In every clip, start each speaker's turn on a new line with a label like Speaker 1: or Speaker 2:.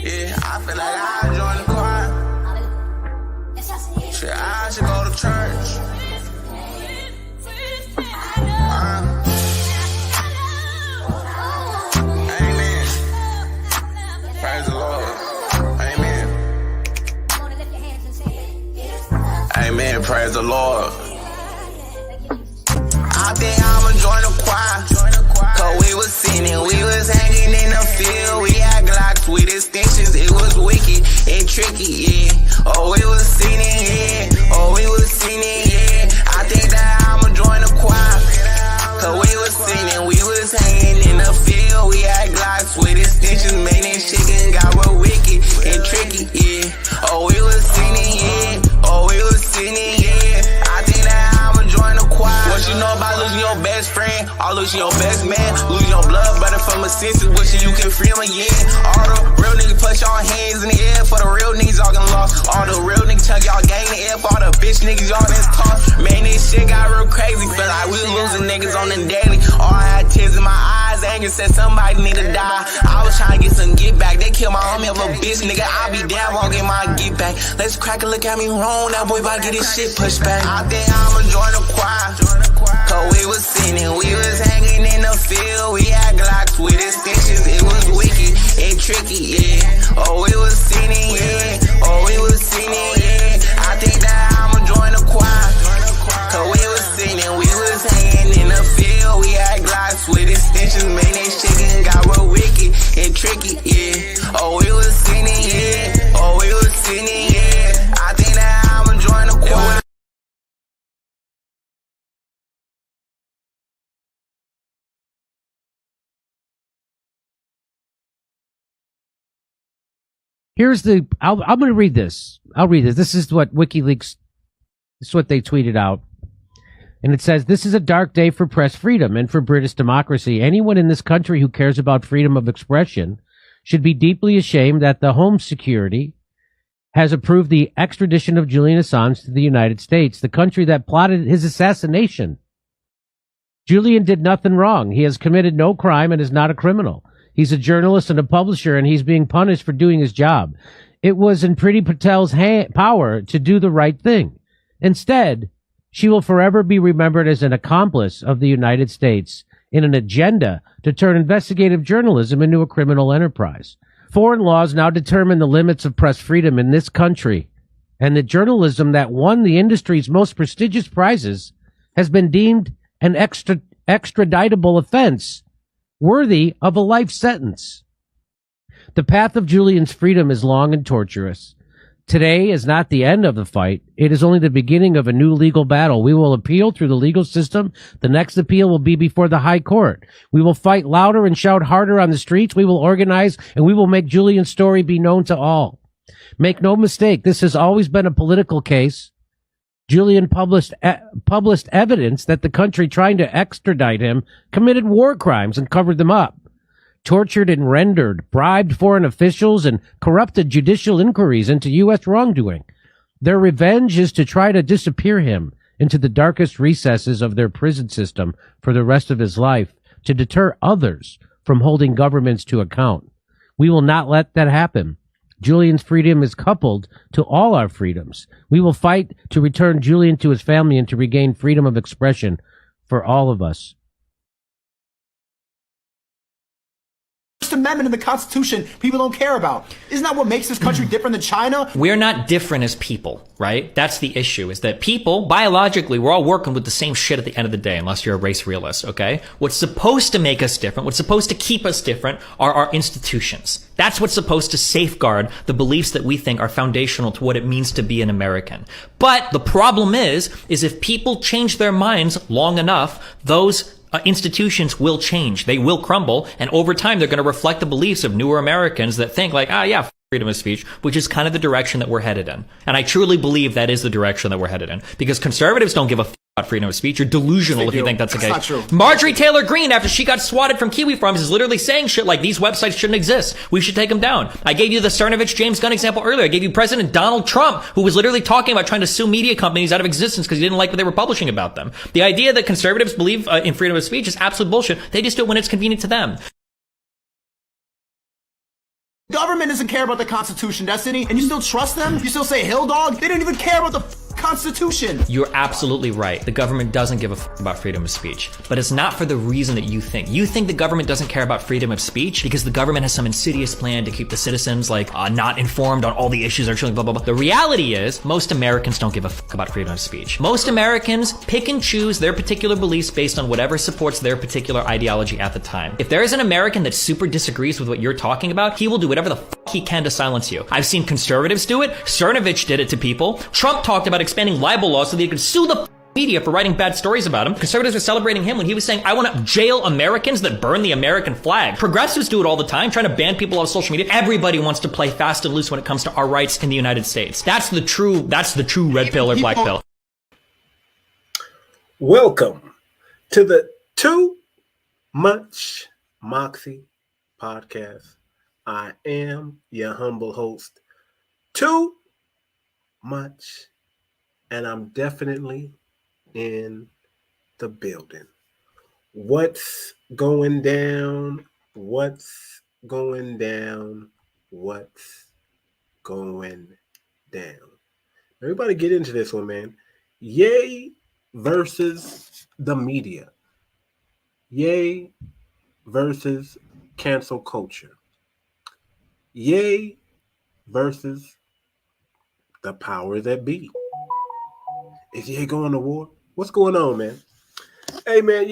Speaker 1: Yeah, I feel like I join the choir. Shit, I should go to church. Amen. Praise the Lord. Amen. Amen. Praise the Lord. I think I'ma join the choir. Cause we was sinning, we was hanging in the field. We had Glocks with extensions, it was wicked and tricky, yeah. Oh, we was sinning, yeah. Oh, we was sinning, yeah. I think that I'ma join the choir. Cause we was sinning, we was hanging in the field. We had Glocks with extensions, made that chicken got real wicked and tricky, yeah. Oh, we was sinning, yeah. Oh, we was sinning, yeah. I think that I'ma join the choir. What you know about losing your best friend, or losing your best man, losing your blood brother from a sister, wishing you can free him again. All the real niggas put y'all hands in the air for the real niggas y'all done lost. All the real niggas tell y'all gang the air for all the bitch niggas y'all done tossed. Man, this shit got real crazy, feel like we losing niggas on the daily. All I had tears in my eyes, anger said somebody need to die. I was trying to get some get back, they killed my homie of a bitch, nigga. I be down, won't get my get back. Let's crack and look at me wrong, that boy about to get his shit pushed back. I think I'ma join the choir. Cause we was sinning, we was hanging in the field. We had Glocks with extensions, it was wicked and tricky, yeah. Oh, we was sinning, yeah. Oh, we was sinning, yeah. I think that I'ma join the choir. Cause we was sinning, we was hanging in the field. We had Glocks with extensions, made that chicken got real wicked and tricky, yeah. Oh, we was sinning, yeah. Oh, we was sinning, yeah. I think that I'ma join the choir.
Speaker 2: Here's the, I'm going to read this. I'll read this. This is what WikiLeaks, this is what they tweeted out. And it says, this is a dark day for press freedom and for British democracy. Anyone in this country who cares about freedom of expression should be deeply ashamed that the Home Security has approved the extradition of Julian Assange to the United States, the country that plotted his assassination. Julian did nothing wrong. He has committed no crime and is not a criminal. He's a journalist and a publisher, and he's being punished for doing his job. It was in Priti Patel's power to do the right thing. Instead, she will forever be remembered as an accomplice of the United States in an agenda to turn investigative journalism into a criminal enterprise. Foreign laws now determine the limits of press freedom in this country, and the journalism that won the industry's most prestigious prizes has been deemed an extraditable offense worthy of a life sentence. The path of Julian's freedom is long and tortuous. Today is not the end of the fight. It is only the beginning of a new legal battle. We will appeal through the legal system. The next appeal will be before the High Court. We will fight louder and shout harder on the streets. We will organize, and we will make Julian's story be known to all. Make no mistake, this has always been a political case. Julian published evidence that the country trying to extradite him committed war crimes and covered them up, tortured and rendered, bribed foreign officials, and corrupted judicial inquiries into U.S. wrongdoing. Their revenge is to try to disappear him into the darkest recesses of their prison system for the rest of his life, to deter others from holding governments to account. We will not let that happen. Julian's freedom is coupled to all our freedoms. We will fight to return Julian to his family and to regain freedom of expression for all of us.
Speaker 3: First Amendment in the Constitution people don't care about. Isn't that what makes this country different than China?
Speaker 4: We're not different as people, right? That's the issue, is that people, biologically, we're all working with the same shit at the end of the day, unless you're a race realist, okay? What's supposed to make us different, what's supposed to keep us different are our institutions. That's what's supposed to safeguard the beliefs that we think are foundational to what it means to be an American. But the problem is if people change their minds long enough, those institutions will change. They will crumble. And over time, they're going to reflect the beliefs of newer Americans that think like, freedom of speech, which is kind of the direction that we're headed in. And I truly believe that is the direction that we're headed in. Because conservatives don't give a about freedom of speech. You're delusional if you think that's the case.
Speaker 3: Not true.
Speaker 4: Marjorie Taylor Greene, after she got swatted from Kiwi Farms, is literally saying shit like, these websites shouldn't exist. We should take them down. I gave you the Cernovich James Gunn example earlier. I gave you President Donald Trump, who was literally talking about trying to sue media companies out of existence because he didn't like what they were publishing about them. The idea that conservatives believe in freedom of speech is absolute bullshit. They just do it when it's convenient to them.
Speaker 3: government doesn't care about the Constitution, Destiny, and you still trust them? You still say hill dog? They don't even care about the Constitution.
Speaker 4: You're absolutely right. The government doesn't give a about freedom of speech, but it's not for the reason that you think. You think the government doesn't care about freedom of speech because the government has some insidious plan to keep the citizens not informed on all the issues they're blah, blah, blah. The reality is most Americans don't give a about freedom of speech. Most Americans pick and choose their particular beliefs based on whatever supports their particular ideology at the time. If there is an American that super disagrees with what you're talking about, he will do whatever the he can to silence you. I've seen conservatives do it. Cernovich did it to people. Trump talked about expanding libel laws so that he could sue the media for writing bad stories about him. Conservatives were celebrating him when he was saying, I want to jail Americans that burn the American flag. Progressives do it all the time, trying to ban people off social media. Everybody wants to play fast and loose when it comes to our rights in the United States. That's the true red pill or black pill.
Speaker 5: Welcome to the Too Much Moxie podcast. I am your humble host, Too Much, and I'm definitely in the building. What's going down? What's going down? What's going down? Everybody get into this one, man. Ye versus the media. Ye versus cancel culture. Ye versus the power that be. Is Ye going to war? What's going on, man? Hey, man,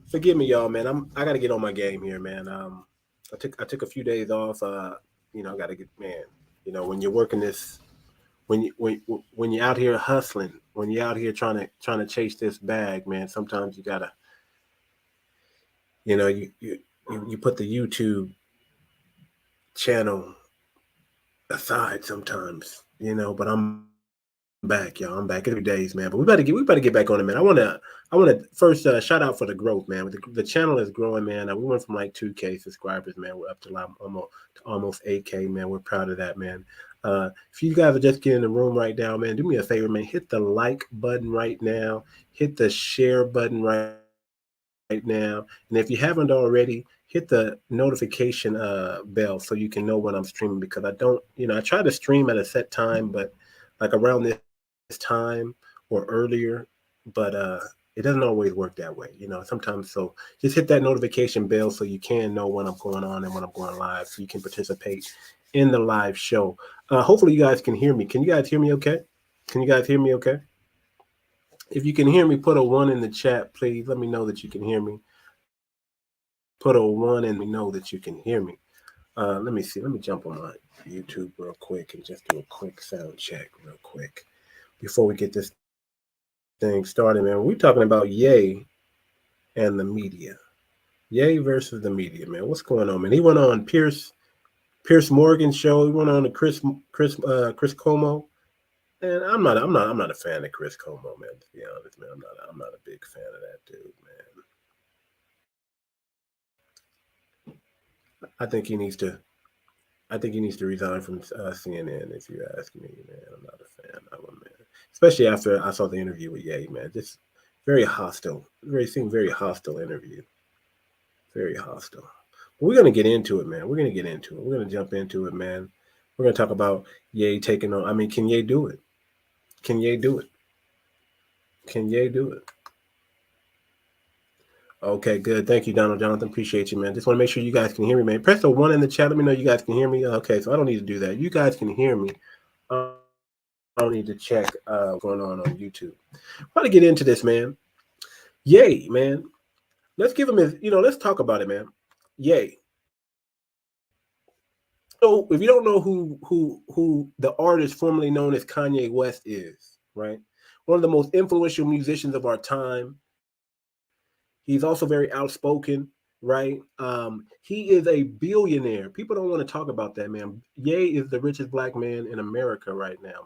Speaker 5: forgive me, y'all, man. I got to get on my game here, man. I took a few days off. I got to get, man. When you're working this, when you're out here hustling, when you're out here trying to chase this bag, man. Sometimes you gotta, you put the YouTube channel aside sometimes, but I'm back, y'all. I'm back every days, man. But we better get back on it, man. I want to first shout out for the growth, man. The channel is growing, man. We went from like 2K subscribers, man. We're up to almost 8K, man. We're proud of that, man. If you guys are just getting in the room right now, man, do me a favor, man. Hit the like button right now. Hit the share button right now. And if you haven't already, hit the notification bell so you can know when I'm streaming, because I try to stream at a set time, but like around this time or earlier, but it doesn't always work that way, sometimes. So just hit that notification bell so you can know when I'm going on and when I'm going live, so you can participate in the live show. Hopefully you guys can hear me. Can you guys hear me okay? If you can hear me, put a 1 in the chat, please. Let me know that you can hear me. Put a 1 and we know that you can hear me. Let me see. Let me jump on my YouTube real quick and just do a quick sound check real quick before we get this thing started, man. We're talking about Ye and the media. Ye versus the media, man. What's going on, man? He went on Pierce Morgan's show. He went on to Chris Cuomo. And I'm not a fan of Chris Cuomo, man. To be honest, man, I'm not a big fan of that dude, man. I think he needs to resign from CNN. If you ask me, man, I'm not a fan of him, man. Especially after I saw the interview with Ye, man. Just very hostile. Seemed very hostile interview. Very hostile. But we're gonna get into it, man. We're gonna jump into it, man. We're gonna talk about Ye taking on. I mean, can Ye do it? Can Ye do it? Okay, good. Thank you, Donald Jonathan. Appreciate you, man. Just want to make sure you guys can hear me, man. Press the 1 in the chat. Let me know you guys can hear me. Okay, so I don't need to do that. You guys can hear me. I don't need to check what's going on YouTube. I want to get into this, man. Ye, man. Let's give him his, let's talk about it, man. Ye. So if you don't know who the artist formerly known as Kanye West is, right? One of the most influential musicians of our time. He's also very outspoken, right? He is a billionaire. People don't want to talk about that, man. Ye is the richest black man in America right now,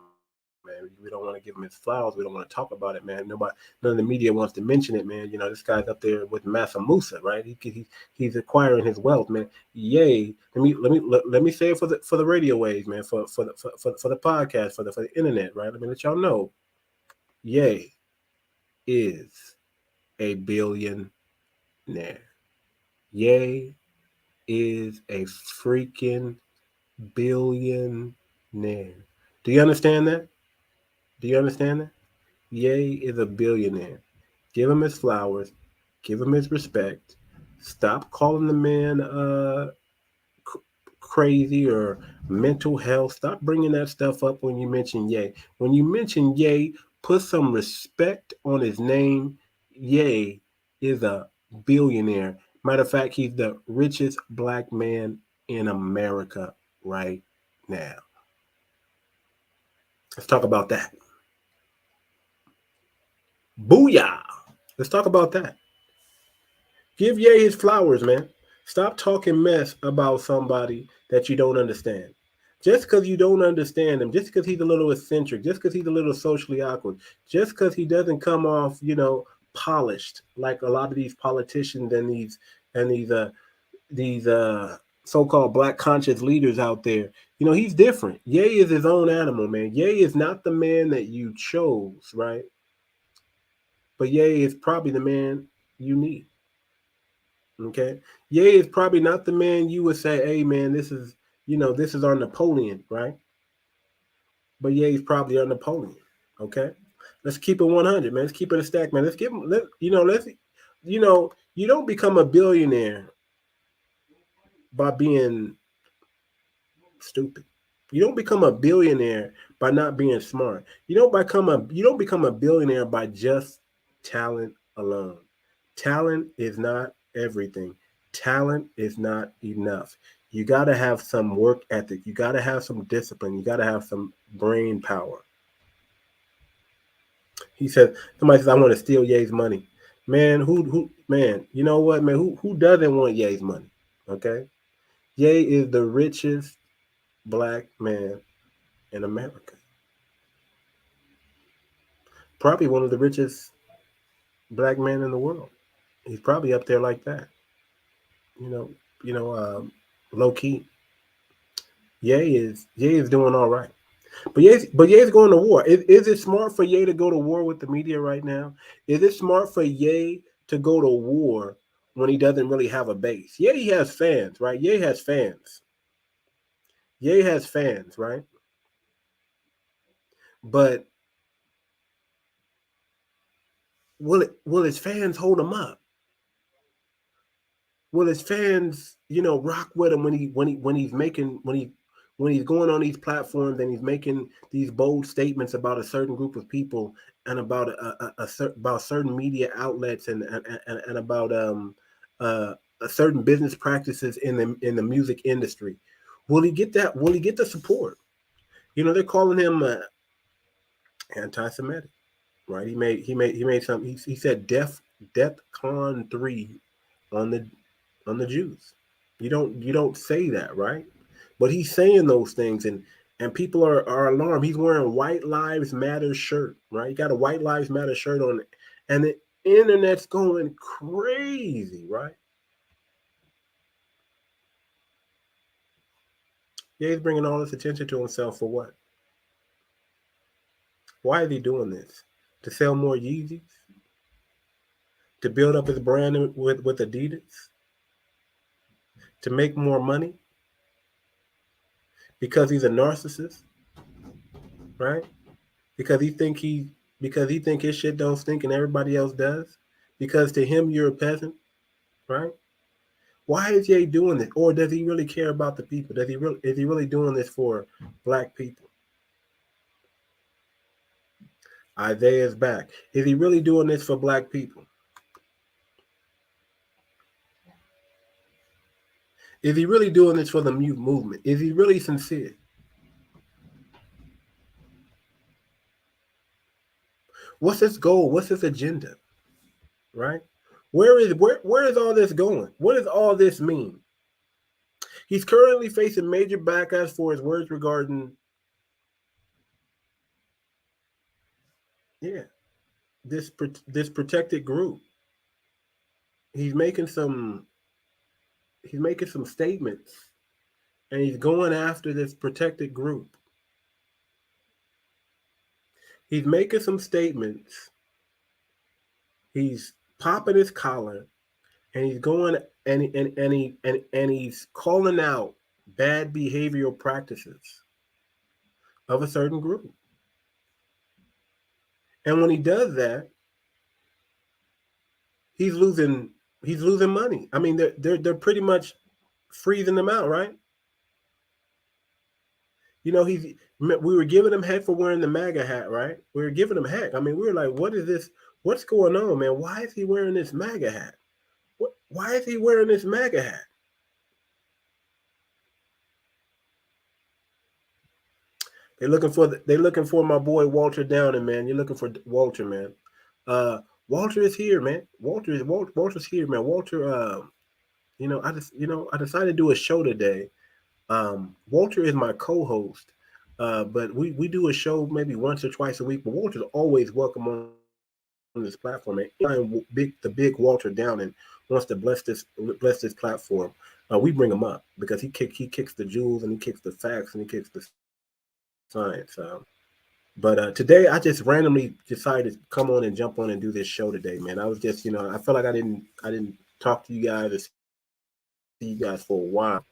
Speaker 5: man. We don't want to give him his flowers. We don't want to talk about it, man. None of the media wants to mention it, man. This guy's up there with Massa Musa, right? He's acquiring his wealth, man. Ye, let me say it for the radio waves, man. For the podcast, for the internet, right? Let me let y'all know. Ye is a billionaire. Ye is a freaking billionaire. Do you understand that? Do you understand that? Ye is a billionaire. Give him his flowers. Give him his respect. Stop calling the man crazy or mental health. Stop bringing that stuff up when you mention Ye. When you mention Ye, put some respect on his name. Ye is a billionaire. Matter of fact, he's the richest black man in America right now. Let's talk about that. Booyah! Let's talk about that. Give Ye his flowers, man. Stop talking mess about somebody that you don't understand. Just because you don't understand him, just because he's a little eccentric, just because he's a little socially awkward, just because he doesn't come off, polished like a lot of these politicians and these so-called black conscious leaders out there. He's different. Ye is his own animal, man. Ye is not the man that you chose, right? But Ye is probably the man you need. Okay. Ye is probably not the man you would say, hey man, this is our Napoleon, right? But Ye is probably our Napoleon. Okay. Let's keep it 100, man. Let's keep it a stack, man. Let's give him, you don't become a billionaire by being stupid. You don't become a billionaire by not being smart. You don't become a billionaire by just talent alone. Talent is not everything. Talent is not enough. You got to have some work ethic. You got to have some discipline. You got to have some brain power. He said, somebody says, I want to steal Ye's money. Man, man, you know what, man? Who doesn't want Ye's money? Okay. Ye is the richest black man in America. Probably one of the richest black men in the world. He's probably up there like that. Low key. Ye is doing all right. But Ye's going to war. Is it smart for Ye to go to war with the media right now? Is it smart for Ye to go to war when he doesn't really have a base? Yeah, he has fans, right? Ye has fans. Ye has fans, right? But will his fans hold him up? Will his fans, rock with him when he's going on these platforms and he's making these bold statements about a certain group of people and about about certain media outlets and about certain business practices in the music industry? Will he get that? Will he get the support? They're calling him anti-Semitic, right? He made some. He said DEFCON 3 on the Jews. You don't say that, right? But he's saying those things, and people are alarmed. He's wearing White Lives Matter shirt, right? He got a White Lives Matter shirt on, and the internet's going crazy, right? Yeah, he's bringing all this attention to himself for what? Why is he doing this? To sell more Yeezys? To build up his brand with Adidas? To make more money? Because he's a narcissist, right? Because he think his shit don't stink and everybody else does? Because to him you're a peasant, right? Why is Ye doing this? Or does he really care about the people? Is he really doing this for black people? Isaiah's back. Is he really doing this for black people? Is he really doing this for the mute movement? Is he really sincere? What's his goal? What's his agenda? Right? Where is all this going? What does all this mean? He's currently facing major backlash for his words regarding this protected group. He's making some statements, and he's going after this protected group. He's making some statements. He's popping his collar, and he's going and he's calling out bad behavioral practices of a certain group. And when he does that, he's losing money. I mean, they're pretty much freezing them out, right? You know, we were giving him heck for wearing the MAGA hat, right? We were giving him heck. I mean, we were like, what is this? What's going on, man? Why is he wearing this MAGA hat? Why is he wearing this MAGA hat? They're looking for my boy Walter Downing, man. You're looking for Walter, man. Walter is here, man. Walter's here, man. Walter, I decided to do a show today. Walter is my co-host, but we do a show maybe once or twice a week. But Walter's always welcome on this platform. And the big Walter Downing wants to bless this platform. We bring him up because he kicks the jewels and he kicks the facts and he kicks the science. But today I just randomly decided to come on and jump on and do this show today, man. I was just, I felt like I didn't talk to you guys or see you guys for a while.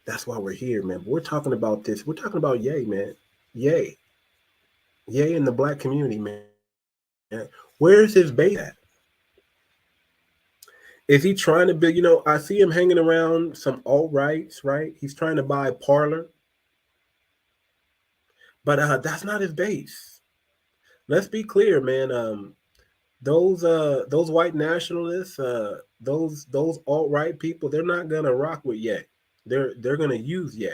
Speaker 5: That's why we're here, man. But we're talking about this. We're talking about Ye, man. Ye in the black community, man. Where's his base at? Is he trying to build? I see him hanging around some alt-rights, right? He's trying to buy Parler. But that's not his base. Let's be clear, man. Those white nationalists, those alt-right people, they're not gonna rock with Ye. They're gonna use Ye,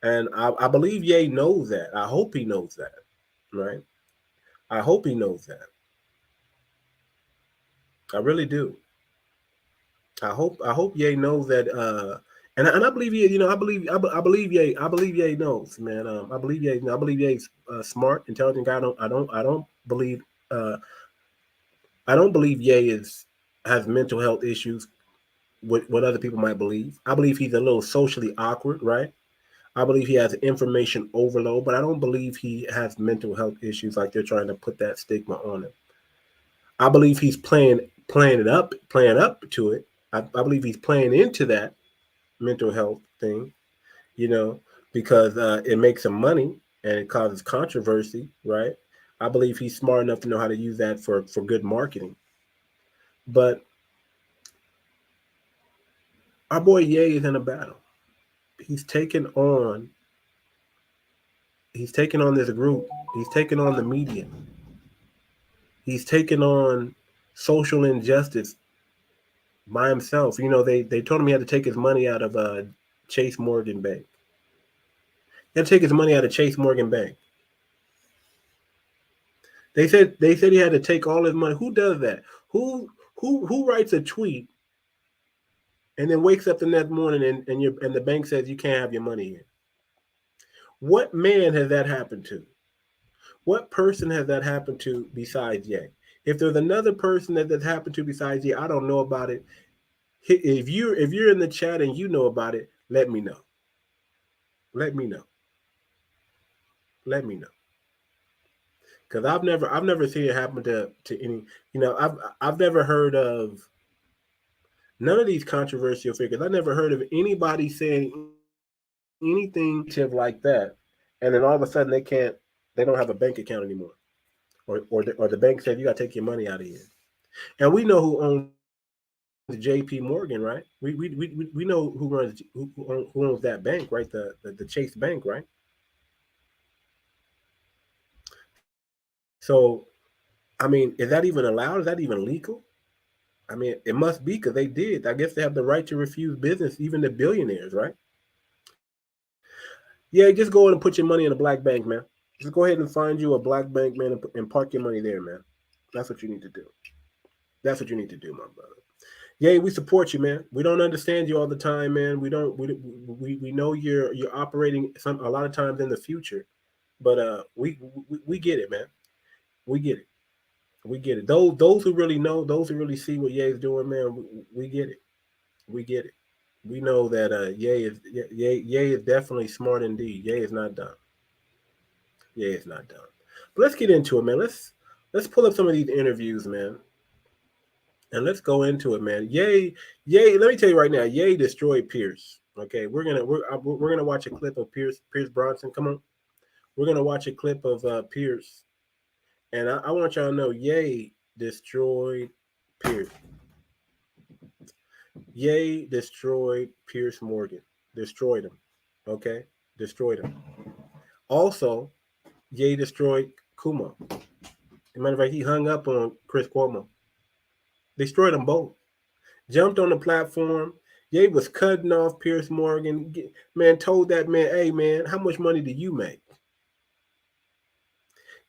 Speaker 5: and I believe Ye knows that. I hope he knows that, right? I hope he knows that. I really do. I hope Ye knows that. And I believe Ye. I believe Ye knows, man. I believe Ye's smart, intelligent guy. I don't believe Ye has mental health issues. What other people might believe. I believe he's a little socially awkward, right? I believe he has information overload, but I don't believe he has mental health issues like they're trying to put that stigma on him. I believe he's playing up to it. I believe he's playing into that mental health thing, because it makes him money and it causes controversy, right? I believe he's smart enough to know how to use that for good marketing. But our boy Ye is in a battle. He's taken on this group. He's taken on the media. He's taken on social injustice by himself. They told him he had to take his money out of Chase Morgan Bank. He had to take his money out of Chase Morgan Bank. They said he had to take all his money. Who does that? Who writes a tweet and then wakes up the next morning and the bank says you can't have your money here? What man has that happened to? What person has that happened to besides Ye? If there's another person that's happened to besides Ye, I don't know about it. If you're in the chat and you know about it, let me know. Let me know. Because I've never seen it happen to any. I've never heard of none of these controversial figures. I never heard of anybody saying anything like that, and then all of a sudden they don't have a bank account anymore, or the bank said you got to take your money out of here. And we know who owns the J.P. Morgan, right? We know who owns that bank, right? The Chase Bank, right? So, I mean, is that even allowed? Is that even legal? I mean, it must be because they did. I guess they have the right to refuse business, even the billionaires, right? Yeah, just go in and put your money in a black bank, man. Just go ahead and find you a black bank, man, and park your money there, man. That's what you need to do. That's what you need to do, my brother. Yeah, we support you, man. We don't understand you all the time, man. We know you're operating a lot of times in the future, but we get it, man. We get it. We get it. Those who really know, those who really see what Ye is doing, man, we get it. We get it. We know that Ye is definitely smart indeed. Ye is not dumb. Ye is not dumb. But let's get into it, man. Let's pull up some of these interviews, man. And let's go into it, man. Yay. Let me tell you right now. Yay destroyed Pierce. Okay, we're gonna watch a clip of Pierce Bronson. Come on, we're gonna watch a clip of Pierce, and I want y'all to know, Yay destroyed Pierce. Yay destroyed Pierce Morgan. Destroyed him. Okay, destroyed him. Also, Yay destroyed Cuomo. As a matter of fact, he hung up on Chris Cuomo. Destroyed them both. Jumped on the platform. Ye was cutting off Pierce Morgan. Man, told that man, hey man, how much money do you make?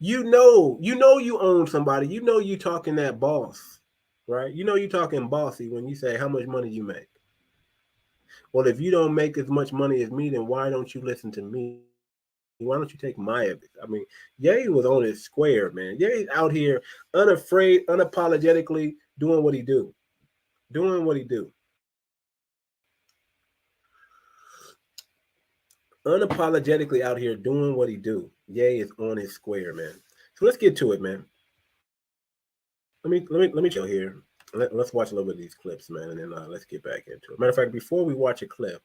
Speaker 5: You know you own somebody. You know you talking that boss, right? You know you talking bossy when you say how much money you make. Well, if you don't make as much money as me, then why don't you listen to me? Why don't you take my advice? I mean, Ye was on his square, man. Ye's out here unafraid, unapologetically doing what he do. Doing what he do. Unapologetically out here doing what he do. Ye is on his square, man. So let's get to it, man. Let me chill here. Let's watch a little bit of these clips, man, and then let's get back into it. Matter of fact, before we watch a clip,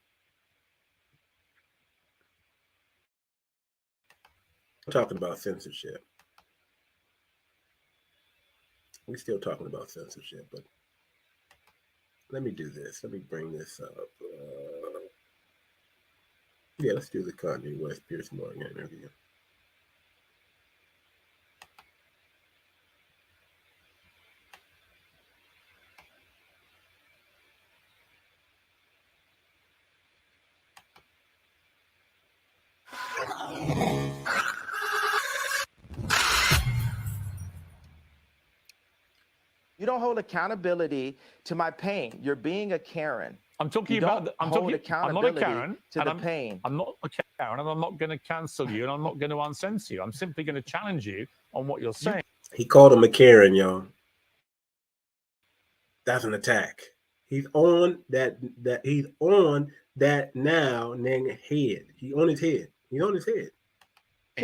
Speaker 5: we're talking about censorship. We're still talking about censorship, but let me do this. Let me bring this up. Yeah, let's do the Kanye West Pierce Morgan interview.
Speaker 6: You don't hold accountability to my pain. You're being a Karen.
Speaker 7: I'm talking about. I'm not a Karen to the pain. I'm not a Karen, and I'm not going to cancel you, and I'm not going to uncensor you. I'm simply going to challenge you on what you're saying.
Speaker 5: He called him a Karen, y'all. That's an attack. He's on that. He's on that now. Nang head. He's on his head. He's on his head.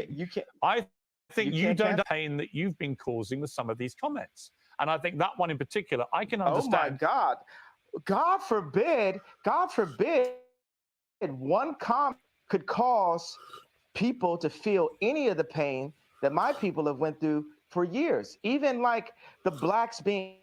Speaker 6: You can't.
Speaker 7: I think you don't have pain that you've been causing with some of these comments. And I think that one in particular, I can understand.
Speaker 6: Oh my God. God forbid, one comment could cause people to feel any of the pain that my people have went through for years. Even like the blacks being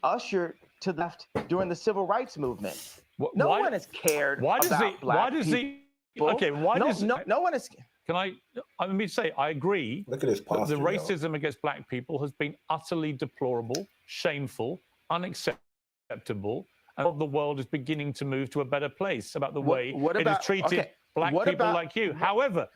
Speaker 6: ushered to the left during the civil rights movement. No one has cared about black people.
Speaker 7: Okay,
Speaker 6: no one is.
Speaker 7: Let me say, I agree.
Speaker 5: Look at his posture,
Speaker 7: the racism against black people has been utterly deplorable, shameful, unacceptable, and the world is beginning to move to a better place about the way it has treated black people like you. However,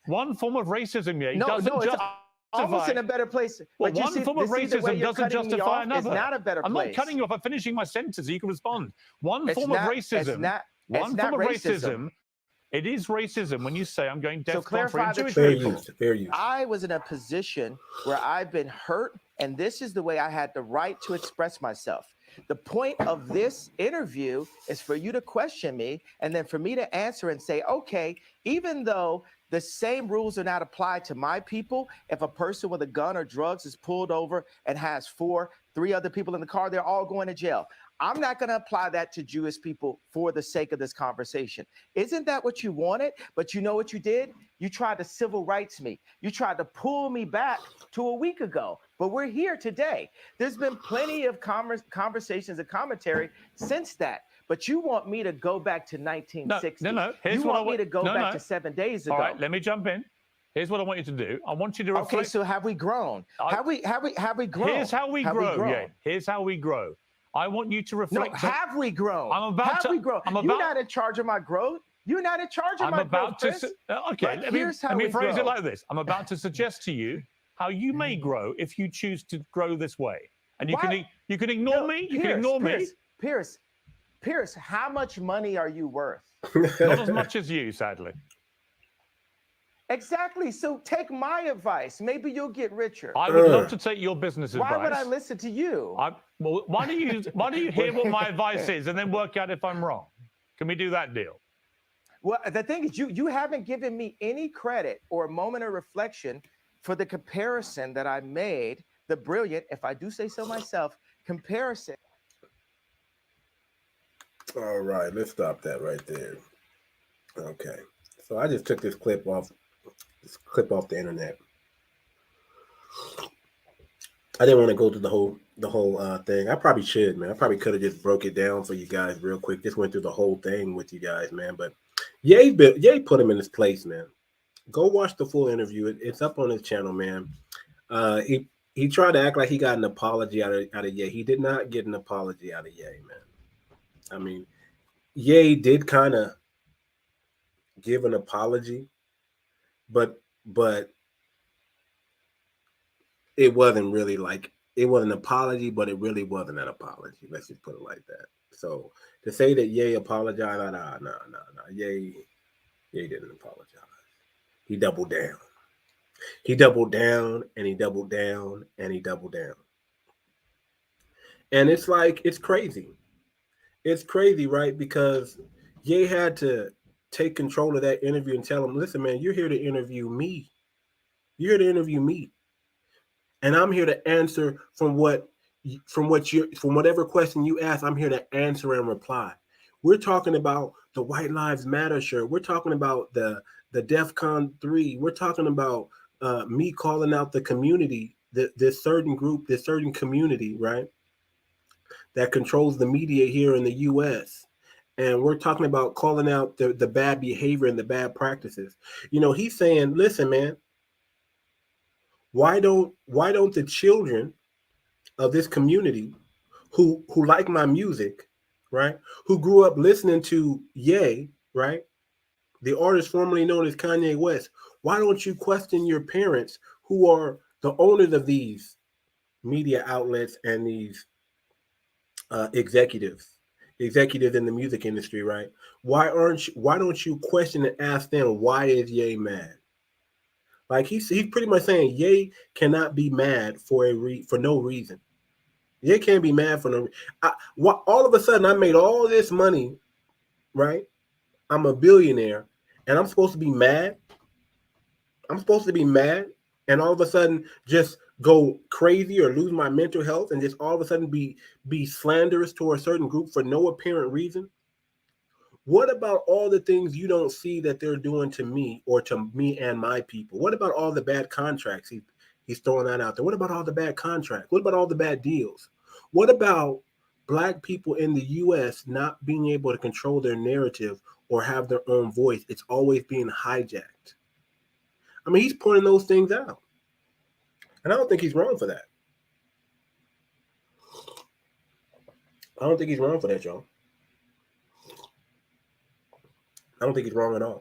Speaker 7: one form of racism doesn't justify.
Speaker 6: Almost in a better place.
Speaker 7: Well, one form of racism doesn't justify another.
Speaker 6: It's not a better place.
Speaker 7: I'm not cutting you off. I'm finishing my sentence so you can respond. One form of racism. It is racism when you say I'm going deaf for Jewish people.
Speaker 5: Fair use.
Speaker 6: I was in a position where I've been hurt, and this is the way I had the right to express myself. The point of this interview is for you to question me, and then for me to answer and say, okay, even though the same rules are not applied to my people, if a person with a gun or drugs is pulled over and has 3 other people in the car, they're all going to jail. I'm not going to apply that to Jewish people for the sake of this conversation. Isn't that what you wanted? But you know what you did? You tried to civil rights me. You tried to pull me back to a week ago. But we're here today. There's been plenty of conversations and commentary since that. But you want me to go back to 1960.
Speaker 7: No.
Speaker 6: You want me to go back to 7 days ago.
Speaker 7: All right, let me jump in. Here's what I want you to do. I want you to reflect.
Speaker 6: Okay, so have we grown? Have we grown?
Speaker 7: Here's how we grow. Yeah. Here's how we grow. I want you to reflect.
Speaker 6: No, have we grown?
Speaker 7: Have
Speaker 6: we grown? You're not in charge of my growth. You're not in charge of my growth, Chris.
Speaker 7: Okay, let me phrase it like this. I'm about to suggest to you how you may grow if you choose to grow this way. And you can ignore me. You can ignore me.
Speaker 6: Pierce, how much money are you worth?
Speaker 7: Not as much as you, sadly.
Speaker 6: Exactly. So take my advice. Maybe you'll get richer.
Speaker 7: I would love to take your business advice.
Speaker 6: Why would I listen to you?
Speaker 7: Well, why don't you hear what my advice is and then work out if I'm wrong? Can we do that deal?
Speaker 6: Well, the thing is, you haven't given me any credit or a moment of reflection for the comparison that I made, the brilliant, if I do say so myself, comparison.
Speaker 5: All right, let's stop that right there. Okay, so I just took this clip off the internet. I didn't want to go through the whole thing. I probably should, man. I probably could have just broke it down for you guys real quick. Just went through the whole thing with you guys, man. But Ye put him in his place, man. Go watch the full interview. It's up on his channel, man. He tried to act like he got an apology out of Ye. He did not get an apology out of Ye, man. I mean, Ye did kind of give an apology, but it wasn't really like, it was an apology, but it really wasn't an apology. Let's just put it like that. So to say that Ye apologized, nah. Ye didn't apologize. He doubled down. He doubled down and he doubled down and he doubled down. And it's like, it's crazy. It's crazy, right? Because Ye had to take control of that interview and tell him, listen, man, you're here to interview me. You're here to interview me. And I'm here to answer from whatever question you ask, I'm here to answer and reply. We're talking about the White Lives Matter shirt. We're talking about the DEFCON 3. We're talking about me calling out the community, this certain group, this certain community, right, that controls the media here in the U.S. And we're talking about calling out the bad behavior and the bad practices. You know, he's saying, listen, man, why don't the children of this community who like my music, right, who grew up listening to Ye, right, the artist formerly known as Kanye West, why don't you question your parents who are the owners of these media outlets and these executives in the music industry, right? Why don't you question and ask them, why is Ye mad? Like he's pretty much saying Ye cannot be mad for no reason. Ye can't be mad for no. All of a sudden, I made all this money, right? I'm a billionaire, and I'm supposed to be mad. I'm supposed to be mad, and all of a sudden just go crazy or lose my mental health, and just all of a sudden be slanderous to a certain group for no apparent reason. What about all the things you don't see that they're doing to me or to me and my people? What about all the bad contracts? He's throwing that out there. What about all the bad contracts? What about all the bad deals? What about Black people in the U.S. not being able to control their narrative or have their own voice? It's always being hijacked. I mean, he's pointing those things out. And I don't think he's wrong for that. I don't think he's wrong for that, y'all. I don't think he's wrong at all.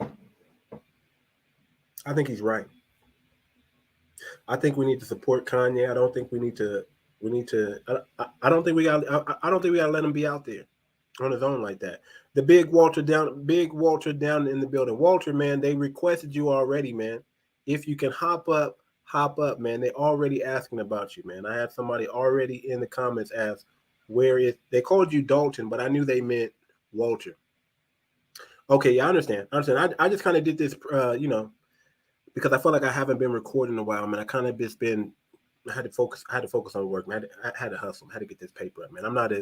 Speaker 5: I think he's right. I think we need to support Kanye. I don't think we need to. I don't think we got to let him be out there on his own like that. The big Walter down in the building. Walter, man, they requested you already, man. If you can hop up, man. They already asking about you, man. I had somebody already in the comments ask, where is? They called you Dalton, but I knew they meant Walter. Okay, yeah, I understand. I just kind of did this, because I felt like I haven't been recording in a while, man. I kind of just been. I had to focus on work, man. I had to hustle. I had to get this paper up, man. I'm not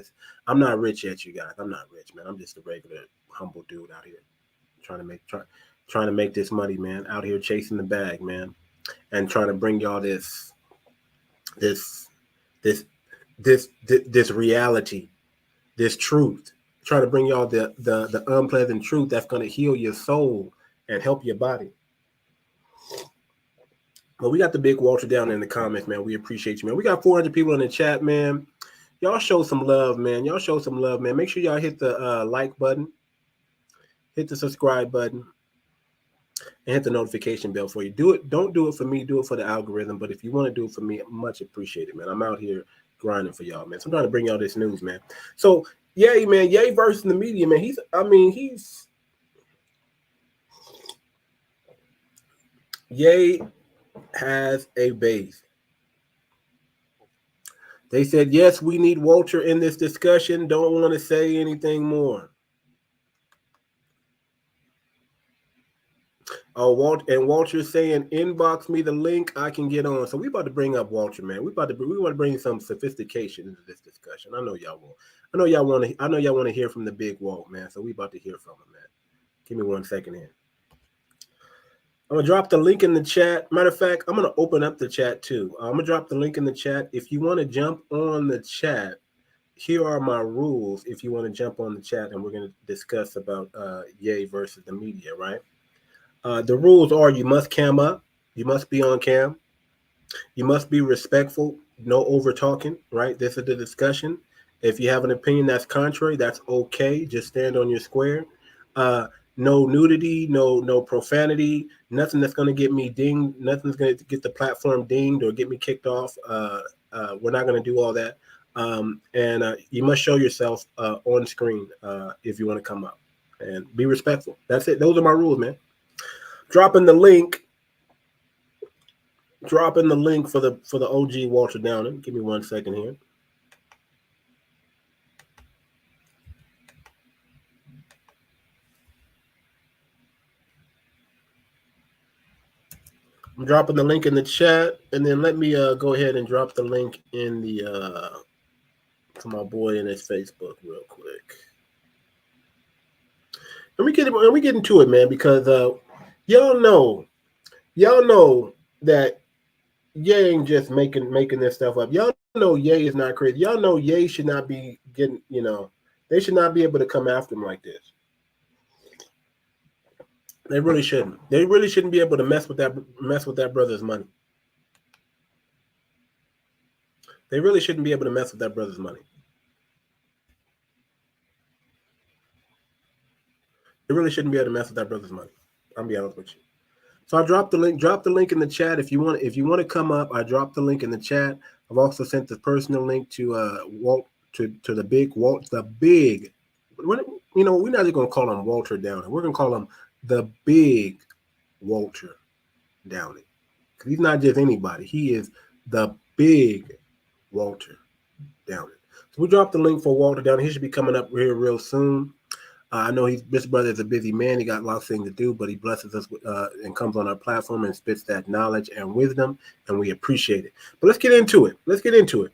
Speaker 5: rich yet, you guys. I'm not rich, man. I'm just a regular, humble dude out here, trying to make this money, man. Out here chasing the bag, man, and trying to bring y'all this reality, this truth. Trying to bring y'all the unpleasant truth that's going to heal your soul and help your body. Well, we got the big Walter down in the comments, man. We appreciate you, man. We got 400 people in the chat, man. Y'all show some love, man. Make sure y'all hit the like button, hit the subscribe button, and hit the notification bell for you. Don't do it for me. Do it for the algorithm. But if you want to do it for me, much appreciated, man. I'm out here grinding for y'all, man. So I'm trying to bring y'all this news, man. So Ye, man, Ye versus the media, man. Ye has a base. They said, yes, we need Walter in this discussion. Don't want to say anything more. Oh, Walter's saying, inbox me the link. I can get on. So we about to bring up Walter, man. We want to bring some sophistication into this discussion. I know y'all want. I know y'all want to hear from the big Walt, man. So we about to hear from him, man. Give me 1 second here. I'm gonna drop the link in the chat. Matter of fact, I'm gonna open up the chat too. I'm gonna drop the link in the chat. If you want to jump on the chat, here are my rules. If you want to jump on the chat, and we're gonna discuss about Ye versus the media, right? The rules are: you must cam up, you must be on cam, you must be respectful, no over talking, right? This is the discussion. If you have an opinion that's contrary, that's okay. Just stand on your square. No nudity, no profanity, nothing that's going to get me dinged, nothing's going to get the platform dinged or get me kicked off. We're not going to do all that. And you must show yourself on screen if you want to come up, and be respectful. That's it. Those are my rules, man. Dropping the link for the OG Walter Downing. Give me 1 second here. I'm dropping the link in the chat, and then let me go ahead and drop the link in the to my boy in his Facebook real quick. And we get into it, man, because y'all know that Ye ain't just making this stuff up. Y'all know Ye is not crazy. Y'all know Ye should not be getting, they should not be able to come after him like this. They really shouldn't. They really shouldn't be able to mess with that brother's money. They really shouldn't be able to mess with that brother's money. They really shouldn't be able to mess with that brother's money. I'll be honest with you. So I dropped the link. Drop the link in the chat if you want to come up. I dropped the link in the chat. I've also sent the personal link to Walt, to the big Walt, the big. We're not just gonna call him Walter Downing. We're gonna call him the big Walter Downing, because he's not just anybody. He is the big Walter Downing. So we dropped the link for Walter Downing. He should be coming up here real soon. I know this brother is a busy man. He got lots of things to do, but he blesses us and comes on our platform and spits that knowledge and wisdom, and we appreciate it. But let's get into it.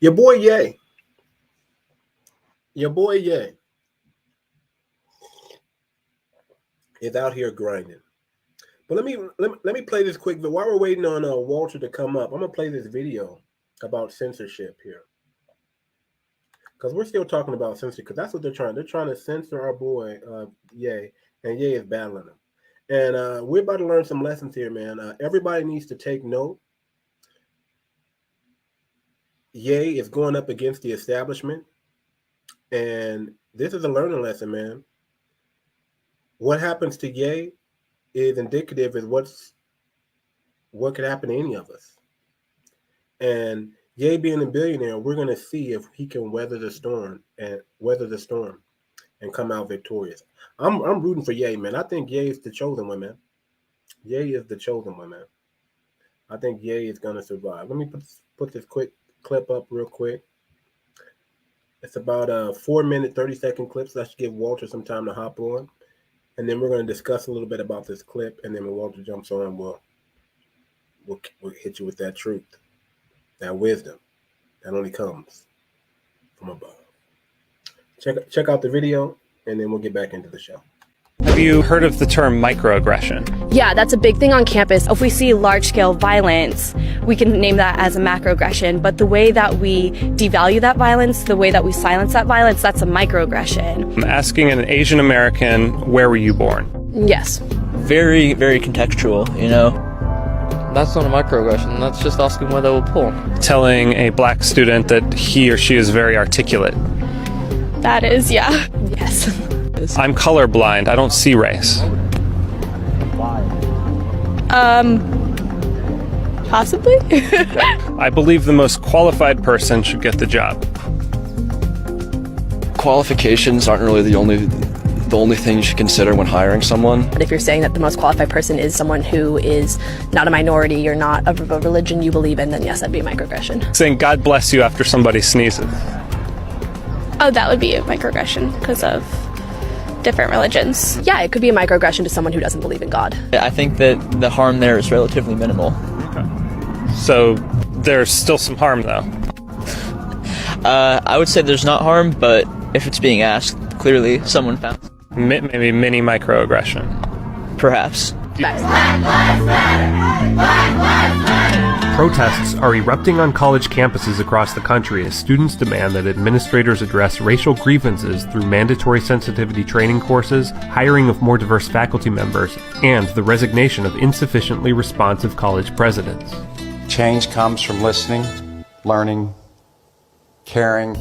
Speaker 5: Your boy Ye. Is out here grinding. But let me play this quick. But while we're waiting on Walter to come up, I'm gonna play this video about censorship here, because we're still talking about censorship, because that's what they're trying. They're trying to censor our boy Ye, and Ye is battling him. And we're about to learn some lessons here, man. Everybody needs to take note. Ye is going up against the establishment, and this is a learning lesson, man. What happens to Ye is indicative of what could happen to any of us. And Ye being a billionaire, we're going to see if he can weather the storm and come out victorious. I'm rooting for Ye, man. I think Ye is the chosen one, man. Ye is the chosen one, man. I think Ye is going to survive. Let me put this quick clip up real quick. It's about a 4-minute, 30-second clip, so that should give Walter some time to hop on. And then we're going to discuss a little bit about this clip, and then when Walter jumps on, we'll hit you with that truth, that wisdom that only comes from above. Check out the video, and then we'll get back into the show.
Speaker 8: Have you heard of the term microaggression?
Speaker 9: Yeah, that's a big thing on campus. If we see large-scale violence, we can name that as a macroaggression. But the way that we devalue that violence, the way that we silence that violence, that's a microaggression.
Speaker 8: I'm asking an Asian American, where were you born?
Speaker 9: Yes.
Speaker 10: Very, very contextual, That's not a microaggression. That's just asking where they were born.
Speaker 8: Telling a black student that he or she is very articulate.
Speaker 9: That is, yeah. Yes.
Speaker 8: I'm colorblind. I don't see race.
Speaker 9: Possibly.
Speaker 8: I believe the most qualified person should get the job.
Speaker 10: Qualifications aren't really the only thing you should consider when hiring someone.
Speaker 9: But if you're saying that the most qualified person is someone who is not a minority or not of a religion you believe in, then yes, that'd be a microaggression.
Speaker 8: Saying God bless you after somebody sneezes.
Speaker 9: Oh, that would be a microaggression because of different religions. Yeah, it could be a microaggression to someone who doesn't believe in God.
Speaker 10: I think that the harm there is relatively minimal.
Speaker 8: Okay. So there's still some harm, though.
Speaker 10: I would say there's not harm, but if it's being asked, clearly someone found.
Speaker 8: Maybe mini microaggression.
Speaker 10: Perhaps.
Speaker 8: Protests are erupting on college campuses across the country as students demand that administrators address racial grievances through mandatory sensitivity training courses, hiring of more diverse faculty members, and the resignation of insufficiently responsive college presidents.
Speaker 11: Change comes from listening, learning, caring.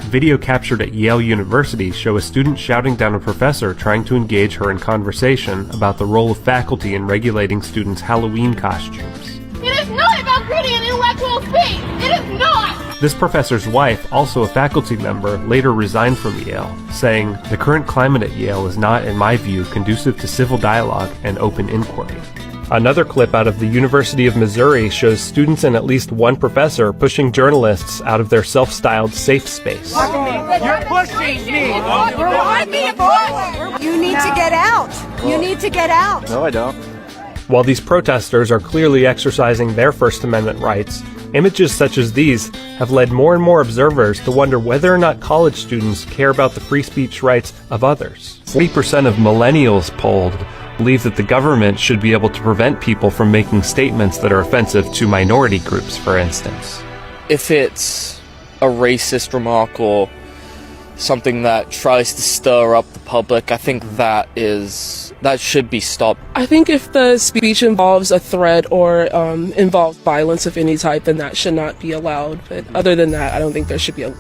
Speaker 8: Video captured at Yale University show a student shouting down a professor trying to engage her in conversation about the role of faculty in regulating students' Halloween costumes.
Speaker 12: It is not about creating an intellectual space! It is not!
Speaker 8: This professor's wife, also a faculty member, later resigned from Yale, saying, "The current climate at Yale is not, in my view, conducive to civil dialogue and open inquiry." Another clip out of the University of Missouri shows students and at least one professor pushing journalists out of their self-styled safe space.
Speaker 12: You're pushing me! You need to get out! You need to get out!
Speaker 11: No, I don't.
Speaker 8: While these protesters are clearly exercising their First Amendment rights, images such as these have led more and more observers to wonder whether or not college students care about the free speech rights of others. 40% of millennials polled believe that the government should be able to prevent people from making statements that are offensive to minority groups, for instance.
Speaker 10: If it's a racist remark or something that tries to stir up the public, I think that should be stopped.
Speaker 13: I think if the speech involves a threat or involves violence of any type, then that should not be allowed. But other than that, I don't think there should be a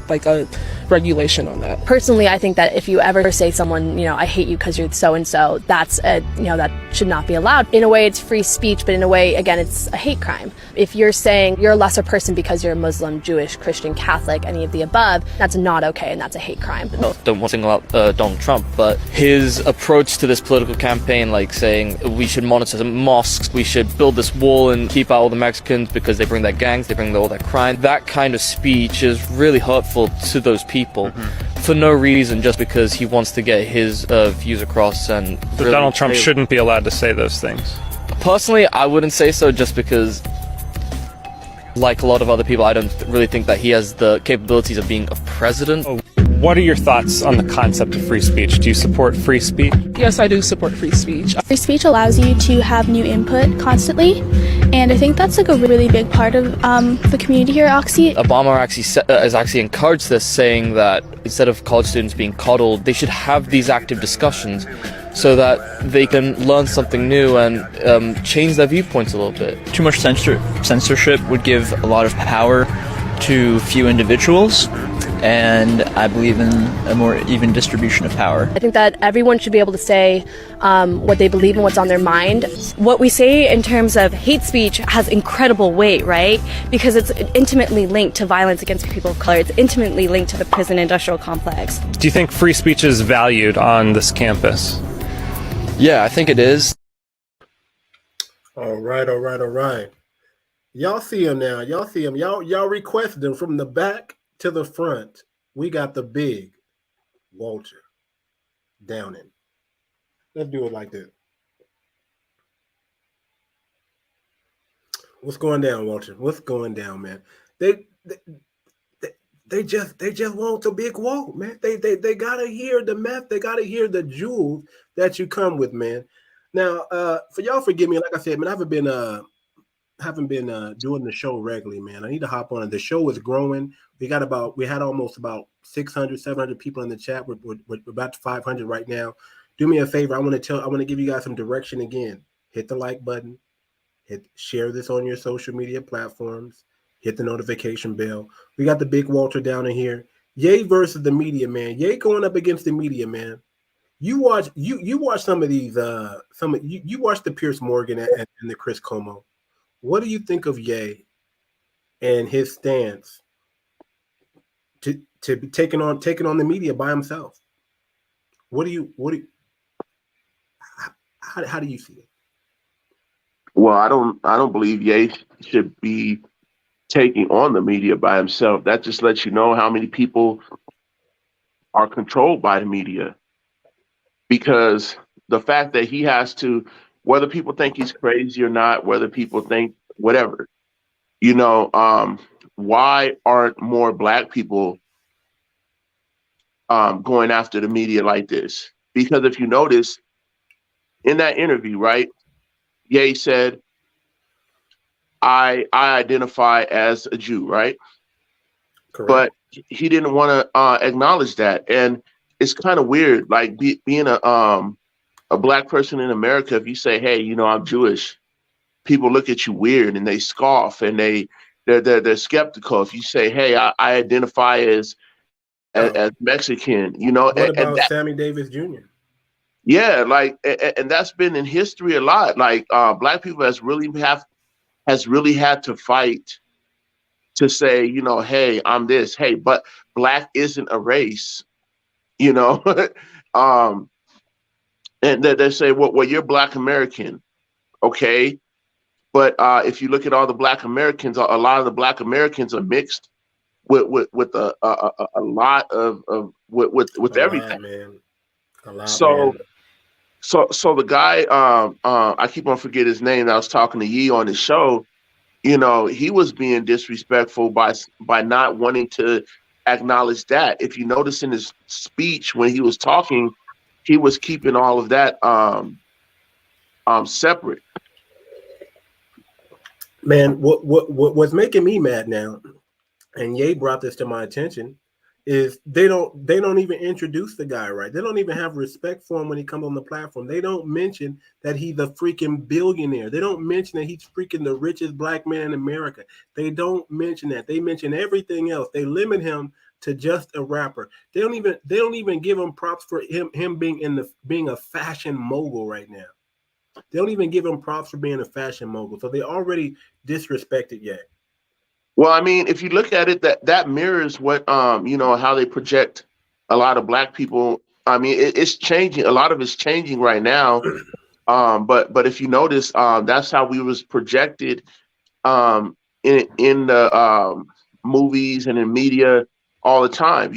Speaker 13: regulation on that.
Speaker 9: Personally, I think that if you ever say someone, I hate you because you're so-and-so, that should not be allowed. In a way, it's free speech, but in a way, again, it's a hate crime. If you're saying you're a lesser person because you're Muslim, Jewish, Christian, Catholic, any of the above, that's not okay, and that's a hate crime.
Speaker 10: I don't want to single out Donald Trump, but his approach to this political campaign, like saying we should monitor the mosques, we should build this wall and keep out all the Mexicans because they bring their gangs, they bring all their crime, that kind of speech is really hurtful to those people for no reason, just because he wants to get his views across. And
Speaker 8: so really Donald Trump shouldn't be allowed to say those things.
Speaker 10: Personally, I wouldn't say so, just because, like a lot of other people, I don't really think that he has the capabilities of being a president.
Speaker 8: What are your thoughts on the concept of free speech? Do you support free speech?
Speaker 13: Yes, I do support free speech.
Speaker 14: Free speech allows you to have new input constantly, and I think that's a really big part of the community here at Oxy.
Speaker 10: Obama has actually encouraged this, saying that instead of college students being coddled, they should have these active discussions so that they can learn something new and change their viewpoints a little bit.
Speaker 15: Too much censorship would give a lot of power to few individuals, and I believe in a more even distribution of power.
Speaker 9: I think that everyone should be able to say what they believe and what's on their mind. What we say in terms of hate speech has incredible weight, right? Because it's intimately linked to violence against people of color. It's intimately linked to the prison industrial complex.
Speaker 8: Do you think free speech is valued on this campus?
Speaker 10: Yeah, I think it is.
Speaker 5: All right. Y'all see him now. Y'all requested him from the back to the front. We got the big Walter Downing. Let's do it like this. What's going down, Walter? What's going down, man? They just want the big Walt, man. They gotta hear the meth. They gotta hear the jewels that you come with, man. Now, for y'all, forgive me. Like I said, man, I haven't been doing the show regularly, man. I need to hop on it. The show is growing. We had almost about 600, 700 people in the chat. We're about to 500 right now. Do me a favor. I want to give you guys some direction again. Hit the like button. Share this on your social media platforms. Hit the notification bell. We got the big Walter down in here. Ye versus the media, man. Ye going up against the media, man. You watch some of these. You watch the Piers Morgan and the Chris Cuomo. What do you think of Ye and his stance to be taking on the media by himself? How do you see it?
Speaker 16: Well, I don't believe Ye should be taking on the media by himself. That just lets you know how many people are controlled by the media. because the fact that he has to, whether people think he's crazy or not, whether people think whatever, why aren't more Black people going after the media like this? Because if you notice in that interview, right, Ye said, I identify as a Jew, right?
Speaker 5: Correct.
Speaker 16: But he didn't want to acknowledge that. And it's kind of weird, like being a Black person in America. If you say, hey, I'm Jewish, people look at you weird and they scoff and they're skeptical. If you say, hey, I identify as Mexican,
Speaker 5: What about Sammy Davis Jr.?
Speaker 16: Yeah, and that's been in history a lot. Like Black people has really had to fight to say, hey, I'm this. Hey, but Black isn't a race, and they say, well, you're Black American, okay, but if you look at all the Black Americans, a lot of the Black Americans are mixed with a lot of with everything.
Speaker 5: Man. A lot,
Speaker 16: so.
Speaker 5: Man.
Speaker 16: So the guy, I keep on forgetting his name. I was talking to Yee on his show. He was being disrespectful by not wanting to acknowledge that. If you notice in his speech when he was talking, he was keeping all of that separate.
Speaker 5: Man, what's making me mad now, and Ye brought this to my attention, is they don't even introduce the guy right. They don't even have respect for him when he comes on the platform. They don't mention that he's a freaking billionaire. They don't mention that he's freaking the richest Black man in America. They don't mention that. They mention everything else. They limit him to just a rapper. They don't even give him props for him being a fashion mogul right now. They don't even give him props for being a fashion mogul. So they already disrespected Ye.
Speaker 16: Well, I mean, if you look at it, that mirrors what how they project a lot of Black people. I mean, it's changing. A lot of it's changing right now. But if you notice, that's how we was projected in the movies and in media all the time.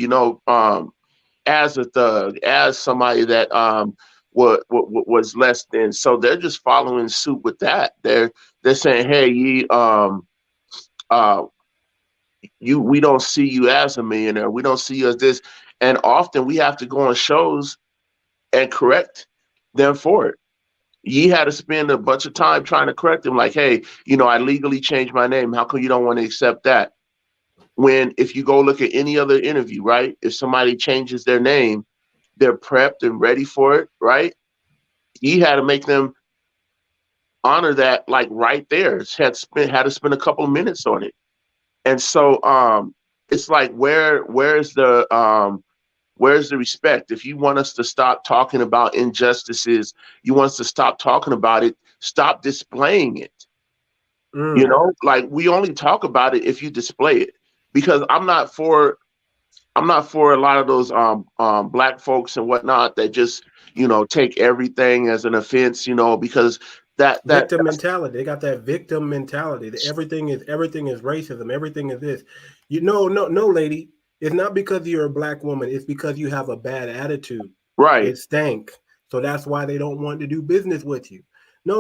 Speaker 16: As a thug, as somebody that was less than. So they're just following suit with that. They're saying, hey, we don't see you as a millionaire. We don't see you as this. And often we have to go on shows and correct them for it. Ye had to spend a bunch of time trying to correct them, like, hey, I legally changed my name. How come you don't want to accept that? When if you go look at any other interview, right? If somebody changes their name, they're prepped and ready for it, right? Ye had to make them honor that, like right there. Had to spend a couple of minutes on it. And so it's like where's the respect? If you want us to stop talking about injustices, you want us to stop talking about it, stop displaying it. Like we only talk about it if you display it. Because I'm not for a lot of those Black folks and whatnot that just take everything as an offense, because that
Speaker 5: victim mentality. They got that victim mentality. Everything is racism. Everything is this. No, lady. It's not because you're a Black woman. It's because you have a bad attitude.
Speaker 16: Right.
Speaker 5: It stank. So that's why they don't want to do business with you. No.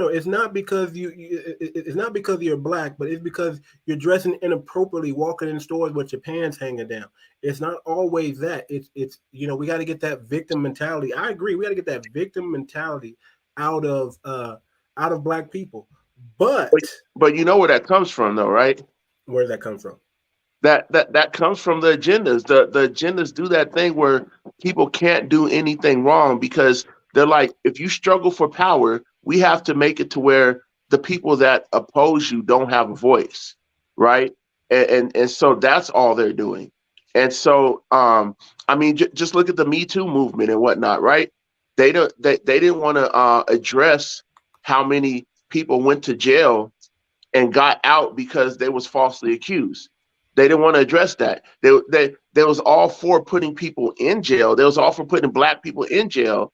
Speaker 5: It's not because it's not because you're Black, but it's because you're dressing inappropriately, walking in stores with your pants hanging down. It's not always that. It's we got to get that victim mentality. I agree. We got to get that victim mentality out of Black people. But
Speaker 16: you know where that comes from, though, right?
Speaker 5: Where does that come from?
Speaker 16: That comes from the agendas. The agendas do that thing where people can't do anything wrong because they're like, if you struggle for power, we have to make it to where the people that oppose you don't have a voice, right? And so that's all they're doing. And so, I mean, just look at the Me Too movement and whatnot, right? They didn't want to address how many people went to jail and got out because they was falsely accused. They didn't want to address that. They was all for putting people in jail. They was all for putting Black people in jail,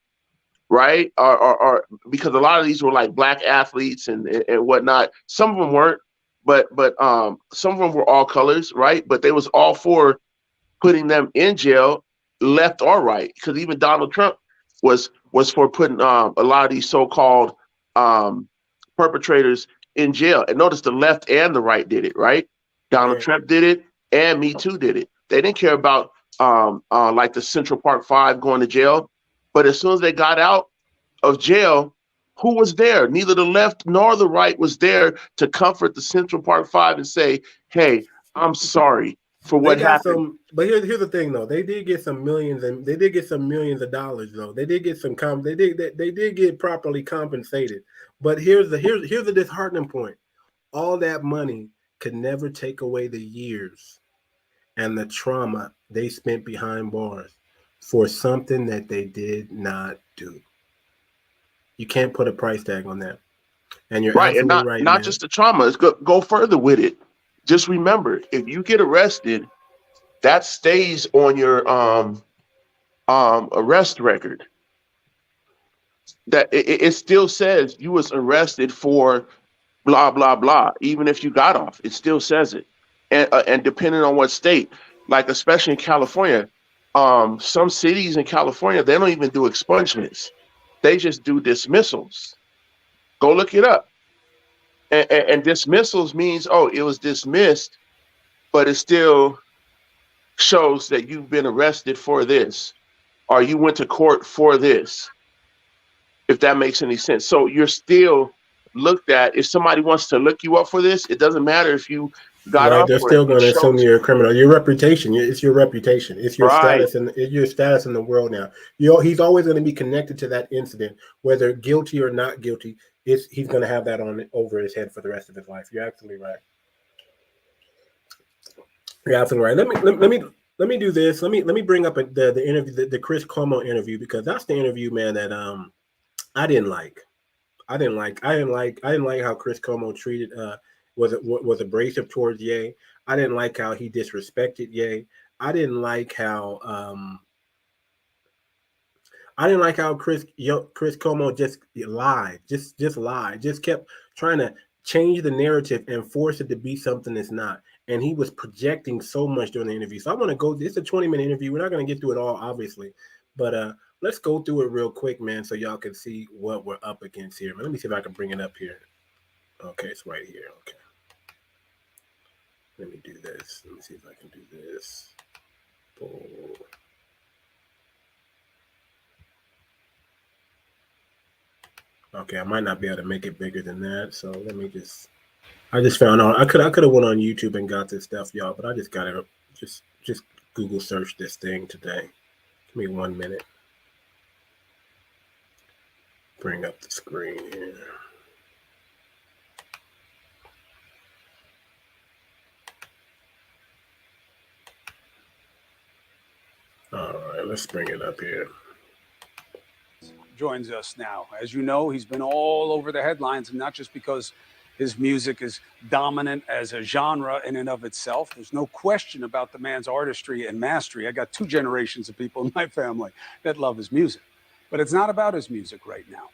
Speaker 16: right? Or because a lot of these were like Black athletes and whatnot. Some of them weren't, but some of them were all colors, right? But they was all for putting them in jail, left or right. Because even Donald Trump was for putting a lot of these so-called perpetrators in jail. And notice the left and the right did it, right? Donald Trump did it, and Me Too did it. They didn't care about like the Central Park Five going to jail. But as soon as they got out of jail, who was there? Neither the left nor the right was there to comfort the Central Park Five and say, hey, I'm sorry for what happened.
Speaker 5: But here's the thing, though. They did get some millions, and they did get some millions of dollars, though. They did get some they did get properly compensated. But here's the disheartening point. All that money could never take away the years and the trauma they spent behind bars for something that they did not do. You can't put a price tag on that. And you're
Speaker 16: right, and
Speaker 5: absolutely
Speaker 16: not just the trauma. It's go further with it. Just remember, if you get arrested, that stays on your arrest record. That it still says you was arrested for blah blah blah. Even if you got off, it still says it. And depending on what state, like especially in California, some cities in California, they don't even do expungements. They just do dismissals. Go look it up. And dismissals means, oh, it was dismissed, but it still shows that you've been arrested for this, or you went to court for this, if that makes any sense. So you're still looked at. If somebody wants to look you up for this, it doesn't matter if you got up.
Speaker 5: They're still going to assume you're a criminal. Your reputation, it's your reputation. It's your status, and it's your status in the world now. He's always going to be connected to that incident, whether guilty or not guilty. He's going to have that on over his head for the rest of his life. You're absolutely right. You're absolutely right. Let me do this. Let me bring up the interview, the Chris Cuomo interview, because that's the interview, man, that I didn't like. I didn't like how Chris Cuomo treated was abrasive towards Ye. I didn't like how he disrespected Ye. I didn't like how Chris Cuomo just lied, just lied, just kept trying to change the narrative and force it to be something it's not. And he was projecting so much during the interview. So I want to go. It's a 20-minute interview. We're not going to get through it all, obviously, but let's go through it real quick, man, so y'all can see what we're up against here. Let me see if I can bring it up here. Okay, it's right here. Okay. Let me do this. Let me see if I can do this. Boom. Okay, I might not be able to make it bigger than that. So let me I just found out I could have went on YouTube and got this stuff, y'all, but I just gotta just Google search this thing today. Give me 1 minute. Bring up the screen here. All right, let's bring it up here.
Speaker 17: Joins us now. As you know, he's been all over the headlines, and not just because his music is dominant as a genre in and of itself. There's no question about the man's artistry and mastery. I got 2 generations of people in my family that love his music. But it's not about his music right now.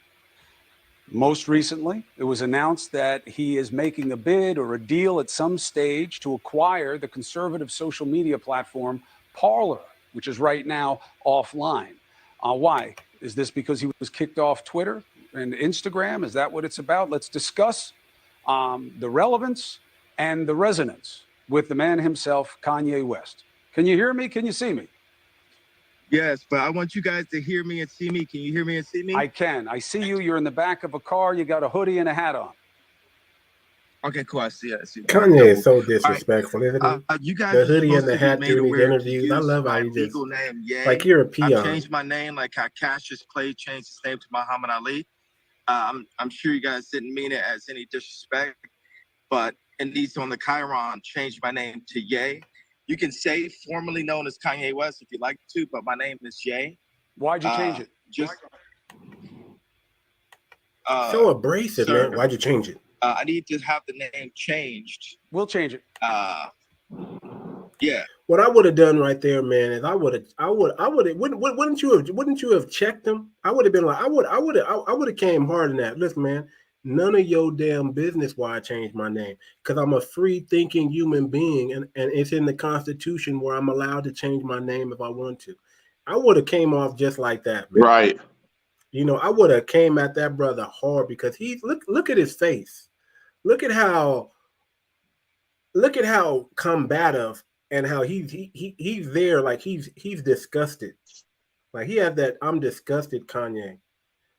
Speaker 17: Most recently, it was announced that he is making a bid or a deal at some stage to acquire the conservative social media platform Parler, which is right now offline. Why? Is this because he was kicked off Twitter and Instagram? Is that what it's about? Let's discuss the relevance and the resonance with the man himself, Kanye West. Can you hear me? Can you see me?
Speaker 18: Yes, but I want you guys to hear me and see me. Can you hear me and see me?
Speaker 17: I can. I see you. You're in the back of a car. You got a hoodie and a hat on.
Speaker 18: Okay, cool. I see it.
Speaker 5: Kanye is so disrespectful, isn't he?
Speaker 18: You guys,
Speaker 5: the hoodie and the hat doing these interviews. I love how he just
Speaker 18: name,
Speaker 5: like you're a peon.
Speaker 18: I changed my name like how Cassius Clay changed his name to Muhammad Ali. I'm sure you guys didn't mean it as any disrespect, but Indies on the Chiron changed my name to Ye. You can say formerly known as Kanye West if you like to, but my name is Ye.
Speaker 17: Why'd you change it?
Speaker 18: Just
Speaker 5: so abrasive,
Speaker 18: sir,
Speaker 5: man. Why'd you change it?
Speaker 18: I need to have the name changed.
Speaker 17: We'll change it.
Speaker 18: Yeah.
Speaker 5: What I would have done right there, man, is wouldn't you have checked them? I would have been like, I would have came hard in that. Listen, man, none of your damn business why I changed my name, because I'm a free thinking human being, and it's in the Constitution where I'm allowed to change my name if I want to. I would have came off just like that, man.
Speaker 16: Right.
Speaker 5: You know, I would have came at that brother hard because look at his face. Look at how combative and how he's there, like he's disgusted. Like he has that I'm disgusted Kanye.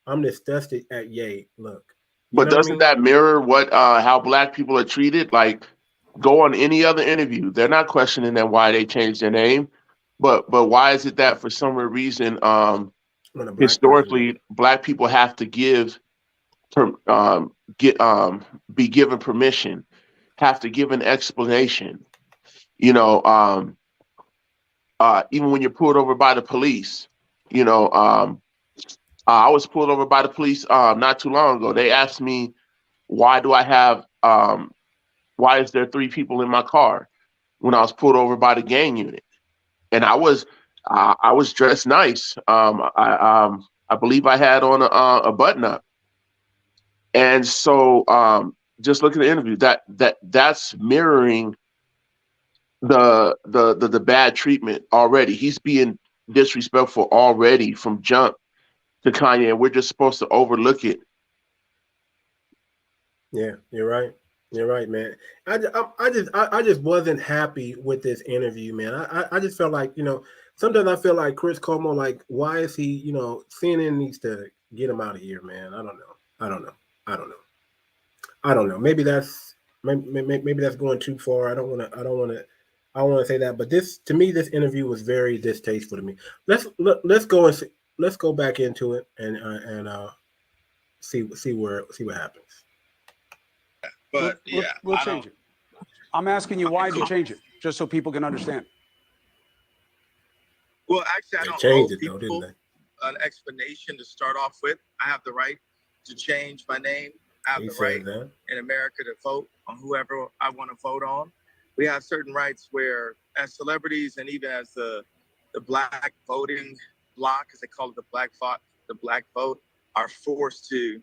Speaker 5: I'm disgusted at Ye look.
Speaker 16: But doesn't that mirror what how black people are treated? Like, go on any other interview, they're not questioning them why they changed their name, but why is it that for some reason historically black people have to be given permission, have to give an explanation? You know, even when you're pulled over by the police, you know, I was pulled over by the police not too long ago. They asked me, why is there 3 people in my car when I was pulled over by the gang unit? And I was dressed nice. I believe I had on a button up. And so just look at the interview. That's mirroring the bad treatment already. He's being disrespectful already from jump to Kanye, and we're just supposed to overlook it.
Speaker 5: Yeah, you're right. You're right, man. I just wasn't happy with this interview, man. I just felt like, you know, sometimes I feel like Chris Cuomo, like, why is he, you know, CNN needs to get him out of here, man. I don't know. Maybe that's going too far. I don't want to say that, but to me, this interview was very distasteful to me. Let's go back into it and see what happens.
Speaker 17: But we'll change it. I'm asking you, why did you change it? Just so people can understand.
Speaker 18: Well, actually, I don't owe people an explanation to start off with. I have the right to change my name. I have the right in America to vote on whoever I want to vote on. We have certain rights where, as celebrities and even as the black voting bloc, as they call it, the black vote, are forced to,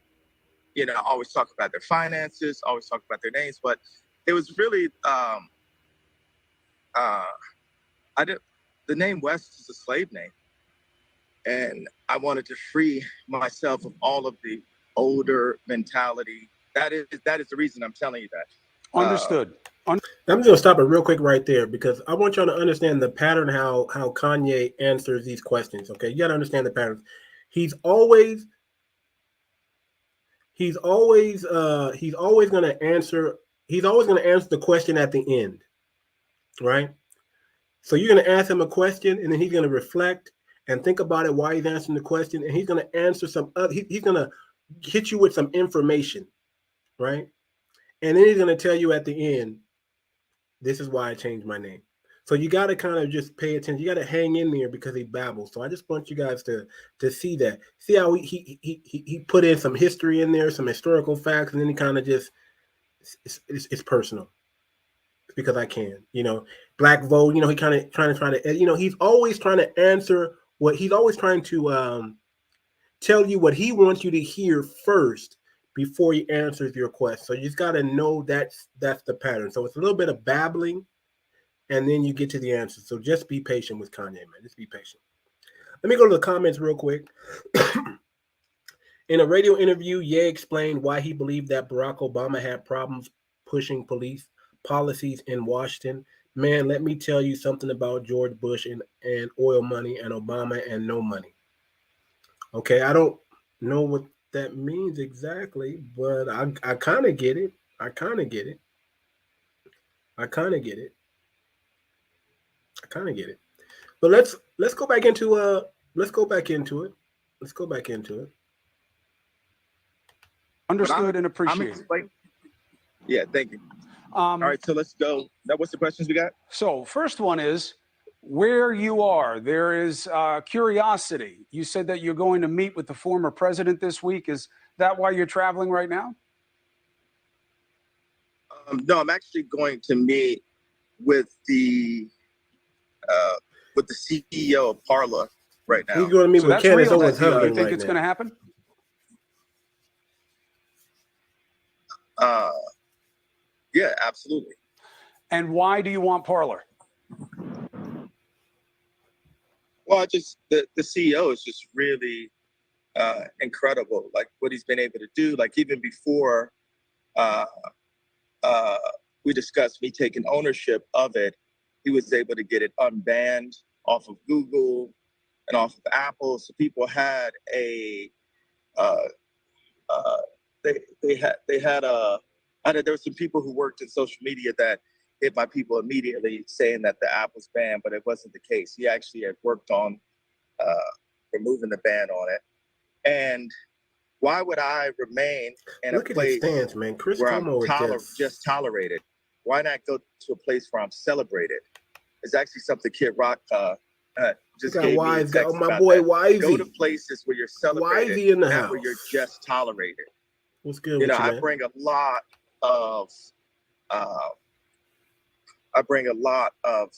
Speaker 18: you know, always talk about their finances, always talk about their names. But it was really, the name West is a slave name. And I wanted to free myself of all of the older mentality. That is the reason I'm telling you that.
Speaker 5: Understood. I'm just gonna stop it real quick right there because I want y'all to understand the pattern how Kanye answers these questions. Okay, you gotta understand the pattern. He's always gonna answer the question at the end, right? So you're gonna ask him a question and then he's gonna reflect and think about it while he's answering the question, and he's gonna answer he's gonna hit you with some information, right? And then he's gonna tell you at the end, this is why I changed my name. So you got to kind of just pay attention. You got to hang in there because he babbles. So I just want you guys to see that. See how he put in some history in there, some historical facts, and then he kind of just it's personal. It's because I can, you know, black vote. You know, he kind of trying to, you know, he's always trying to answer he's always trying to tell you what he wants you to hear first before he answers your question. So you just got to know that's the pattern. So it's a little bit of babbling, and then you get to the answer. So just be patient with Kanye, man. Just be patient. Let me go to the comments real quick. In a radio interview, Ye explained why he believed that Barack Obama had problems pushing police policies in Washington. Man, let me tell you something about George Bush and oil money and Obama and no money. Okay, I don't know what that means exactly, but I kind of get it. I kind of get it. But let's go back into it.
Speaker 17: Understood and appreciated.
Speaker 18: Yeah, thank you. All right, so let's go. Now, what's the questions we got?
Speaker 17: So first one is, where you are, there is curiosity. You said that you're going to meet with the former president this week. Is that why you're traveling right now?
Speaker 18: No, I'm actually going to meet with the CEO of Parler right now.
Speaker 5: He's going to meet with Candace Owens Husband.
Speaker 17: You think it's going to happen?
Speaker 18: Yeah, absolutely.
Speaker 17: And why do you want Parler?
Speaker 18: Well, the CEO is just really incredible. Like what he's been able to do. Like even before we discussed me taking ownership of it, he was able to get it unbanned off of Google and off of Apple. So people had a there were some people who worked in social media that hit my people immediately saying that the app was banned, but it wasn't the case. He actually had worked on removing the ban on it. And why would I remain in a place
Speaker 5: stance, man. Chris
Speaker 18: where
Speaker 5: Cuomo
Speaker 18: I'm
Speaker 5: is
Speaker 18: just tolerated? Why not go to a place where I'm celebrated? It's actually something Kid Rock just gave me a text
Speaker 5: my
Speaker 18: about
Speaker 5: boy
Speaker 18: that.
Speaker 5: Wisey.
Speaker 18: Go to places where you're celebrated,
Speaker 5: Wisey in the
Speaker 18: not
Speaker 5: house.
Speaker 18: where you're just tolerated.
Speaker 5: What's good
Speaker 18: You
Speaker 5: with
Speaker 18: know,
Speaker 5: you,
Speaker 18: I
Speaker 5: man?
Speaker 18: bring a lot of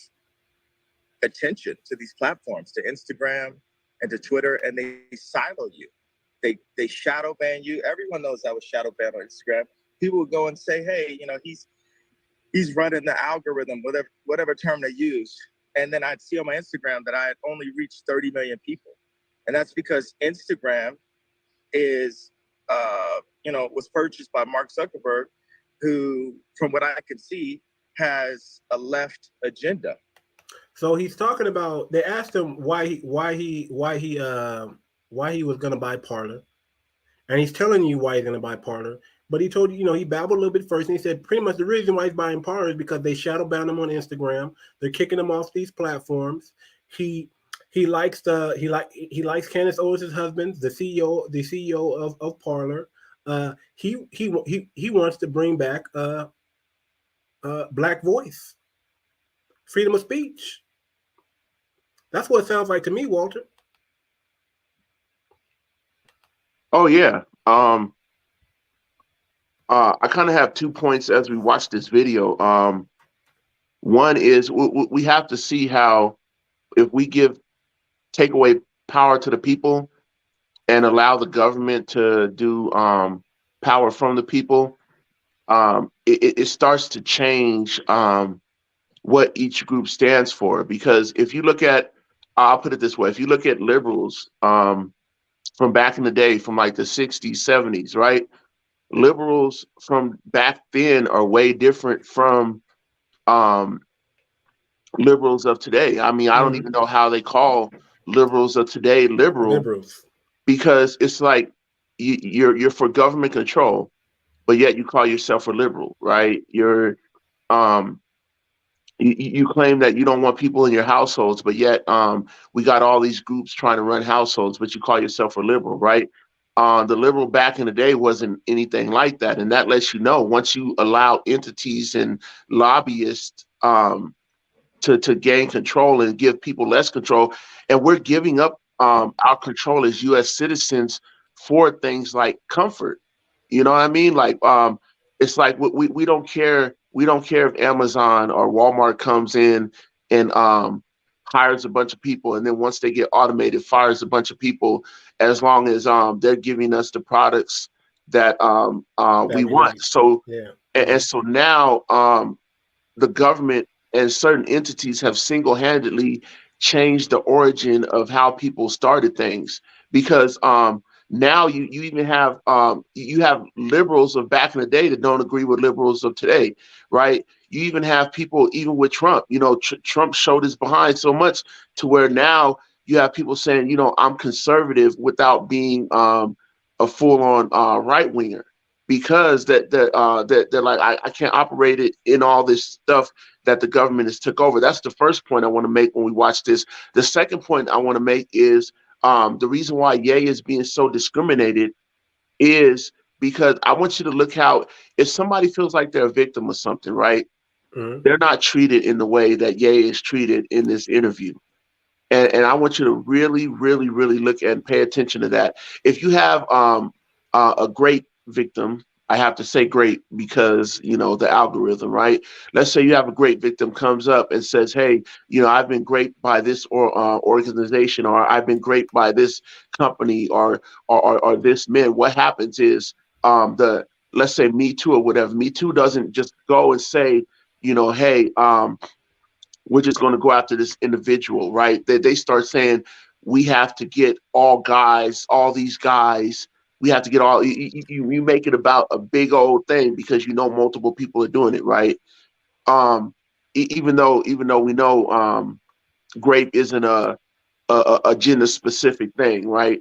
Speaker 18: attention to these platforms, to Instagram and to Twitter, and they silo you. They shadow ban you. Everyone knows I was shadow banned on Instagram. People would go and say, hey, you know, he's running the algorithm, whatever term they use. And then I'd see on my Instagram that I had only reached 30 million people. And that's because Instagram is, was purchased by Mark Zuckerberg, who, from what I can see, has a left agenda.
Speaker 5: So he's talking about. They asked him why he was going to buy Parler, and he's telling you why he's going to buy Parler. But he told you, he babbled a little bit first, and he said pretty much the reason why he's buying Parler is because they shadow ban him on Instagram. They're kicking him off these platforms. He likes Candace Owens' husband, the CEO of Parler. He wants to bring back Black voice, freedom of speech. That's what it sounds like to me, Walter.
Speaker 16: Oh yeah. I kind of have 2 points as we watch this video. One is we have to see how if we take away power to the people and allow the government to do power from the people, it starts to change what each group stands for. Because if you look at, I'll put it this way, if you look at liberals from back in the day, from like the 60s, 70s, right? Liberals from back then are way different from liberals of today. I mean, I don't even know how they call liberals of today liberals, because it's like you're for government control, but yet you call yourself a liberal, right? You claim that you don't want people in your households, but yet we got all these groups trying to run households, but you call yourself a liberal, right? The liberal back in the day wasn't anything like that. And that lets you know, once you allow entities and lobbyists to gain control and give people less control, and we're giving up our control as U.S. citizens for things like comfort. You know what I mean? Like it's like we don't care. We don't care if Amazon or Walmart comes in and hires a bunch of people, and then once they get automated, fires a bunch of people, as long as they're giving us the products that we want. So and so now the government and certain entities have single-handedly changed the origin of how people started things, because now you even have you have liberals of back in the day that don't agree with liberals of today, right? You even have people, even with Trump, Trump showed his behind so much to where now you have people saying, I'm conservative without being a full-on right-winger, because they're like, I can't operate it in all this stuff that the government has took over. That's the first point I want to make when we watch this. The second point I want to make is the reason why Ye is being so discriminated is because I want you to look how, if somebody feels like they're a victim of something, right? They're not treated in the way that Ye is treated in this interview. And I want you to really, really, really look and pay attention to that. If you have a great victim, I have to say great because, the algorithm, right? Let's say you have a great victim comes up and says, hey, I've been great by this organization, or I've been great by this company or this man. What happens is let's say Me Too or whatever. Me Too doesn't just go and say, hey, we're just going to go after this individual, right? They start saying, we have to get all these guys. We have to get all, you make it about a big old thing because you know multiple people are doing it, right? Even though we know grape isn't a gender specific thing, right?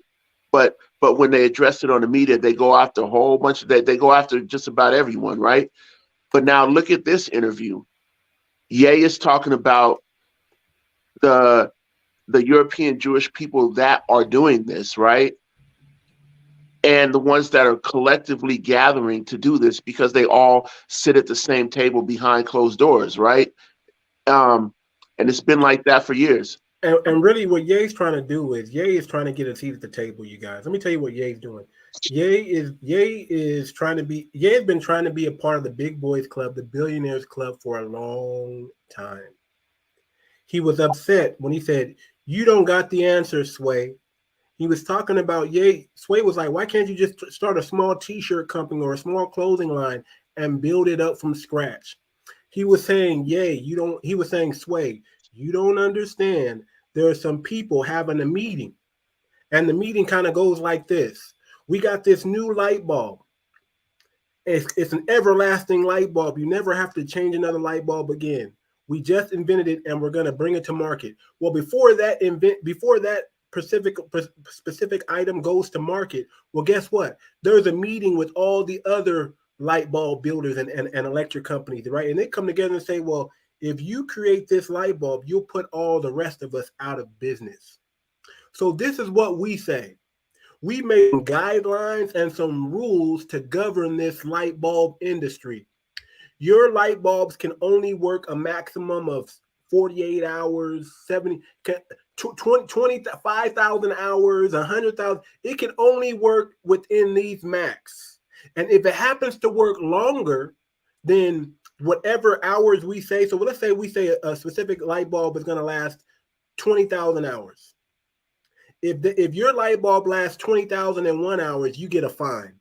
Speaker 16: But when they address it on the media, they go after a whole bunch of that. They go after just about everyone, right? But now look at this interview. Ye is talking about the European Jewish people that are doing this, right? And the ones that are collectively gathering to do this because they all sit at the same table behind closed doors, right? And it's been like that for years.
Speaker 5: And really what Ye's trying to do is Ye is trying to get a seat at the table, you guys. Let me tell you what Ye's doing. Ye has been trying to be a part of the big boys club, the billionaires club, for a long time. He was upset when he said, "You don't got the answer, Sway." He was talking about Ye. Sway was like, "Why can't you just start a small t-shirt company or a small clothing line and build it up from scratch?" He was saying, he was saying, Sway, you don't understand. There are some people having a meeting, and the meeting kind of goes like this. We got this new light bulb. It's an everlasting light bulb. You never have to change another light bulb again. We just invented it, and we're going to bring it to market. Well, before that specific item goes to market, well, guess what? There's a meeting with all the other light bulb builders and electric companies, right? And they come together and say, well, if you create this light bulb, you'll put all the rest of us out of business. So this is what we say. We made guidelines and some rules to govern this light bulb industry. Your light bulbs can only work a maximum of 48 hours, 25,000 hours, 100,000. It can only work within these max. And if it happens to work longer than whatever hours we say, so let's say we say a specific light bulb is going to last 20,000 hours. If your light bulb lasts 20,001 hours, you get a fine.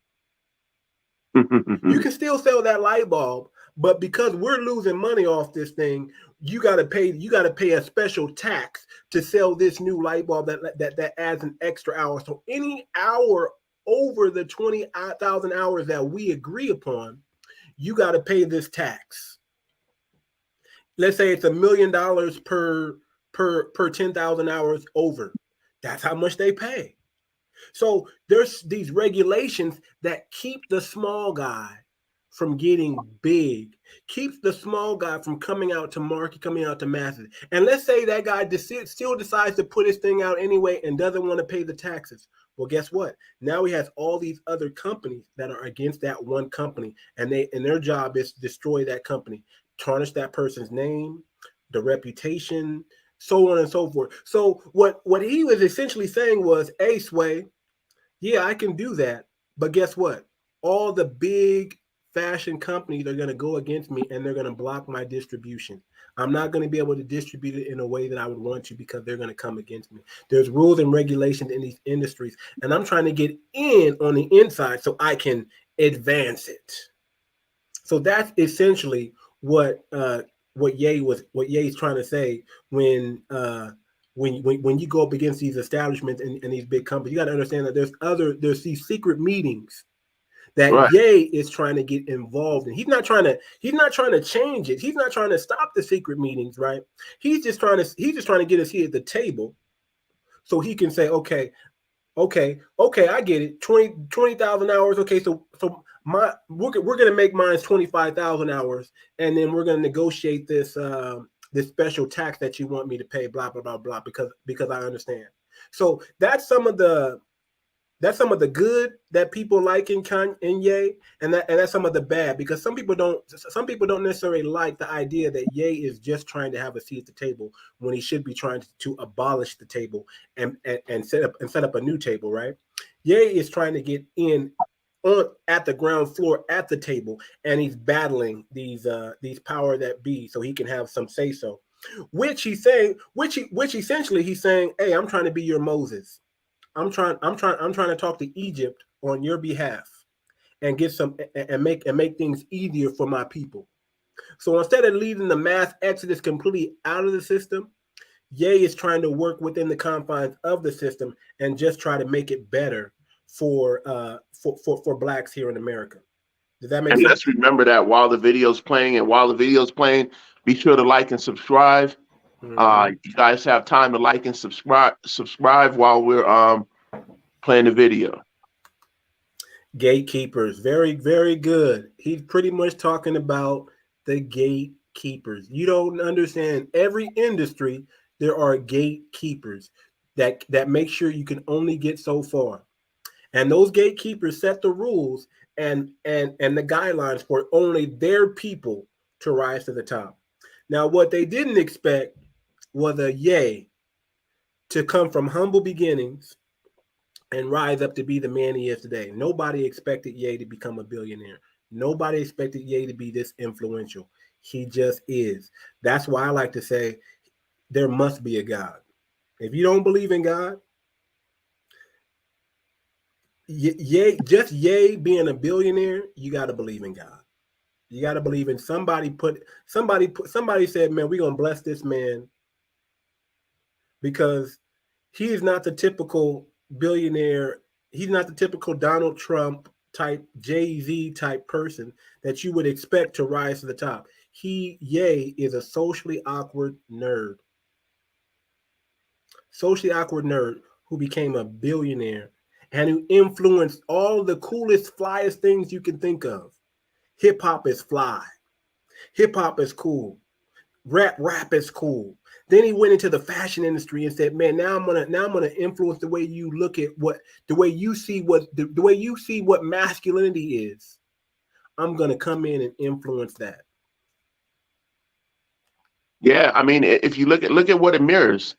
Speaker 5: You can still sell that light bulb, but because we're losing money off this thing, you got to pay a special tax to sell this new light bulb that adds an extra hour. So any hour over the 20,000 hours that we agree upon, you got to pay this tax. Let's say it's $1 million per 10,000 hours over. That's how much they pay. So there's these regulations that keep the small guy from getting big, keeps the small guy from coming out to market, coming out to masses. And let's say that guy still decides to put his thing out anyway and doesn't want to pay the taxes. Well, guess what? Now he has all these other companies that are against that one company, and their job is to destroy that company, tarnish that person's name, the reputation, so on and so forth. So what he was essentially saying was, hey, Sway, yeah, I can do that. But guess what? All the big fashion companies are going to go against me, and they're going to block my distribution. I'm not going to be able to distribute it in a way that I would want to because they're going to come against me. There's rules and regulations in these industries, and I'm trying to get in on the inside so I can advance it. So that's essentially what Ye's trying to say when you go up against these establishments and these big companies. You got to understand that there's these secret meetings that Ye is trying to get involved in. He's not trying to change it. He's not trying to stop the secret meetings, right? He's just trying to get us here at the table so he can say, okay, I get it. 20,000 hours. Okay, so we're gonna make mine 25,000 hours, and then we're gonna negotiate this this special tax that you want me to pay, blah blah blah blah, because I understand. So that's some of the good that people like in Ye, and that's some of the bad, because some people don't necessarily like the idea that Ye is just trying to have a seat at the table when he should be trying to abolish the table and set up a new table, right? Ye is trying to get in at the ground floor at the table, and he's battling these power that be so he can have some say so, which essentially he's saying, hey, I'm trying to be your Moses. I'm trying to talk to Egypt on your behalf and get some and make things easier for my people. So instead of leaving the mass exodus completely out of the system, Ye is trying to work within the confines of the system and just try to make it better for blacks here in America. Does that make
Speaker 16: And
Speaker 5: sense?
Speaker 16: let's remember that while the video's playing, be sure to like and subscribe. You guys have time to like and subscribe while we're playing the video.
Speaker 5: Gatekeepers, very, very good. He's pretty much talking about the gatekeepers. You don't understand. Every industry, there are gatekeepers that make sure you can only get so far. And those gatekeepers set the rules and the guidelines for only their people to rise to the top. Now, what they didn't expect was a Ye to come from humble beginnings and rise up to be the man he is today. Nobody expected Ye to become a billionaire. Nobody expected Ye to be this influential. He just is. That's why I like to say there must be a God. If you don't believe in God, Ye being a billionaire, you got to believe in God. You got to believe in somebody said, man, we're going to bless this man because he is not the typical billionaire. He's not the typical Donald Trump type, Jay-Z type person that you would expect to rise to the top. Ye is a socially awkward nerd. Socially awkward nerd who became a billionaire and who influenced all the coolest, flyest things you can think of. Hip hop is fly. Hip hop is cool. Rap is cool. Then he went into the fashion industry and said, "Man, now I'm gonna influence the way you look at the way you see what masculinity is. I'm gonna come in and influence that."
Speaker 16: Yeah, I mean, if you look at what it mirrors,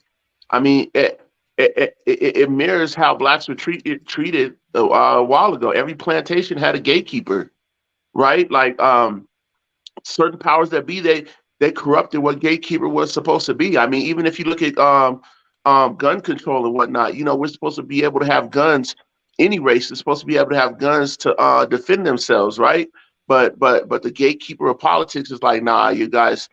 Speaker 16: I mean, it mirrors how blacks were treated a while ago. Every plantation had a gatekeeper, right? Like certain powers that be, they corrupted what gatekeeper was supposed to be. I mean, even if you look at gun control and whatnot, you know, we're supposed to be able to have guns. Any race is supposed to be able to have guns to defend themselves, right? But the gatekeeper of politics is like, nah, you guys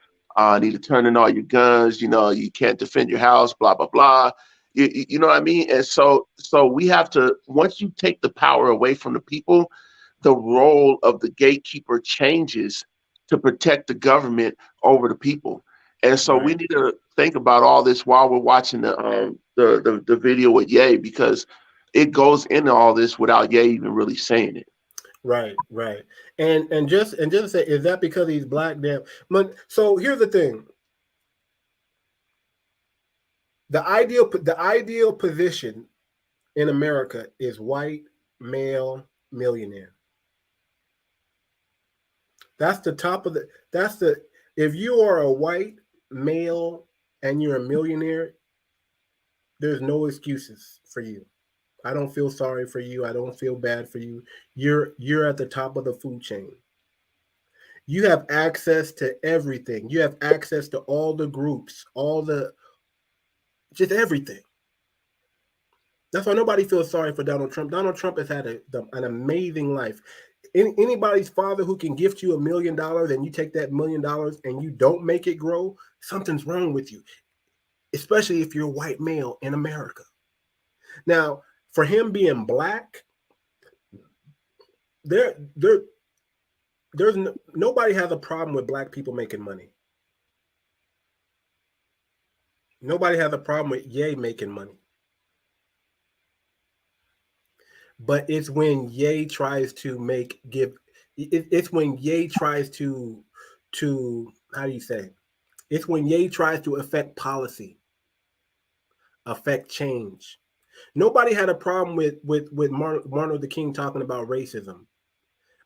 Speaker 16: need to turn in all your guns. You know, you can't defend your house, blah blah blah. You know what I mean? And so we have to, once you take the power away from the people, the role of the gatekeeper changes to protect the government over the people. And so we need to think about all this while we're watching the video with Ye, because it goes into all this without Ye even really saying it.
Speaker 5: Right. And just to say, is that because he's black? Damn. So here's the thing. The ideal position in America is white male millionaire. That's the top of if you are a white male and you're a millionaire, there's no excuses for you. I don't feel sorry for you. I don't feel bad for you. You're at the top of the food chain. You have access to everything. You have access to all the groups, just everything. That's why nobody feels sorry for Donald Trump. Donald Trump has had an amazing life. Anybody's father who can gift you $1 million and you take that $1 million and you don't make it grow, something's wrong with you, especially if you're a white male in America. Now, for him being black, nobody has a problem with black people making money. Nobody has a problem with Ye making money. But it's when Ye tries to it's when Ye tries to how do you say? It's when Ye tries to affect policy, affect change. Nobody had a problem with Martin Luther King talking about racism.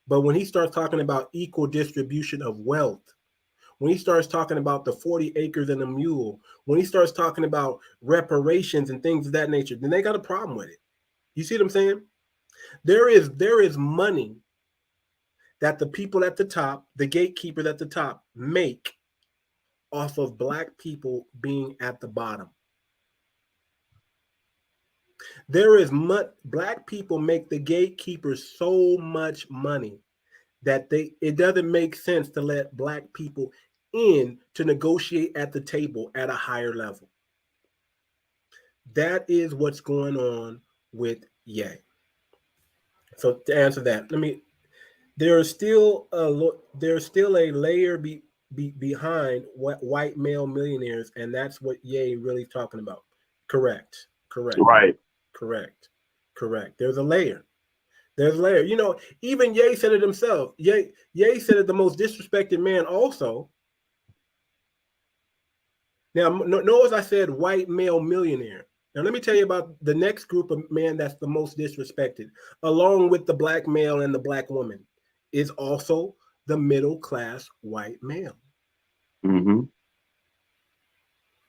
Speaker 5: But when he starts talking about equal distribution of wealth, when he starts talking about the 40 acres and a mule, when he starts talking about reparations and things of that nature, then they got a problem with it. You see what I'm saying? There is money that the people at the top, the gatekeepers at the top, make off of black people being at the bottom. Black people make the gatekeepers so much money that it doesn't make sense to let black people in to negotiate at the table at a higher level. That is what's going on with Ye. So to answer that, there's still a layer behind white male millionaires, and that's what Ye really talking about. Correct.
Speaker 16: Right.
Speaker 5: Correct. There's a layer. You know, even Ye said it himself. Ye said it, the most disrespected man also. Now, notice I said white male millionaire. Now, let me tell you about the next group of men that's the most disrespected, along with the black male and the black woman, is also the middle class white male.
Speaker 16: Mm-hmm.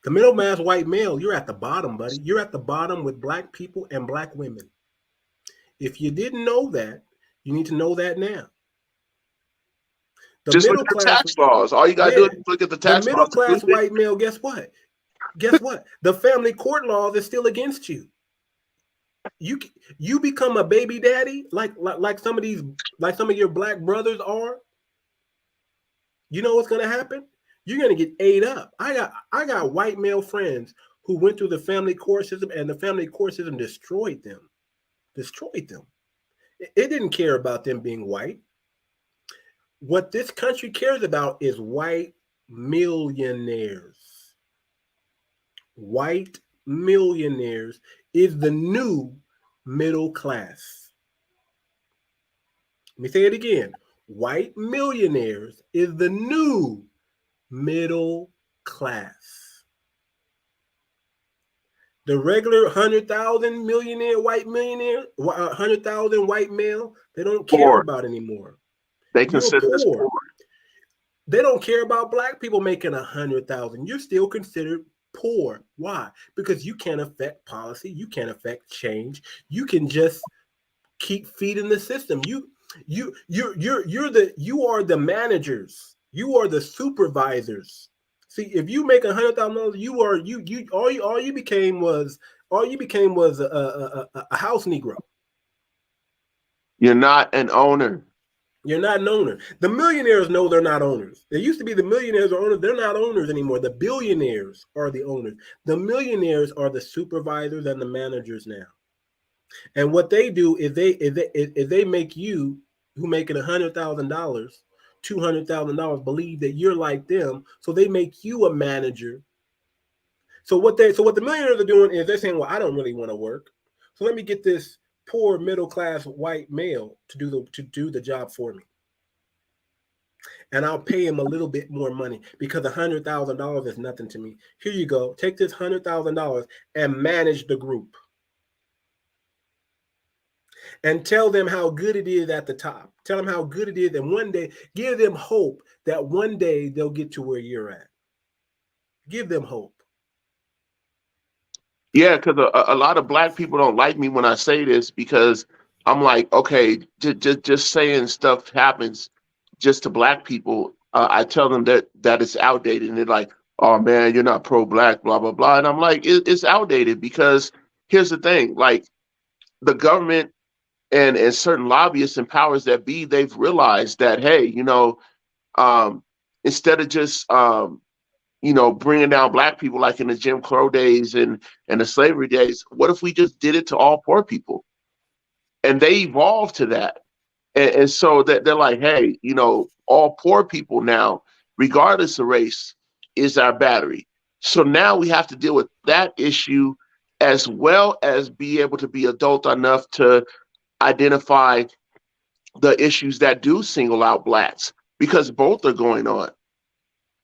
Speaker 5: The middle class white male, you're at the bottom, buddy. You're at the bottom with black people and black women. If you didn't know that, you need to know that now.
Speaker 16: Just look at the tax laws. All you got to do is look at the tax laws.
Speaker 5: The middle class white male, guess what? The family court laws is still against you. You become a baby daddy like some of your black brothers are. You know what's gonna happen? You're gonna get ate up. I got white male friends who went through the family court system, and the family court system destroyed them. It didn't care about them being white. What this country cares about is white millionaires. White millionaires is the new middle class. Let me say it again. White millionaires is the new middle class. The regular 100,000 white millionaire, 100,000 white male, they don't care about anymore.
Speaker 16: They consider us poor.
Speaker 5: They don't care about black people making 100,000. You're still considered poor. Why? Because you can't affect policy. You can't affect change. You can just keep feeding the system. You are the managers. You are the supervisors. See, if you make $100,000, all you became was a house Negro.
Speaker 16: You're not an owner.
Speaker 5: You're not an owner. The millionaires know they're not owners. It used to be the millionaires are owners. They're not owners anymore. The billionaires are the owners. The millionaires are the supervisors and the managers now. And what they do is they make you, who making $100,000, $200,000, believe that you're like them. So they make you a manager. So what the millionaires are doing is they're saying, well, I don't really want to work. So let me get this poor middle class white male to do the job for me, and I'll pay him a little bit more money because $100,000 is nothing to me. Here you go, take this $100,000 and manage the group, and tell them how good it is at the top. Tell them how good it is, and one day give them hope that one day they'll get to where you're at. Give them hope.
Speaker 16: Yeah, because a lot of black people don't like me when I say this, because I'm like, okay, just saying stuff happens just to black people. I tell them that it's outdated, and they're like, oh man, you're not pro-black, blah, blah, blah. And I'm like, it's outdated because here's the thing, like the government and certain lobbyists and powers that be, they've realized that, hey, instead of just, bringing down black people like in the Jim Crow days and the slavery days, what if we just did it to all poor people? And they evolved to that. And so that they're like, hey, all poor people now, regardless of race, is our battery. So now we have to deal with that issue, as well as be able to be adult enough to identify the issues that do single out blacks, because both are going on.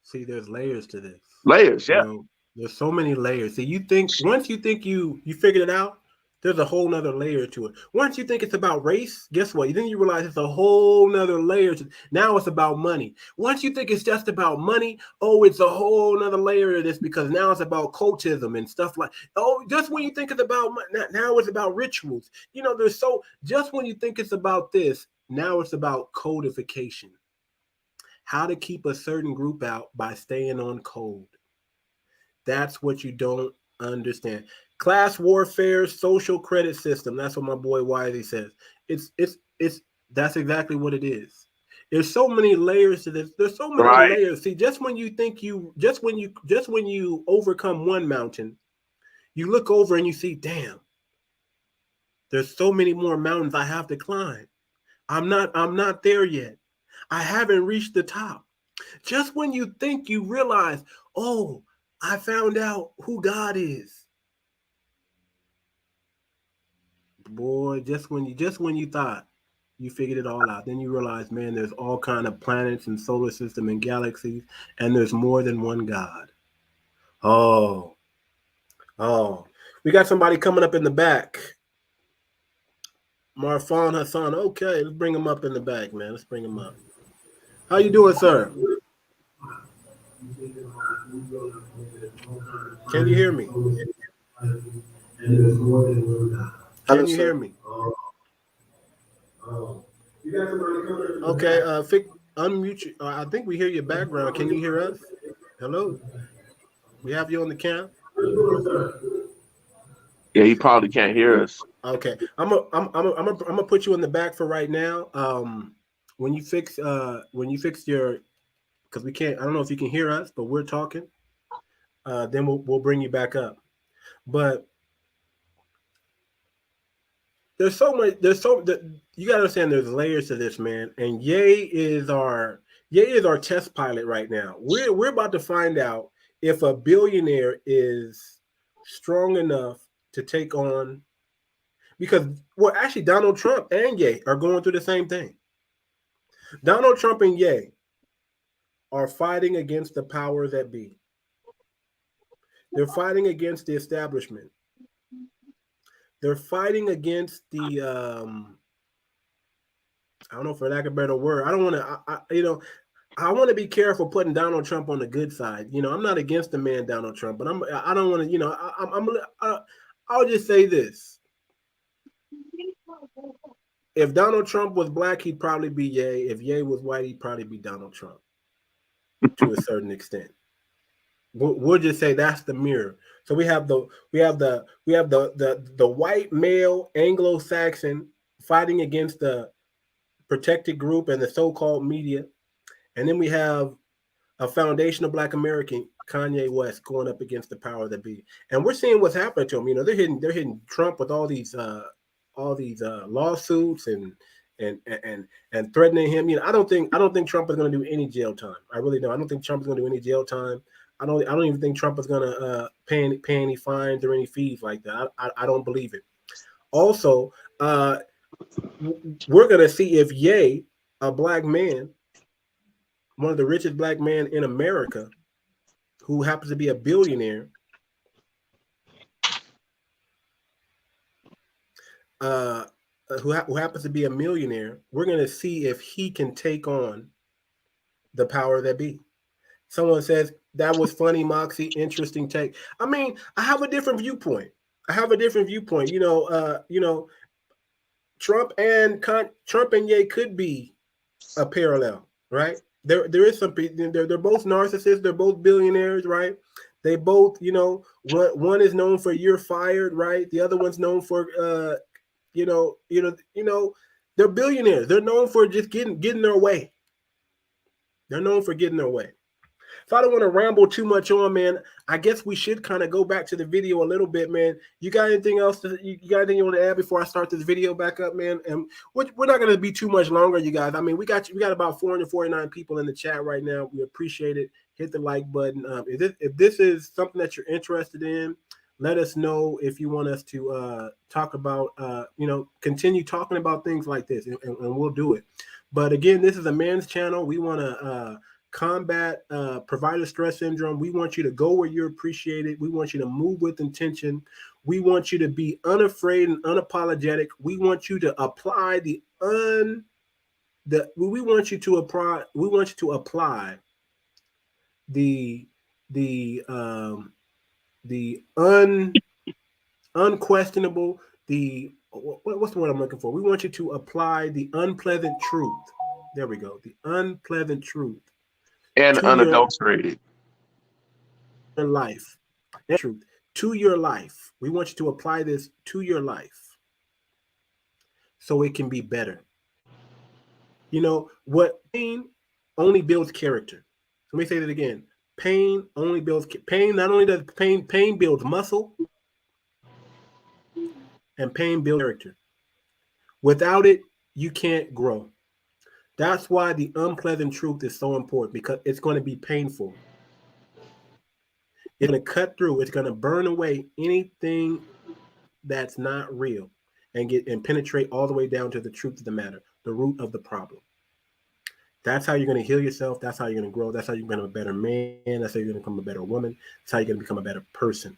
Speaker 5: See, there's layers to this.
Speaker 16: Layers, yeah.
Speaker 5: There's so many layers. See, once you think you figured it out, there's a whole nother layer to it. Once you think it's about race, guess what? Then you realize it's a whole nother layer. Now it's about money. Once you think it's just about money, it's a whole nother layer of this, because now it's about cultism and stuff like, just when you think it's about money, now it's about rituals. Just when you think it's about this, now it's about codification. How to keep a certain group out by staying on code. That's what you don't understand. Class warfare, social credit system. That's what my boy Wiley says. That's exactly what it is. There's so many layers to this. There's so many layers. See, just when you overcome one mountain, you look over and you see, damn, there's so many more mountains I have to climb. I'm not there yet. I haven't reached the top. Just when you think you realize, oh, I found out who God is. Boy, just when you thought you figured it all out, then you realize, man, there's all kind of planets and solar system and galaxies, and there's more than one God. Oh, we got somebody coming up in the back. Marfan Hassan. Okay, let's bring him up in the back, man. Let's bring him up. How you doing, sir? Can you hear me? Can you hear me? Okay, unmute you. I think we hear your background. Can you hear us? Hello? We have you on the cam?
Speaker 16: Yeah, he probably can't hear us.
Speaker 5: Okay, I'm gonna put you in the back for right now. When you fix your, because we can't. I don't know if you can hear us, but we're talking. Then we'll bring you back up. But there's so much. You gotta understand. There's layers to this, man. And Ye is our test pilot right now. We're about to find out if a billionaire is strong enough to take on. Because, well, actually, Donald Trump and Ye are going through the same thing. Donald Trump and Ye are fighting against the powers that be. They're fighting against the establishment. They're fighting against the, I don't know, for lack of a better word. I don't want to, I want to be careful putting Donald Trump on the good side. I'm not against the man Donald Trump, but I don't want to, I'll just say this. If Donald Trump was black, he'd probably be Ye. If Ye was white, he'd probably be Donald Trump to a certain extent. We'll just say that's the mirror. So we have the white male Anglo-Saxon fighting against the protected group and the so-called media, and then we have a foundational black American, Kanye West, going up against the power that be. And we're seeing what's happening to him. They're hitting Trump with all these lawsuits and threatening him. I don't think Trump is going to do any jail time. I really don't. I don't think Trump is going to do any jail time. I don't even think Trump is going to pay any fines or any fees like that. I don't believe it. Also, we're going to see if Ye, a black man, one of the richest black men in America, who happens to be a billionaire, who happens to be a millionaire, we're going to see if he can take on the power that be. Someone says, that was funny, Moxie, interesting take. I mean, I have a different viewpoint. Trump and Ye could be a parallel, right? There is some people, they're both narcissists, they're both billionaires, right? They both, one is known for "you're fired," right? The other one's known for they're billionaires. They're known for just getting their way. They're known for getting their way. So I don't want to ramble too much on, man. I guess we should kind of go back to the video a little bit, man. You got anything else? You got anything you want to add before I start this video back up, man? And we're not going to be too much longer, you guys. I mean, we got about 449 people in the chat right now. We appreciate it. Hit the like button. If this is something that you're interested in, let us know if you want us to talk about, continue talking about things like this, and we'll do it. But again, this is a man's channel. We want to combat provider stress syndrome. We want you to go where you're appreciated. We want you to move with intention. We want you to be unafraid and unapologetic. We want you to apply we want you to apply the unquestionable, what's the word I'm looking for? We want you to apply the unpleasant truth. There we go. The unpleasant truth.
Speaker 16: And unadulterated.
Speaker 5: Your life. Truth. To your life. We want you to apply this to your life so it can be better. What pain only builds character. Let me say that again. Pain only builds pain. Not only does pain builds muscle, and paying bill character. Without it, you can't grow. That's why the unpleasant truth is so important, because it's going to be painful. It's going to cut through. It's going to burn away anything that's not real and penetrate all the way down to the truth of the matter, the root of the problem. That's how you're going to heal yourself. That's how you're going to grow. That's how you're going to become a better man. That's how you're going to become a better woman. That's how you're going to become a better person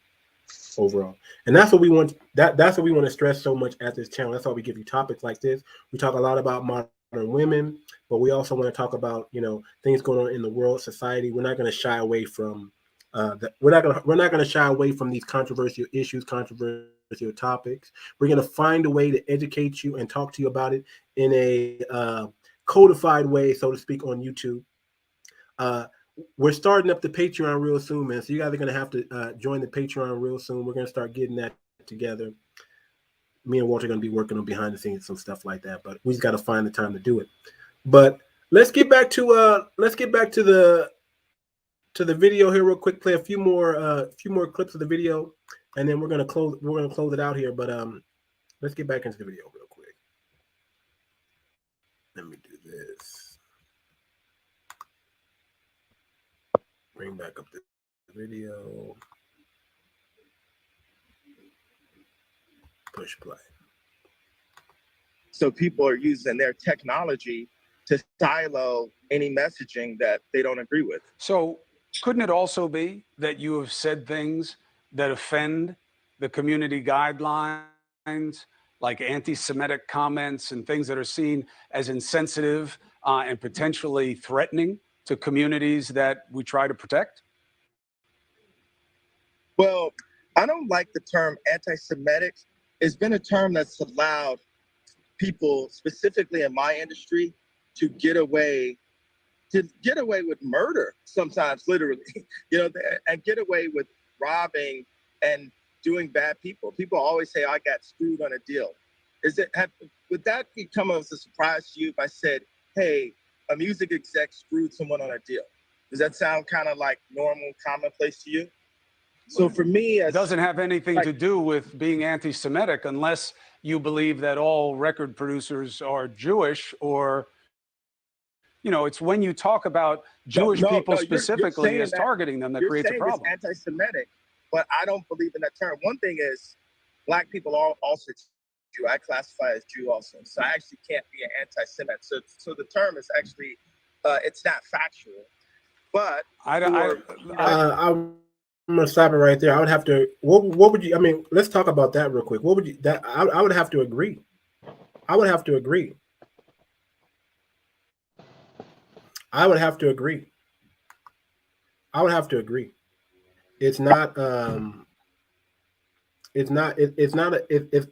Speaker 5: overall. And that's what we want. That's what we want to stress so much at this channel. That's why we give you topics like this. We talk a lot about modern women, but we also want to talk about, things going on in the world, society. We're not going to shy away from we're not going to shy away from these controversial issues, controversial topics. We're going to find a way to educate you and talk to you about it in a codified way, so to speak, on YouTube. We're starting up the Patreon real soon, man. So you guys are going to have to join the Patreon real soon. We're going to start getting that together. Me and Walter are going to be working on behind the scenes, some stuff like that, but we just got to find the time to do it. But let's get back to the video here real quick. Play a few more clips of the video, and then we're gonna close it out here. But let's get back into the video real quick. Let me do this. Bring back up the video. Push play.
Speaker 18: So people are using their technology to silo any messaging that they don't agree with.
Speaker 17: So couldn't it also be that you have said things that offend the community guidelines, like anti-Semitic comments and things that are seen as insensitive and potentially threatening to communities that we try to protect?
Speaker 18: Well, I don't like the term anti-Semitic. It's been a term that's allowed people, specifically in my industry, to get away with murder sometimes, literally, and get away with robbing and doing bad people. People always say, I got screwed on a deal. Would that come as a surprise to you if I said, hey, a music exec screwed someone on a deal? Does that sound kind of like normal, commonplace to you? So for me,
Speaker 17: it doesn't have anything to do with being anti-Semitic unless you believe that all record producers are Jewish, or, it's when you talk about Jewish people specifically as targeting them that creates a problem.
Speaker 18: It's anti-Semitic, but I don't believe in that term. One thing is, Black people are also Jew. I classify as Jew also, so I actually can't be an anti-Semite. So the term is actually, it's not factual. But
Speaker 5: I'm gonna stop it right there. I would have to. What would you? I mean, let's talk about that real quick. What would you? I would have to agree. I would have to agree. I would have to agree. I would have to agree. It's not. It's not. It's not a.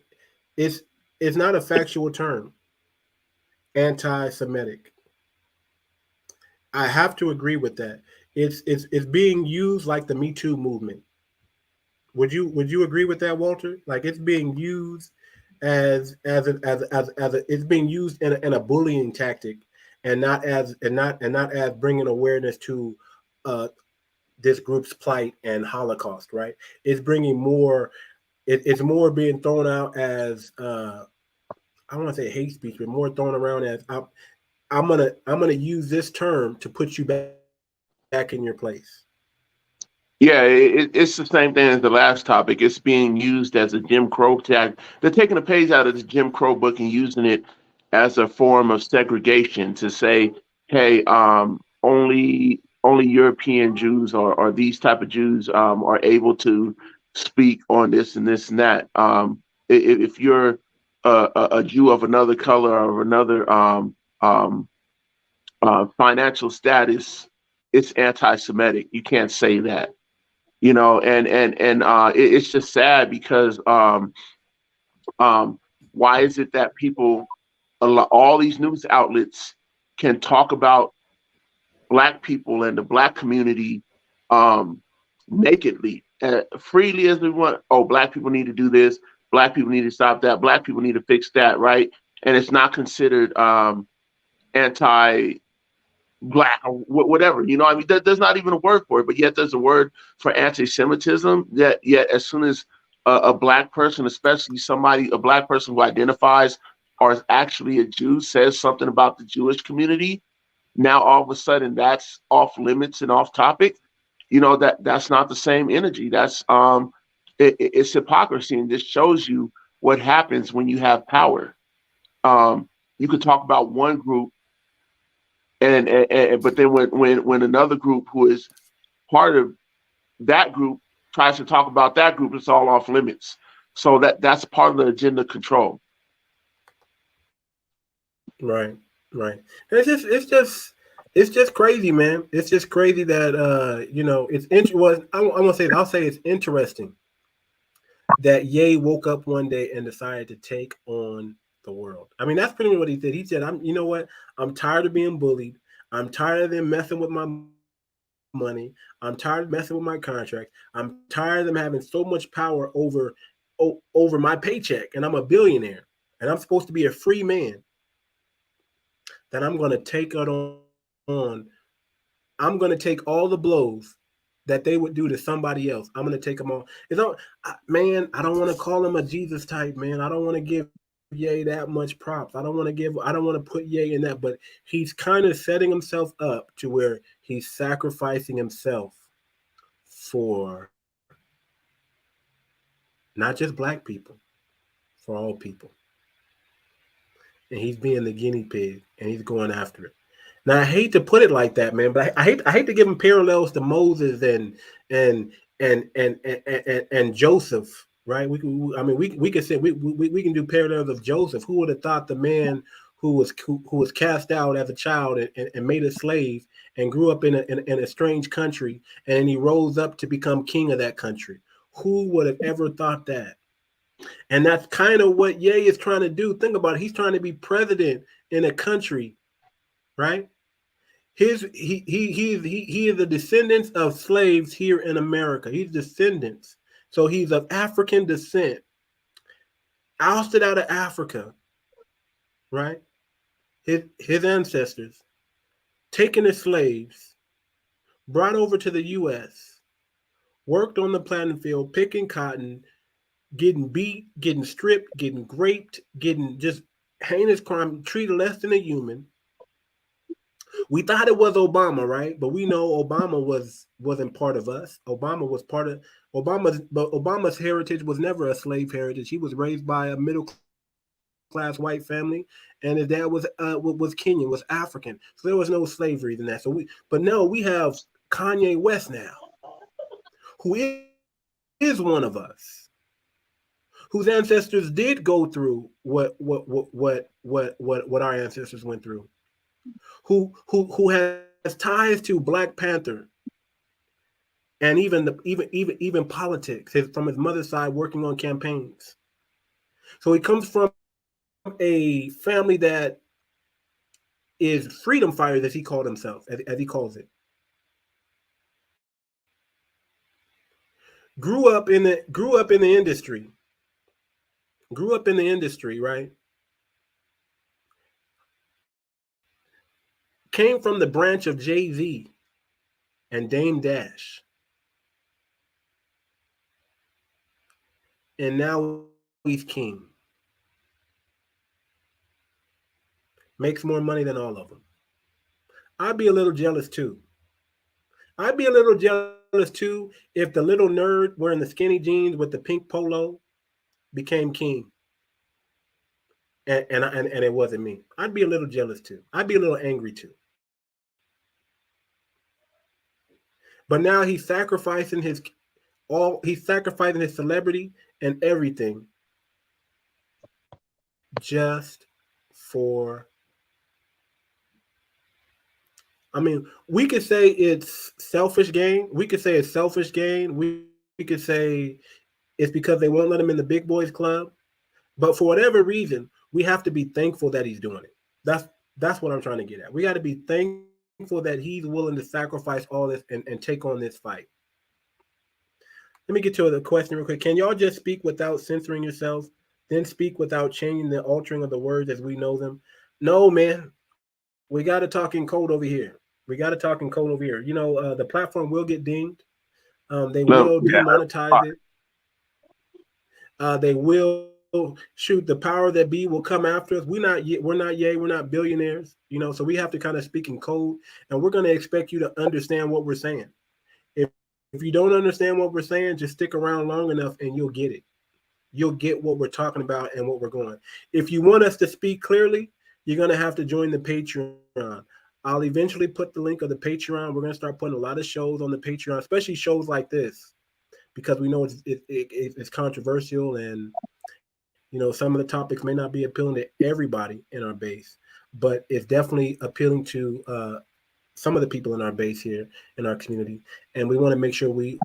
Speaker 5: It's not a factual term. Anti-Semitic. I have to agree with that. It's being used like the Me Too movement. Would you agree with that, Walter? Like, it's being used as it's being used in a bullying tactic, and not as bringing awareness to this group's plight and Holocaust. Right? It's bringing more. It's more being thrown out as I don't want to say hate speech, but more thrown around as I'm gonna use this term to put you back in your place.
Speaker 16: Yeah, it's the same thing as the last topic. It's being used as a Jim Crow tag. They're taking a page out of the Jim Crow book and using it as a form of segregation to say, hey, only European Jews or these type of Jews are able to speak on this and this and that. If you're a Jew of another color or another financial status, it's anti-Semitic. You can't say that, and it's just sad because why is it that people, all these news outlets can talk about Black people and the Black community nakedly, freely as they want? Oh, Black people need to do this. Black people need to stop that. Black people need to fix that, right? And it's not considered anti-Black or whatever, I mean, there's not even a word for it, but yet there's a word for anti-Semitism. Yet as soon as a black person, especially a black person who identifies or is actually a Jew, says something about the Jewish community, now all of a sudden that's off limits and off topic. That's not the same energy. It's hypocrisy, and this shows you what happens when you have power. You could talk about one group, but then when another group who is part of that group tries to talk about that group, it's all off limits. So that's part of the agenda control.
Speaker 5: Right. It's just crazy, man. It's just crazy that I'll say it's interesting that Ye woke up one day and decided to take on the world. I mean, that's pretty much what he did. He said, you know what? I'm tired of being bullied. I'm tired of them messing with my money. I'm tired of messing with my contract. I'm tired of them having so much power over my paycheck. And I'm a billionaire. And I'm supposed to be a free man. That I'm going to take it on. I'm going to take all the blows that they would do to somebody else. I'm going to take them all. Man, I don't want to call him a Jesus type, man. I don't want to give Ye that much props. I don't want to put Ye in that, but he's kind of setting himself up to where he's sacrificing himself for not just black people, for all people. And he's being the guinea pig, and he's going after it. Now I hate to put it like that, man, but I hate to give him parallels to Moses and Joseph, right? We could say we can do parallels of Joseph. Who would have thought the man who was cast out as a child and made a slave and grew up in a strange country, and he rose up to become king of that country? Who would have ever thought that? And that's kind of what Ye is trying to do. Think about it. He's trying to be president in a country, right? He is the descendants of slaves here in America. He's descendants. So he's of African descent, ousted out of Africa, right? His ancestors, taken as slaves, brought over to the U.S., worked on the planting field, picking cotton, getting beat, getting stripped, getting raped, getting just heinous crime, treated less than a human. We thought it was Obama, right? But we know Obama wasn't part of us. Obama was part of Obama's heritage was never a slave heritage. He was raised by a middle class white family, and his dad was Kenyan, was African. So there was no slavery in that. But now we have Kanye West now, who is one of us, whose ancestors did go through what our ancestors went through, who has ties to Black Panther, and even politics from his mother's side, working on campaigns. So he comes from a family that is freedom fighters, as he called himself, as he calls it. Grew up in the industry, right? Came from the branch of Jay-Z and Dame Dash. And now he's king. Makes more money than all of them. I'd be a little jealous too. I'd be a little jealous too if the little nerd wearing the skinny jeans with the pink polo became king. And it wasn't me. I'd be a little jealous too. I'd be a little angry too. But now he's sacrificing his celebrity and everything just for, I mean, we could say it's selfish gain. We could say it's selfish gain. We could say it's because they won't let him in the big boys club. But for whatever reason, we have to be thankful that he's doing it. That's what I'm trying to get at. We got to be thankful that he's willing to sacrifice all this and take on this fight. Let me get to the question real quick. Can y'all just speak without censoring yourselves, then speak without changing the altering of the words as we know them? No, man. We got to talk in code over here. You know, the platform will get dinged. They will demonetize it. They will shoot. The power that be will come after us. We're not we're not billionaires, so we have to kind of speak in code, and we're going to expect you to understand what we're saying. If you don't understand what we're saying, just stick around long enough and you'll get it. You'll get what we're talking about and what we're going. If you want us to speak clearly, you're going to have to join the Patreon. I'll eventually put the link of the Patreon. We're going to start putting a lot of shows on the Patreon, especially shows like this, because we know it's controversial, and some of the topics may not be appealing to everybody in our base, but it's definitely appealing to some of the people in our base here in our community, and we want to make sure we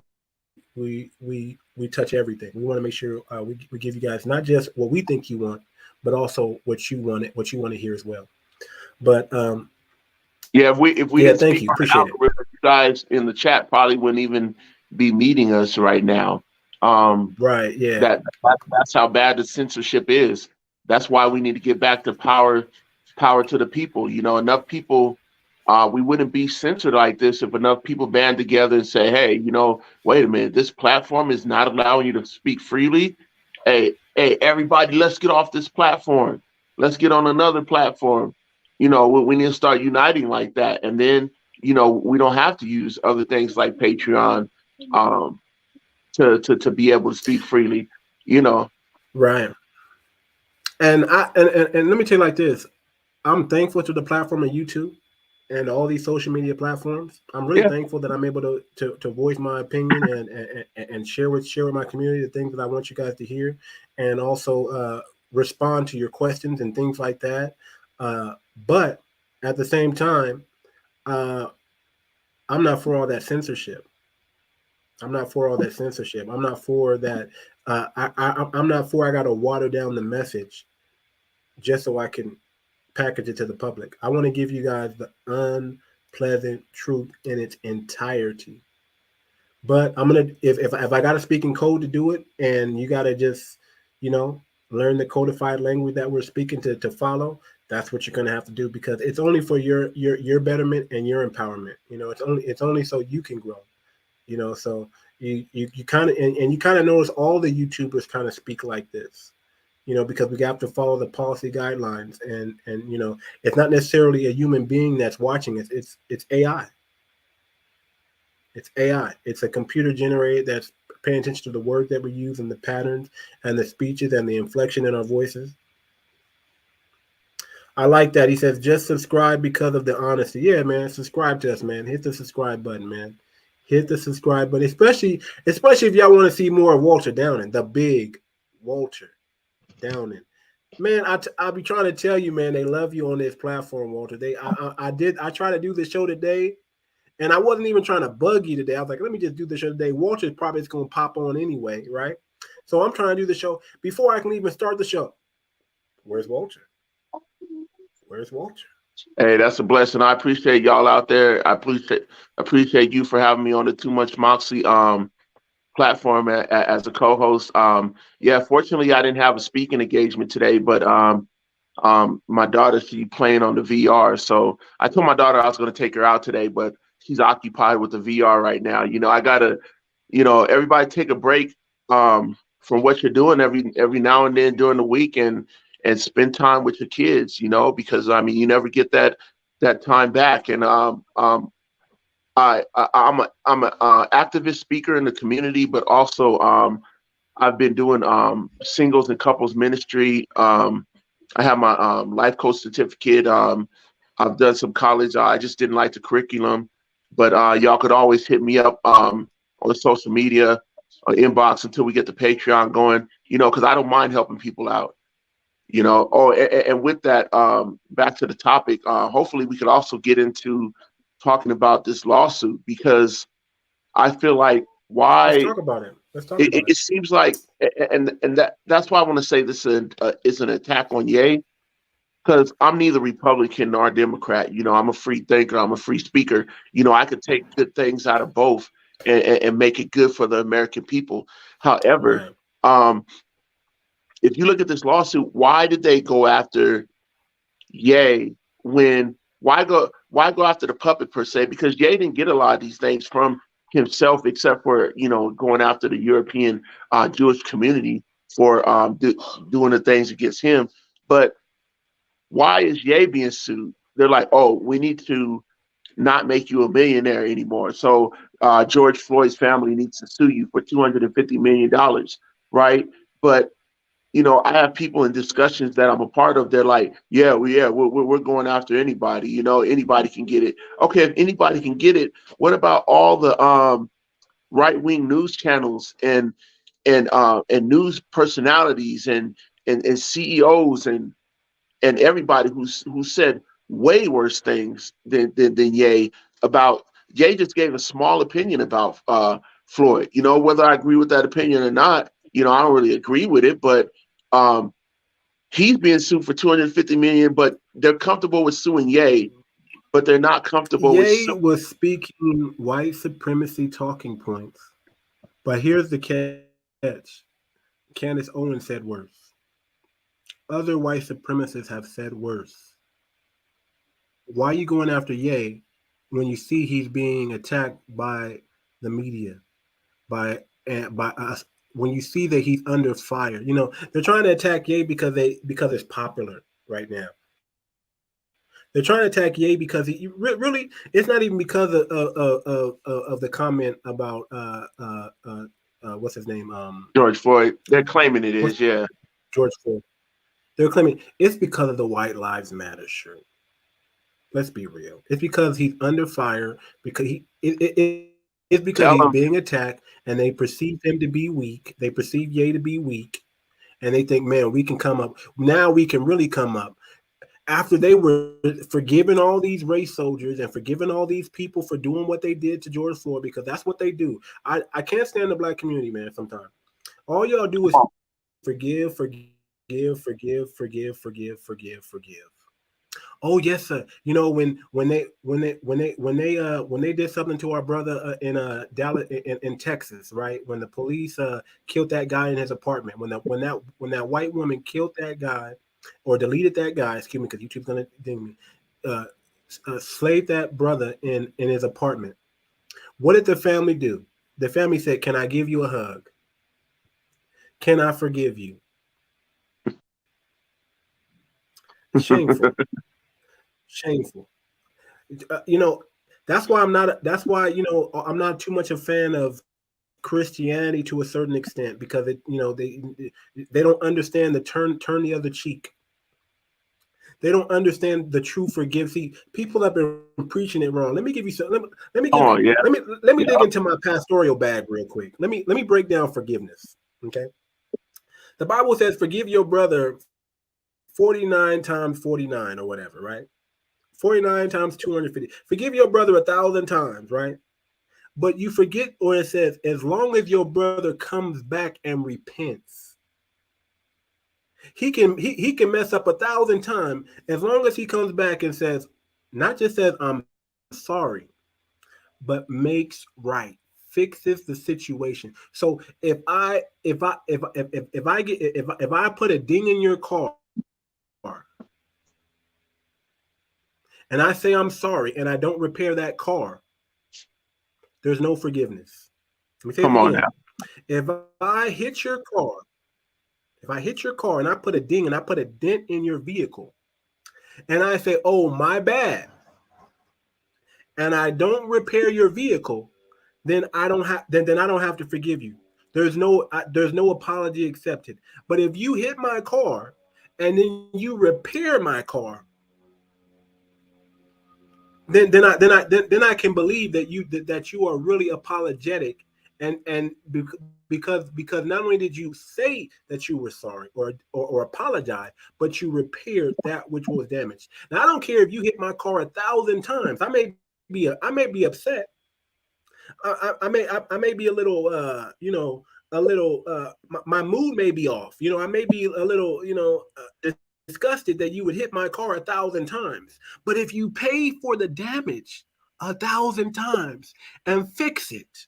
Speaker 5: touch everything. We want to make sure we give you guys not just what we think you want, but also what you want to hear as well. But
Speaker 16: yeah, if we didn't
Speaker 5: thank
Speaker 16: speak
Speaker 5: you,
Speaker 16: on the
Speaker 5: appreciate it.
Speaker 16: algorithm, you guys in the chat probably wouldn't even be meeting us right now.
Speaker 5: Right, yeah.
Speaker 16: That's how bad the censorship is. That's why we need to get back to power to the people. Enough people. We wouldn't be censored like this if enough people band together and say, hey, wait a minute, this platform is not allowing you to speak freely. Hey, everybody, let's get off this platform. Let's get on another platform. We need to start uniting like that. And then, we don't have to use other things like Patreon to be able to speak freely,
Speaker 5: Right. And and let me tell you like this. I'm thankful to the platform of YouTube and all these social media platforms. I'm really thankful that I'm able to voice my opinion and share with my community the things that I want you guys to hear, and also respond to your questions and things like that. But at the same time, I'm not for all that censorship. I'm not for all that censorship. I'm not for that. I'm not for I got to water down the message just so I can package it to the public. I want to give you guys the unpleasant truth in its entirety. But I'm gonna if I gotta speak in code to do it, and you gotta just learn the codified language that we're speaking to follow, that's what you're gonna have to do, because it's only for your betterment and your empowerment. It's only so you can grow. So you kind of and you kind of notice all the YouTubers kind of speak like this. Because we have to follow the policy guidelines, and it's not necessarily a human being that's watching it. It's AI. It's AI. It's a computer generated that's paying attention to the words that we use and the patterns and the speeches and the inflection in our voices. I like that. He says, just subscribe because of the honesty. Yeah, man. Subscribe to us, man. Hit the subscribe button, man. Hit the subscribe button, especially if y'all want to see more of Walter Downing, the big Walter Downing. Man, I'll be trying to tell you, man, they love you on this platform, Walter. I tried to do the show today, and I wasn't even trying to bug you today. I was like, let me just do the show today. Walter's probably going to pop on anyway, right? So I'm trying to do the show before I can even start the show. Where's Walter? Where's Walter?
Speaker 16: Hey, that's a blessing. I appreciate y'all out there. I appreciate you for having me on the Too Much Moxie platform as a co-host. Fortunately I didn't have a speaking engagement today, but my daughter, she's playing on the VR. So I told my daughter I was going to take her out today, but she's occupied with the VR right now. I gotta, everybody take a break from what you're doing every now and then during the week, and spend time with your kids, because you never get that time back. And I'm an activist speaker in the community, but also I've been doing singles and couples ministry. I have my life coach certificate. I've done some college. I just didn't like the curriculum, but y'all could always hit me up on the social media inbox until we get the Patreon going, because I don't mind helping people out. And with that, back to the topic, hopefully we could also get into talking about this lawsuit, because I feel like
Speaker 5: Let's talk about it.
Speaker 16: It seems like, and that's why I want to say this is an attack on Ye, because I'm neither Republican nor Democrat. I'm a free thinker. I'm a free speaker. I could take good things out of both and make it good for the American people. However, if you look at this lawsuit, why did they go after Ye why go after the puppet per se? Because Ye didn't get a lot of these things from himself, except for, going after the European Jewish community. for doing the things against him. But why is Ye being sued? They're like, oh, we need to not make you a millionaire anymore. So George Floyd's family needs to sue you for $250 million, right? But you know, I have people in discussions that I'm a part of. They're like, we're going after anybody. You know, anybody can get it. Okay, if anybody can get it, what about all the right-wing news channels and news personalities and CEOs and everybody who said way worse things than Ye about. Ye just gave a small opinion about Floyd. You know, whether I agree with that opinion or not, you know, I don't really agree with it, but he's being sued for $250 million, but they're comfortable with suing Ye, but they're not comfortable
Speaker 5: Ye
Speaker 16: with
Speaker 5: was speaking white supremacy talking points. But here's the catch. Candace Owens said worse. Other white supremacists have said worse. Why are you going after Ye when you see he's being attacked by the media, by us? When you see that he's under fire, you know they're trying to attack Ye because it's popular right now. They're trying to attack Ye because he really it's not even because of the comment about what's his name
Speaker 16: George Floyd. They're claiming it is, yeah.
Speaker 5: George Floyd. They're claiming it's because of the White Lives Matter shirt. Let's be real. It's because he's under fire because it's because he's being attacked and they perceive him to be weak. They perceive Ye to be weak, and they think, man, we can come up. Now we can really come up. After they were forgiving all these race soldiers and forgiving all these people for doing what they did to George Floyd, because that's what they do. I can't stand the black community, man, sometimes. All y'all do is forgive. Oh yes, sir. You know when they did something to our brother in Dallas in Texas, right? When the police killed that guy in his apartment, when that white woman killed that guy or deleted that guy, excuse me, because YouTube's gonna ding me, slaved that brother in his apartment. What did the family do? The family said, "Can I give you a hug? Can I forgive you?" Shameful. Shameful. You know, that's why I'm not too much a fan of Christianity to a certain extent, because they don't understand the turn the other cheek. They don't understand the true forgive. See, people have been preaching it wrong. Let me give you some. Let me dig into my pastoral bag real quick. Let me break down forgiveness. Okay, the Bible says forgive your brother 49 times 49 or whatever, right? 49 times 250. Forgive your brother 1,000 times, right? But you forget, or it says, as long as your brother comes back and repents, he can mess up 1,000 times. As long as he comes back and says, not just says I'm sorry, but makes right, fixes the situation. So if I put a ding in your car, and I say I'm sorry, and I don't repair that car, there's no forgiveness. Let me say it again. If I hit your car, and I put a ding and I put a dent in your vehicle, and I say, "Oh, my bad," and I don't repair your vehicle, then I don't have to forgive you. There's no apology accepted. But if you hit my car and then you repair my car, then I can believe that you are really apologetic, and because not only did you say that you were sorry or apologize, but you repaired that which was damaged. Now I don't care if you hit my car 1,000 times. I may be upset. I may be a little my mood may be off. I may be a little disgusted that you would hit my car 1,000 times. But if you pay for the damage 1,000 times and fix it,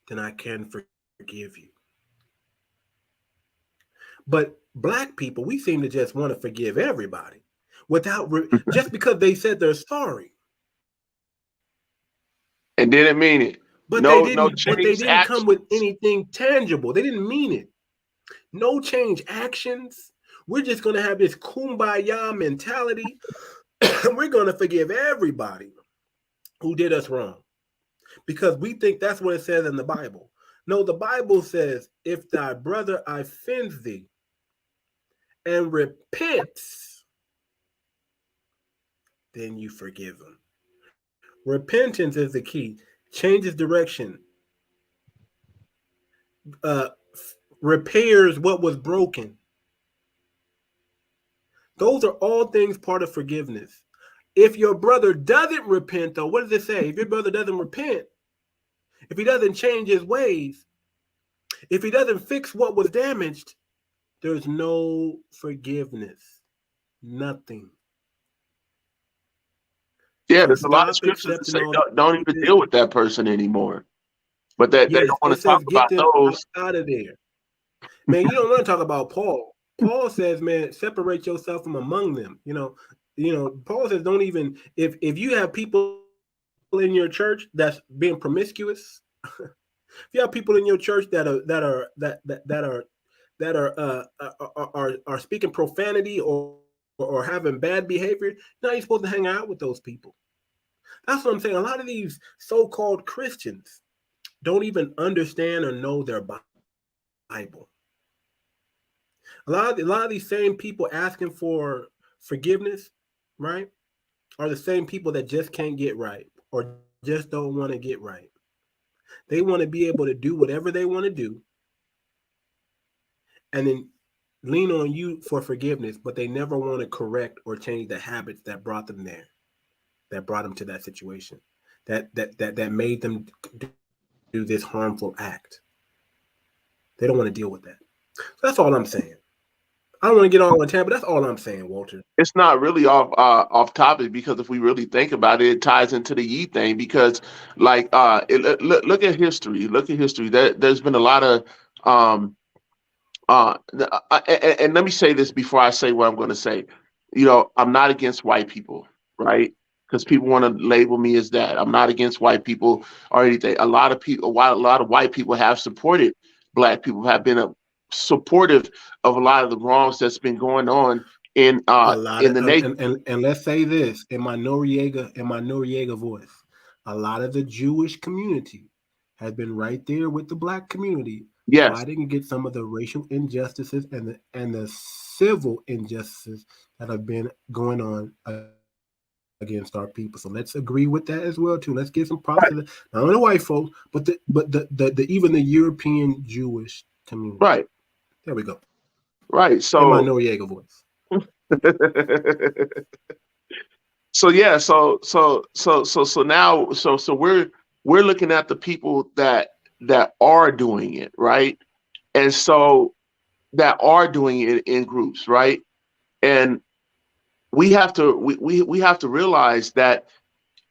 Speaker 5: then I can forgive you. But black people, we seem to just want to forgive everybody without just because they said they're sorry
Speaker 16: and didn't mean it.
Speaker 5: But
Speaker 16: no,
Speaker 5: they
Speaker 16: no
Speaker 5: didn't. But they
Speaker 16: change
Speaker 5: didn't come
Speaker 16: actions.
Speaker 5: with anything tangible. They didn't mean it. No change actions. We're just gonna have this kumbaya mentality. We're gonna forgive everybody who did us wrong because we think that's what it says in the Bible. No, the Bible says, "If thy brother offends thee and repents, then you forgive him." Repentance is the key. Changes direction. Repairs what was broken. Those are all things part of forgiveness. If your brother doesn't repent, though, what does it say? If your brother doesn't repent, if he doesn't change his ways, if he doesn't fix what was damaged, there's no forgiveness. Nothing.
Speaker 16: Yeah,
Speaker 5: So
Speaker 16: there's a lot of
Speaker 5: stop
Speaker 16: scriptures that say
Speaker 5: accepting all
Speaker 16: don't even deal with that person anymore. But they
Speaker 5: Yes,
Speaker 16: don't want
Speaker 5: it
Speaker 16: to
Speaker 5: says
Speaker 16: talk
Speaker 5: get
Speaker 16: about
Speaker 5: them
Speaker 16: those.
Speaker 5: out of there. Man, you don't want to talk about Paul. Paul says, man, separate yourself from among them. Paul says don't even if you have people in your church that's being promiscuous, if you have people in your church that are speaking profanity or having bad behavior, now you're supposed to hang out with those people. That's what I'm saying. A lot of these so-called Christians don't even understand or know their Bible. A lot of these same people asking for forgiveness, right, are the same people that just can't get right or just don't want to get right. They want to be able to do whatever they want to do and then lean on you for forgiveness, but they never want to correct or change the habits that brought them there, that brought them to that situation, that made them do this harmful act. They don't want to deal with that. So that's all I'm saying. I don't want to get on time, but that's all I'm saying, Walter.
Speaker 16: It's not really off topic because if we really think about it, it ties into the ye thing because like look at history. Look at history. There's been a lot of and let me say this before I say what I'm going to say. I'm not against white people, right? Because people want to label me as that. I'm not against white people or anything. A lot of white people have supported black people, have been supportive of a lot of the wrongs that's been going on in the nation.
Speaker 5: And let's say this in my Noriega voice, a lot of the Jewish community has been right there with the black community, fighting against some of the racial injustices and the civil injustices that have been going on against our people. So let's agree with that as well too. Let's give some props to not only the white folks, but the even the European Jewish community.
Speaker 16: Right.
Speaker 5: There we go.
Speaker 16: Right. So
Speaker 5: in my Noriega voice.
Speaker 16: So yeah, so now we're looking at the people that are doing it, right? And so that are doing it in groups, right? And we have to realize that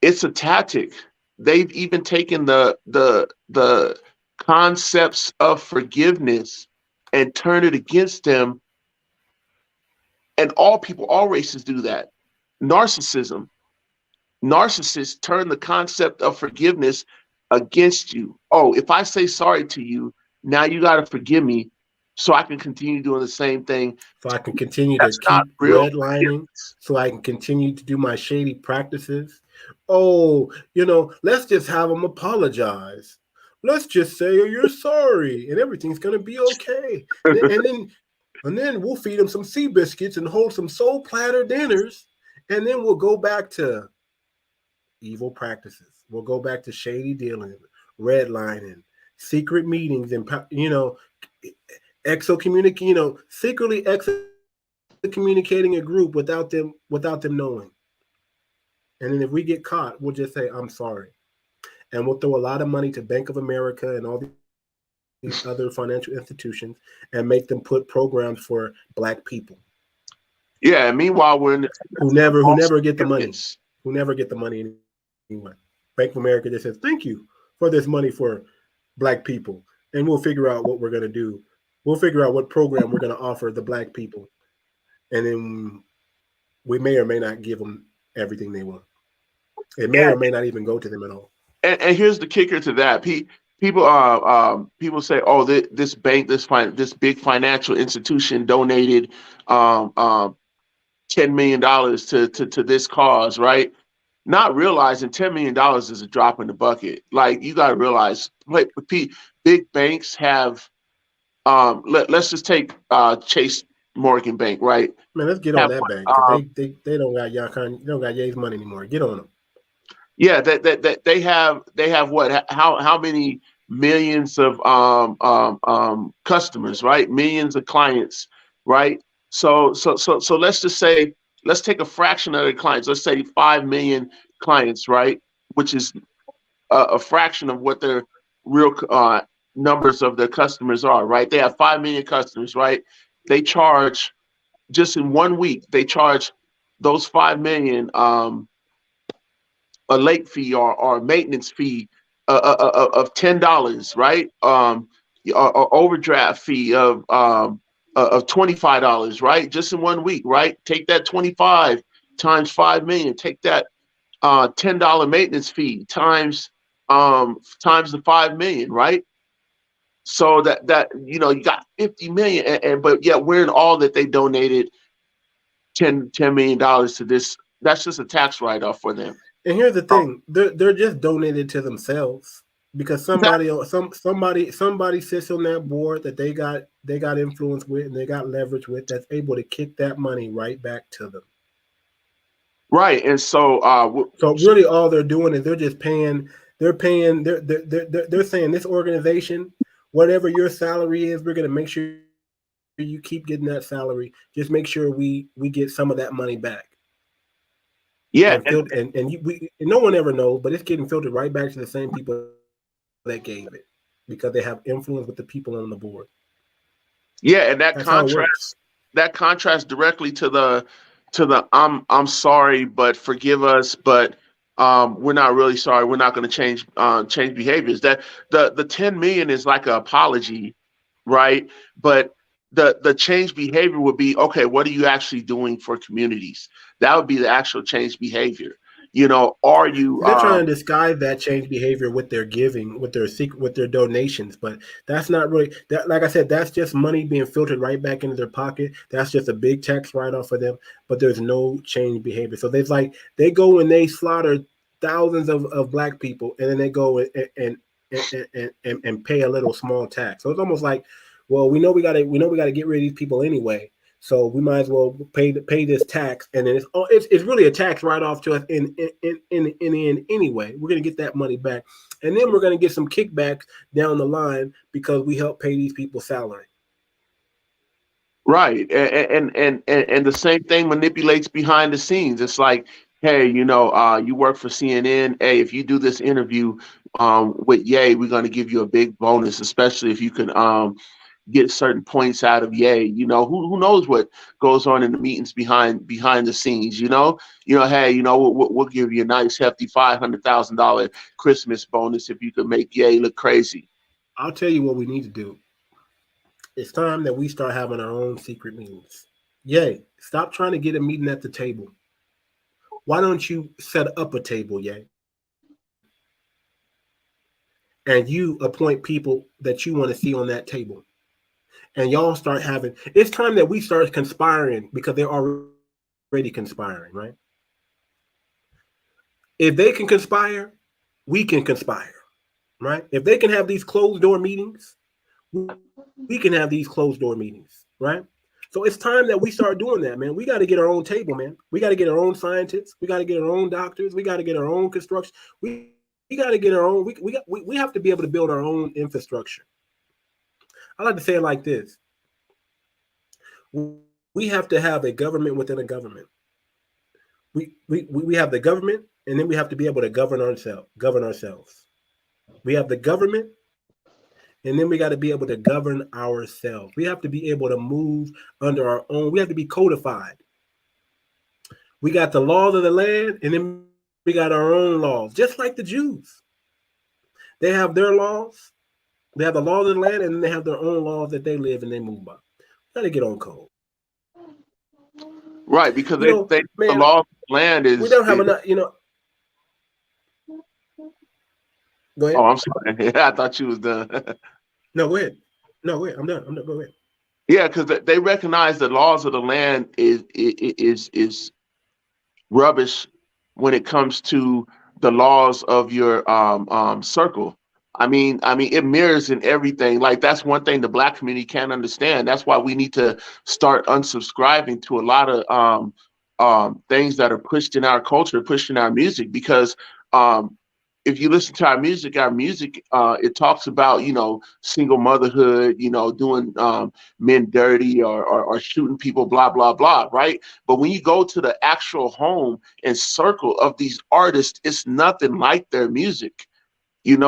Speaker 16: it's a tactic. They've even taken the concepts of forgiveness and turn it against them. And all people, all races do that. Narcissists turn the concept of forgiveness against you. Oh, if I say sorry to you, now you got to forgive me so I can continue doing the same thing.
Speaker 5: So I can continue to keep redlining, so I can continue to do my shady practices. Oh, let's just have them apologize. Let's just say you're sorry and everything's going to be okay. And then we'll feed them some sea biscuits and hold some soul platter dinners. And then we'll go back to evil practices. We'll go back to shady dealing, redlining, secret meetings, and secretly excommunicating a group without them knowing. And then if we get caught, we'll just say, I'm sorry. And we'll throw a lot of money to Bank of America and all these other financial institutions and make them put programs for black people.
Speaker 16: Yeah, and meanwhile we're in
Speaker 5: who never get the money. Who never get the money anyway. Bank of America just says, thank you for this money for black people. And we'll figure out what we're going to do. We'll figure out what program we're going to offer the black people. And then we may or may not give them everything they want. It may or may not even go to them at all.
Speaker 16: And here's the kicker to that. People say, oh, this bank, this big financial institution donated $10 million to this cause, right? Not realizing $10 million is a drop in the bucket. Like, you got to realize, like, big banks have, let's just take Chase Morgan Bank, right?
Speaker 5: Man, let's get on that bank because they don't got Ye's money anymore. Get on them.
Speaker 16: Yeah, that they have what? How many millions of customers, right? Millions of clients, right? So let's just say, let's take a fraction of the clients. Let's say 5 million clients, right? Which is a fraction of what their real numbers of their customers are, right? They have 5 million customers, right? They charge, just in 1 week, they charge those 5 million a late fee or a maintenance fee of $10, right? Or overdraft fee of $25, right? Just in 1 week, right? Take that 25 times 5 million. Take that $10 maintenance fee times the 5 million, right? So that you got 50 million, and but yet we're in all that they donated $10 million to this. That's just a tax write-off for them.
Speaker 5: And here's the thing: they're just donated to themselves because somebody sits on that board that they got influence with and they got leverage with, that's able to kick that money right back to them.
Speaker 16: Right, and so
Speaker 5: really all they're doing is they're just paying. They're saying, this organization, whatever your salary is, we're going to make sure you keep getting that salary. Just make sure we get some of that money back.
Speaker 16: Yeah,
Speaker 5: and no one ever knows, but it's getting filtered right back to the same people that gave it because they have influence with the people on the board.
Speaker 16: Yeah, and that contrasts directly to the I'm sorry, but forgive us, but we're not really sorry. We're not going to change behaviors. That the 10 million is like an apology, right? But the change behavior would be, okay, what are you actually doing for communities? That would be the actual change behavior. Are you?
Speaker 5: They're trying to disguise that change behavior with their giving, with their donations, but that's not really that. Like I said, that's just money being filtered right back into their pocket. That's just a big tax write-off for them. But there's no change behavior. So they go and they slaughter thousands of black people, and then they go and pay a little small tax. So it's almost like, well, we know we got to get rid of these people anyway. So we might as well pay this tax, and then it's really a tax write-off to us in anyway. We're gonna get that money back, and then we're gonna get some kickbacks down the line because we help pay these people salary.
Speaker 16: Right, and the same thing manipulates behind the scenes. It's like, hey, you work for CNN. Hey, if you do this interview with Ye, we're gonna give you a big bonus, especially if you can get certain points out of Ye. Who knows what goes on in the meetings behind the scenes. Hey, we'll give you a nice hefty $500,000 Christmas bonus if you could make Ye look crazy.
Speaker 5: I'll tell you what we need to do. It's time that we start having our own secret meetings. Ye, stop trying to get a meeting at the table. Why don't you set up a table, Ye? And you appoint people that you want to see on that table. And y'all start having, it's time that we start conspiring because they're already conspiring, right? If they can conspire, we can conspire, right? If they can have these closed door meetings, we can have these closed door meetings, right? So it's time that we start doing that, man. We got to get our own table, man. We got to get our own scientists. We got to get our own doctors. We got to get our own construction. We got to get our own, we have to be able to build our own infrastructure. I like to say it like this. We have to have a government within a government. We have the government, and then we have to be able to govern ourselves. We have the government, and then we got to be able to govern ourselves. We have to be able to move under our own. We have to be codified. We got the laws of the land, and then we got our own laws, just like the Jews. They have their laws. They have the laws of the land, and then they have their own laws that they live and they move by. Got to get on code.
Speaker 16: Right, because the law of the land is.
Speaker 5: We don't have enough, Go ahead.
Speaker 16: Oh, I'm sorry. I thought you was done.
Speaker 5: No, go ahead. No, go ahead. I'm done. Go ahead.
Speaker 16: Yeah, because they recognize the laws of the land is rubbish when it comes to the laws of your circle. I mean, it mirrors in everything. Like that's one thing the Black community can't understand. That's why we need to start unsubscribing to a lot of things that are pushed in our culture, pushed in our music. Because if you listen to our music, it talks about single motherhood, doing men dirty or shooting people, blah blah blah, right? But when you go to the actual home and circle of these artists, it's nothing like their music. And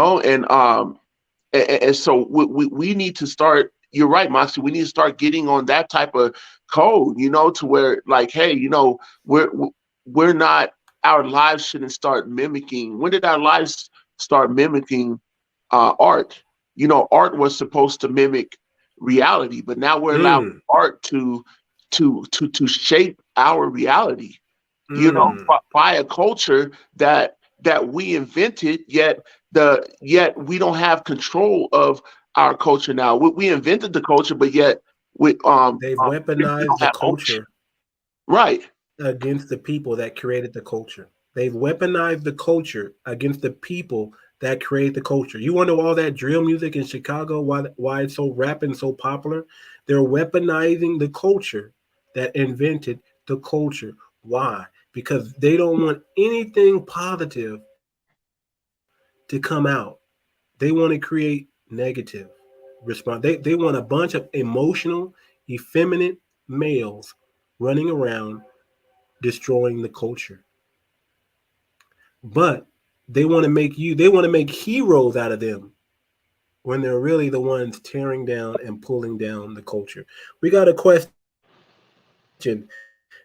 Speaker 16: so we need to start. You're right, Moxie. We need to start getting on that type of code, to where like, hey, we're not. Our lives shouldn't start mimicking. When did our lives start mimicking art? Art was supposed to mimic reality, but now we're allowing art to shape our reality. By a culture that we invented, yet we don't have control of our culture now. We invented the culture, but yet
Speaker 5: they've
Speaker 16: we
Speaker 5: weaponized
Speaker 16: don't
Speaker 5: the
Speaker 16: have
Speaker 5: culture
Speaker 16: right
Speaker 5: against the people that created the culture. They've weaponized the culture against the people that create the culture. You wonder all that drill music in Chicago, why it's so rap and so popular? They're weaponizing the culture that invented the culture. Why? Because they don't want anything positive to come out. They want to create negative response. They want a bunch of emotional, effeminate males running around destroying the culture. But they want to make heroes out of them when they're really the ones tearing down and pulling down the culture. We got a question.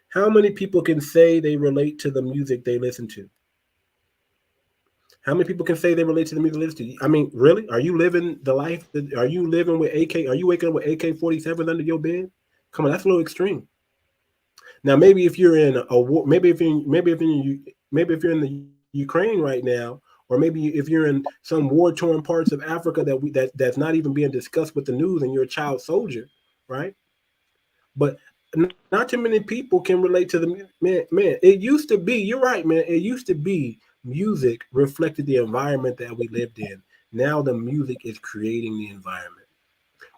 Speaker 5: How many people can say they relate to the music they listen to? How many people can say they relate to the music they listen to? I mean, really? Are you living the life? Are you living with AK? Are you waking up with AK-47s under your bed? Come on, that's a little extreme. Now, maybe if you're in a war, maybe if you're in the Ukraine right now, or maybe if you're in some war-torn parts of Africa that's not even being discussed with the news, and you're a child soldier, right? But not too many people can relate to the man. It used to be. You're right, man. It used to be music reflected the environment that we lived in. Now the music is creating the environment,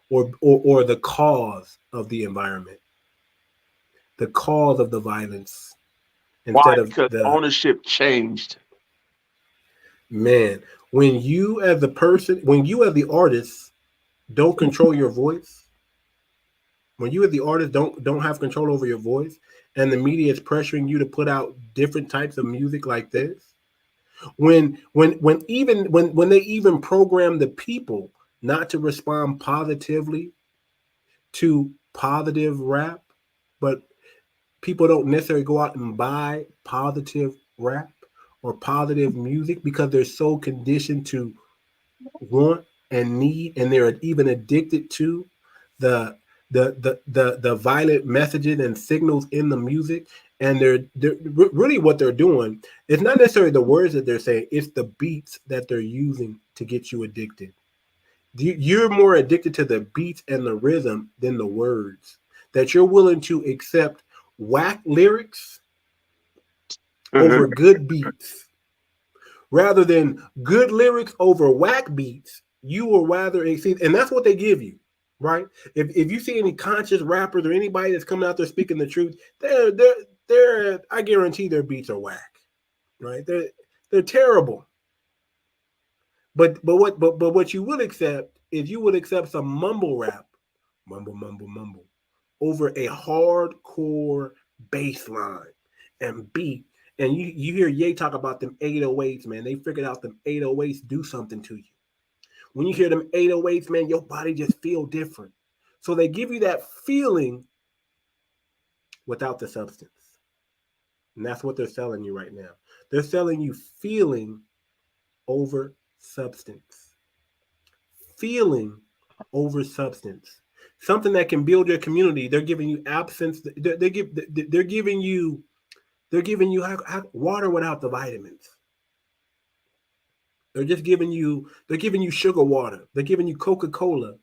Speaker 5: or the cause of the environment, the cause of the violence.
Speaker 16: Why? Because ownership changed.
Speaker 5: Man, when you as the artist don't control your voice, when you as the artist don't have control over your voice, and the media is pressuring you to put out different types of music like this, when they even program the people not to respond positively to positive rap, but people don't necessarily go out and buy positive rap or positive music because they're so conditioned to want and need, and they're even addicted to the violent messages and signals in the music. And they're really, what they're doing, it's not necessarily the words that they're saying, it's the beats that they're using to get you addicted. You're more addicted to the beats and the rhythm than the words, that you're willing to accept whack lyrics over good beats. Rather than good lyrics over whack beats, you will rather exceed, and that's what they give you, right? If you see any conscious rappers or anybody that's coming out there speaking the truth, they're I guarantee their beats are whack, right? They're terrible. But what you would accept is you would accept some mumble rap, mumble, over a hardcore bass line and beat. And you hear Ye talk about them 808s, man. They figured out them 808s do something to you. When you hear them 808s, man, your body just feel different. So they give you that feeling without the substance. And that's what they're selling you right now. They're selling you feeling over substance. Feeling over substance. Something that can build your community. They're giving you absence. They're giving you water without the vitamins. They're just giving you sugar water. They're giving you Coca-Cola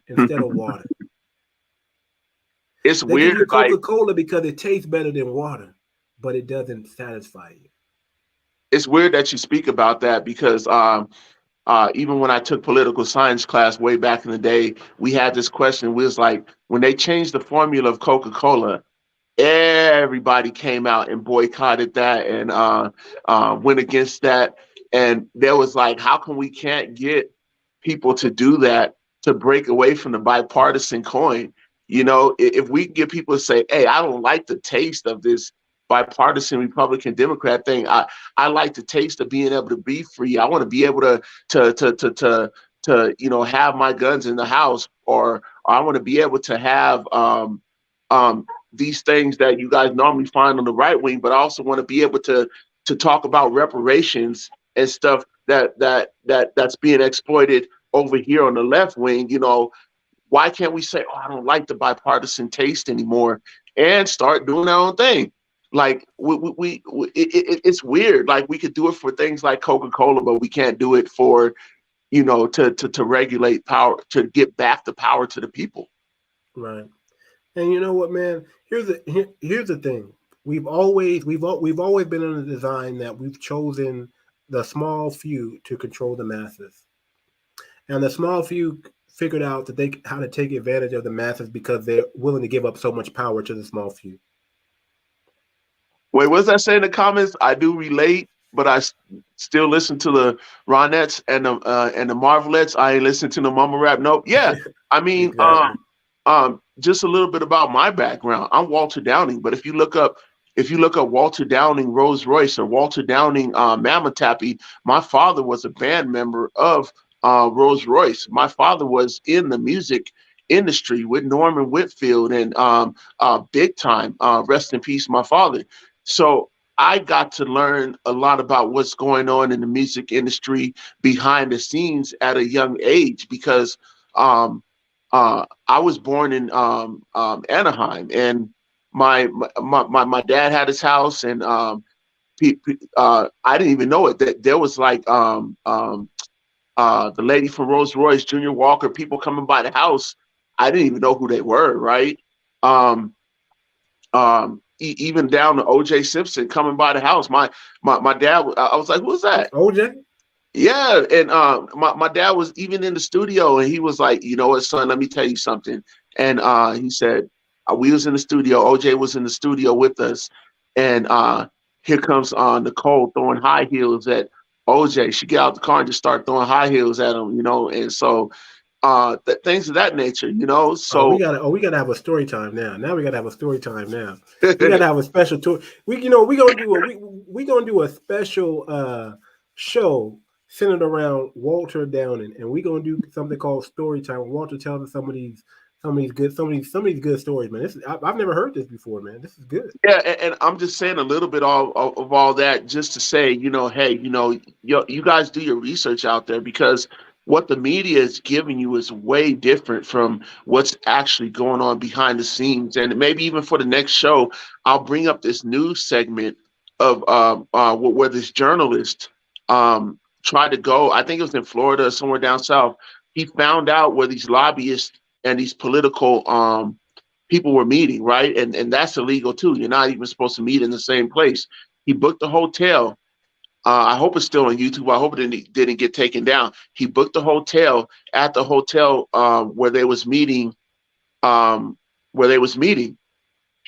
Speaker 5: instead of water.
Speaker 16: It's
Speaker 5: They
Speaker 16: weird,
Speaker 5: give you
Speaker 16: like
Speaker 5: Coca-Cola because it tastes better than water, but it doesn't satisfy you.
Speaker 16: it's weird that you speak about that because even when I took political science class way back in the day, we had this question. We was like, when they changed the formula of Coca-Cola, everybody came out and boycotted that and went against that. And there was like, how come we can't get people to do that, to break away from the bipartisan coin? You know, if we can get people to say, hey, I don't like the taste of this bipartisan Republican Democrat thing. I like the taste of being able to be free. I want to be able to have my guns in the house, or I want to be able to have these things that you guys normally find on the right wing, but I also want to be able to talk about reparations and stuff that's being exploited over here on the left wing. You know, why can't we say, oh, I don't like the bipartisan taste anymore, and start doing our own thing? Like it's weird. Like we could do it for things like Coca-Cola, but we can't do it for, to regulate power, to get back the power to the people.
Speaker 5: Right. And you know what, man? Here's the thing. We've always been in the design that we've chosen the small few to control the masses, and the small few figured out that how to take advantage of the masses because they're willing to give up so much power to the small few.
Speaker 16: Wait, what's that say in the comments? I do relate, but I still listen to the Ronettes and the Marvelettes. I ain't listen to the mumble rap. Nope. Yeah, I mean, exactly. Just a little bit about my background. I'm Walter Downing, but if you look up Walter Downing Rolls Royce or Walter Downing Mama Tappy, my father was a band member of Rolls Royce. My father was in the music industry with Norman Whitfield and big time. Rest in peace, my father. So I got to learn a lot about what's going on in the music industry behind the scenes at a young age because I was born in Anaheim, and my dad had his house, and I didn't even know it, that there was like the lady from Rolls Royce, Junior Walker, people coming by the house. I didn't even know who they were, right? Even down to O.J. Simpson coming by the house. My dad, I was like, who's that?
Speaker 5: O.J.?
Speaker 16: Yeah, and my dad was even in the studio, and he was like, you know what, son, let me tell you something. And he said, we was in the studio, O.J. was in the studio with us, and here comes Nicole throwing high heels at O.J. She get out the car and just start throwing high heels at him, and so things of that nature, So
Speaker 5: we gotta have a story time now. Now we gotta have a story time now. We gotta have a special tour. We gonna do a special show centered around Walter Downing, and we're gonna do something called story time. Walter tells us some of these good stories, man. I've never heard this before, man. This is good.
Speaker 16: Yeah, and I'm just saying a little bit of all that just to say, hey, you guys do your research out there, because what the media is giving you is way different from what's actually going on behind the scenes. And maybe even for the next show, I'll bring up this news segment of where this journalist tried to go. I think it was in Florida or somewhere down south. He found out where these lobbyists and these political people were meeting, right? And that's illegal too. You're not even supposed to meet in the same place. He booked a hotel. I hope it's still on YouTube. I hope it didn't get taken down. He booked a hotel at the hotel where they was meeting. He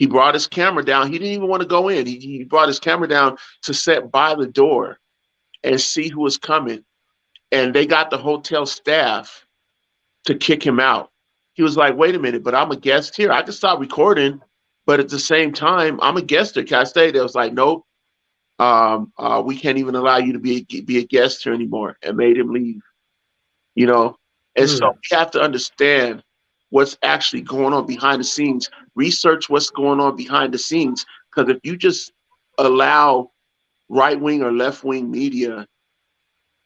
Speaker 16: brought his camera down. He didn't even want to go in. He brought his camera down to sit by the door and see who was coming. And they got the hotel staff to kick him out. He was like, wait a minute, but I'm a guest here. I can stop recording, but at the same time, I'm a guest here. Can I stay? They was like, nope. We can't even allow you to be a guest here anymore, and made him leave. And so we have to understand what's actually going on behind the scenes. Research what's going on behind the scenes, because if you just allow right-wing or left-wing media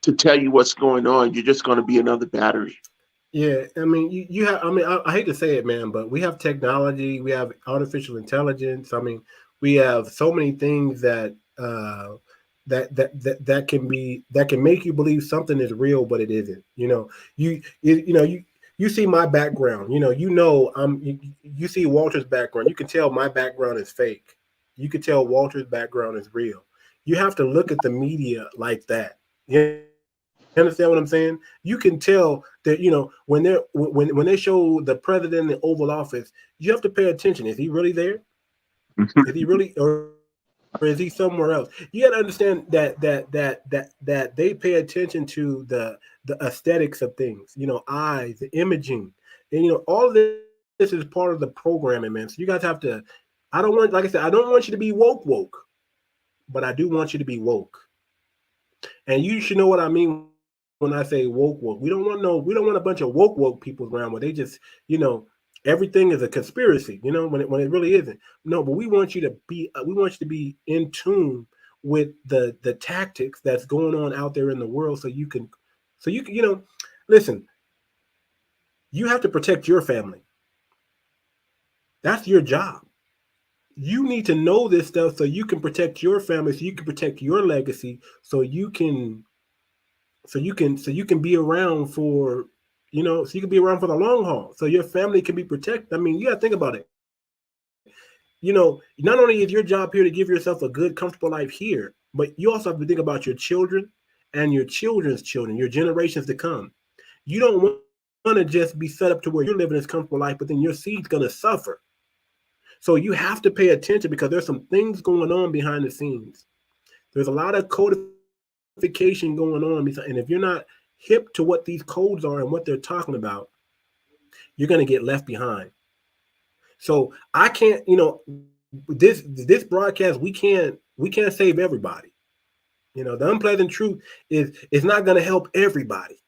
Speaker 16: to tell you what's going on, you're just going to be another battery.
Speaker 5: Yeah, I mean, you have. I mean, I hate to say it, man, but we have technology, we have artificial intelligence. I mean, we have so many things that that can make you believe something is real, but it isn't. You see my background. You see Walter's background. You can tell my background is fake. You can tell Walter's background is real. You have to look at the media like that. You understand what I'm saying? You can tell that when they show the president in the Oval Office, you have to pay attention. Is he really there? Is he really, or is he somewhere else? You got to understand that they pay attention to the aesthetics of things. Eyes, the imaging, and all of this is part of the programming, man. So you guys have to. I don't want, like I said, I don't want you to be woke, but I do want you to be woke. And you should know what I mean when I say woke. We don't want a bunch of woke people around where they just, everything is a conspiracy, when it really isn't. No, but we want you to be in tune with the tactics that's going on out there in the world, so you can listen. You have to protect your family. That's your job. You need to know this stuff so you can protect your family, so you can protect your legacy, so you can be around for, so you can be around for the long haul, so your family can be protected. I mean, you got to think about it. Not only is your job here to give yourself a good, comfortable life here, but you also have to think about your children and your children's children, your generations to come. You don't want to just be set up to where you're living this comfortable life, but then your seed's going to suffer. So you have to pay attention, because there's some things going on behind the scenes. There's a lot of codification going on. And if you're not hip to what these codes are and what they're talking about, you're going to get left behind. So I can't, this broadcast, we can't save everybody. The unpleasant truth is not going to help everybody.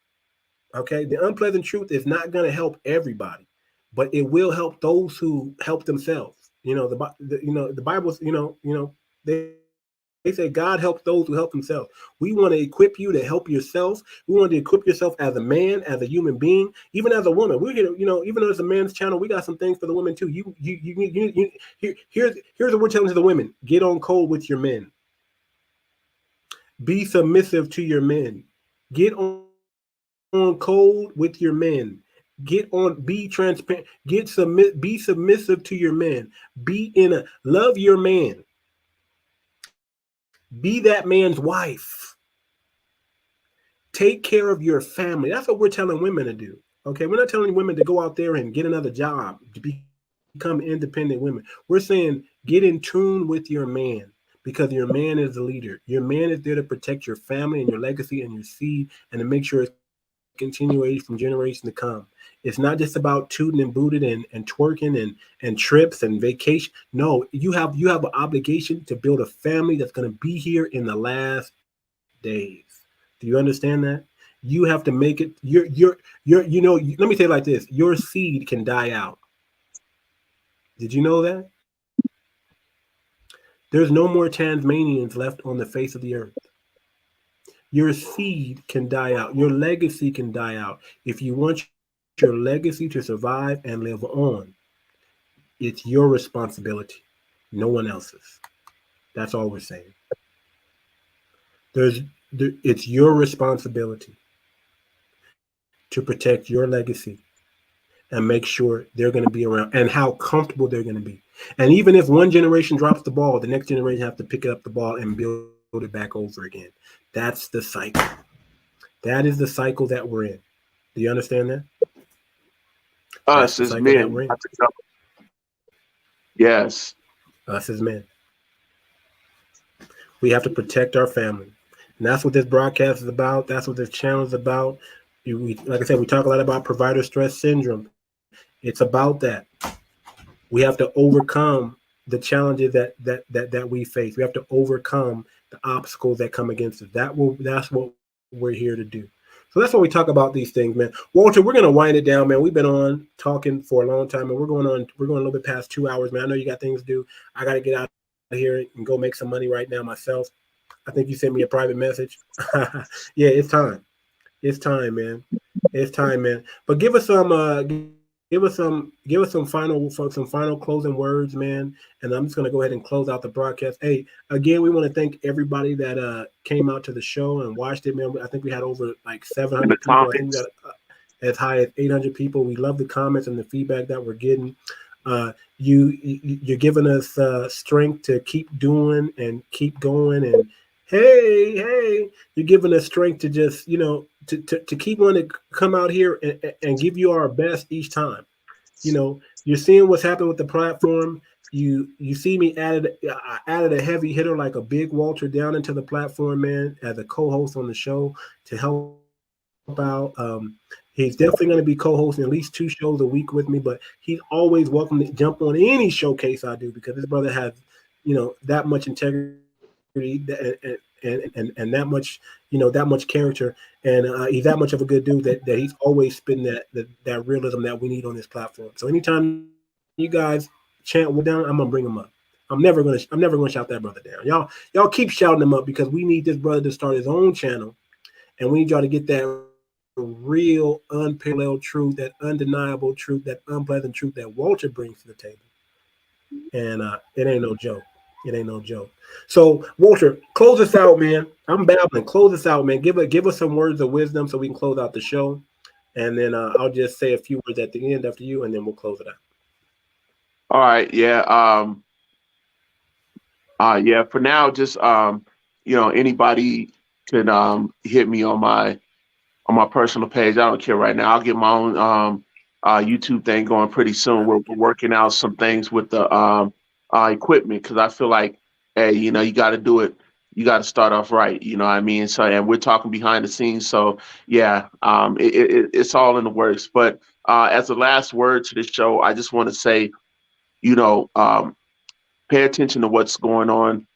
Speaker 5: Okay. The unpleasant truth is not going to help everybody, but it will help those who help themselves. The Bible, they say God helps those who help themselves. We want to equip you to help yourself. We want to equip yourself as a man, as a human being, even as a woman. We're gonna, even though it's a man's channel, we got some things for the women too. Here's what we're telling to the women: get on code with your men. Be submissive to your men. Get on code with your men. Be transparent. Be submissive to your men. Love your man. Be that man's wife. Take care of your family. That's what we're telling women to do. Okay, we're not telling women to go out there and get another job to become independent women. We're saying get in tune with your man, because your man is the leader. Your man is there to protect your family and your legacy and your seed, and to make sure it's continuation from generation to come. It's not just about tooting and booting and twerking and trips and vacation. No, you have an obligation to build a family that's going to be here in the last days. Do you understand that? You have to make it. Let me say it like this: your seed can die out. Did you know that? There's no more Tasmanians left on the face of the earth. Your seed can die out. Your legacy can die out. If you want your legacy to survive and live on, it's your responsibility, no one else's. That's all we're saying. It's your responsibility to protect your legacy and make sure they're going to be around, and how comfortable they're going to be. And even if one generation drops the ball, the next generation have to pick up the ball and build it back over again. That's the cycle. That is the cycle that we're in. Do you understand that?
Speaker 16: Us as men. Yes.
Speaker 5: Us as men. We have to protect our family. And that's what this broadcast is about. That's what this channel is about. Like I said, we talk a lot about provider stress syndrome. It's about that. We have to overcome the challenges that we face. We have to overcome the obstacles that come against us. That's what we're here to do. So that's why we talk about these things, man. Walter, we're gonna wind it down, man. We've been on talking for a long time, and we're going a little bit past 2 hours, man. I know you got things to do. I got to get out of here and go make some money right now myself. I think you sent me a private message. Yeah, it's time. It's time, man. It's time, man. But give us some some final closing words, man. And I'm just gonna go ahead and close out the broadcast. Hey, again, we want to thank everybody that came out to the show and watched it, man. I think we had over like 700 people. I think we got as high as 800 people. We love the comments and the feedback that we're getting. You're giving us strength to keep doing and keep going. And hey, you're giving us strength to just to keep wanting to come out here and give you our best each time. You're seeing what's happening with the platform. You see me added a heavy hitter like a big Walter down into the platform, man, as a co-host on the show to help out. He's definitely going to be co-hosting at least 2 shows a week with me, but he's always welcome to jump on any showcase I do because this brother has, that much integrity and that much, that much character, and he's that much of a good dude that he's always spitting that realism that we need on this platform. So anytime you guys chant down, I'm gonna bring him up. I'm never gonna shout that brother down. Y'all keep shouting him up because we need this brother to start his own channel, and we need y'all to get that real, unparalleled truth, that undeniable truth, that unpleasant truth that Walter brings to the table. And it ain't no joke. It ain't no joke. So, Walter, close us out, man. I'm babbling. Close us out, man. Give us some words of wisdom so we can close out the show. And then I'll just say a few words at the end after you, and then we'll close it out.
Speaker 16: All right. Yeah. Yeah. For now, just anybody can hit me on my personal page. I don't care right now. I'll get my own YouTube thing going pretty soon. We're working out some things with the equipment because I feel like, hey, you got to do it. You got to start off right. You know what I mean? So, and we're talking behind the scenes. So, yeah, it's all in the works. But as a last word to this show, I just want to say, pay attention to what's going on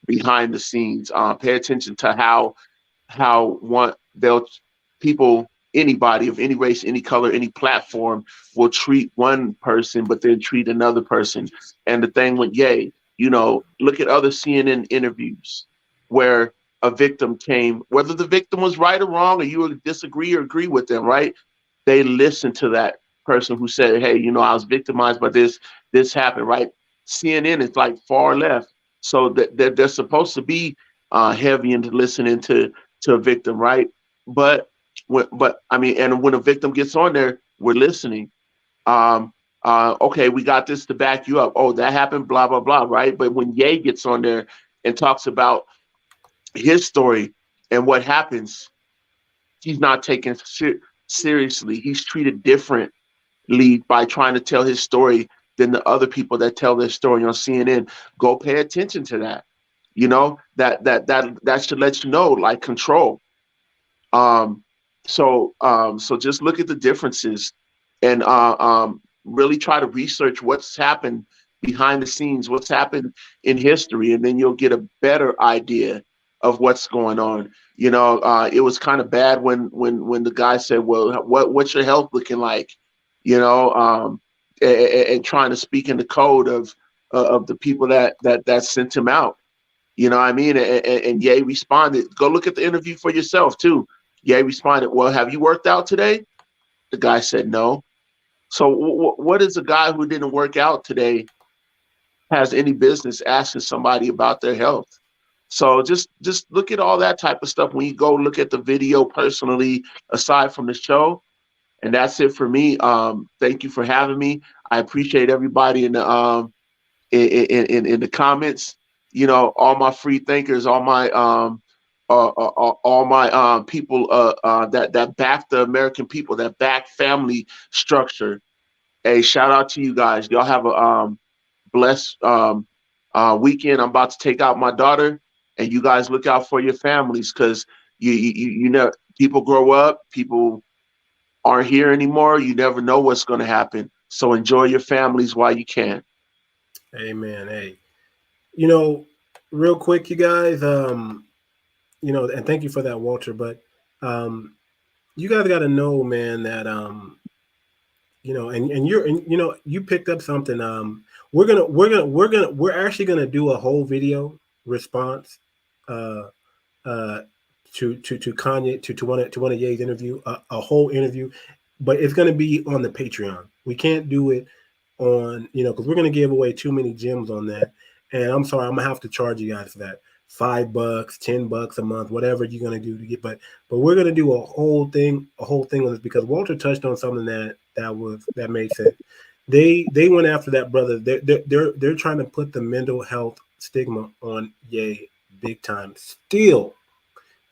Speaker 16: behind the scenes. Pay attention to how people, anybody of any race, any color, any platform will treat one person, but then treat another person. And the thing with Ye, look at other CNN interviews where a victim came, whether the victim was right or wrong, or you would disagree or agree with them, right? They listened to that person who said, hey, I was victimized by this happened, right? CNN is like far left. So that they're supposed to be heavy into listening to a victim, right? But I mean, and when a victim gets on there, we're listening. Okay, we got this to back you up. Oh, that happened, blah, blah, blah, right? But when Ye gets on there and talks about his story and what happens, he's not taken seriously. He's treated differently by trying to tell his story than the other people that tell their story on CNN. Go pay attention to that. That should let you know, like, control. So just look at the differences and really try to research what's happened behind the scenes, what's happened in history, and then you'll get a better idea of what's going on. It was kind of bad when the guy said, well, what's your health looking like? And trying to speak in the code of the people that sent him out. You know what I mean? And Ye responded. Go look at the interview for yourself too. Ye responded, well, have you worked out today? The guy said no. So what is a guy who didn't work out today has any business asking somebody about their health? So just look at all that type of stuff when you go look at the video personally, aside from the show. And that's it for me. Thank you for having me. I appreciate everybody in the in the comments. All my free thinkers, all my people that back the American people, that back family structure. Hey, shout out to you guys. Y'all have a blessed weekend. I'm about to take out my daughter, and you guys look out for your families because you know, people grow up, people aren't here anymore. You never know what's going to happen. So enjoy your families while you can.
Speaker 5: Amen. Hey, real quick, you guys, and thank you for that, Walter. But you guys got to know, man, that you picked up something. We're actually gonna do a whole video response to Kanye to one of Ye's interview, a whole interview. but it's going to be on the Patreon. We can't do it on, because we're going to give away too many gems on that. And I'm sorry, I'm going to have to charge you guys for that. $5, $10 a month, whatever you're going to do to get, but we're going to do a whole thing on this, because Walter touched on something that made sense. They went after that brother. They're trying to put the mental health stigma on Ye big time. Still,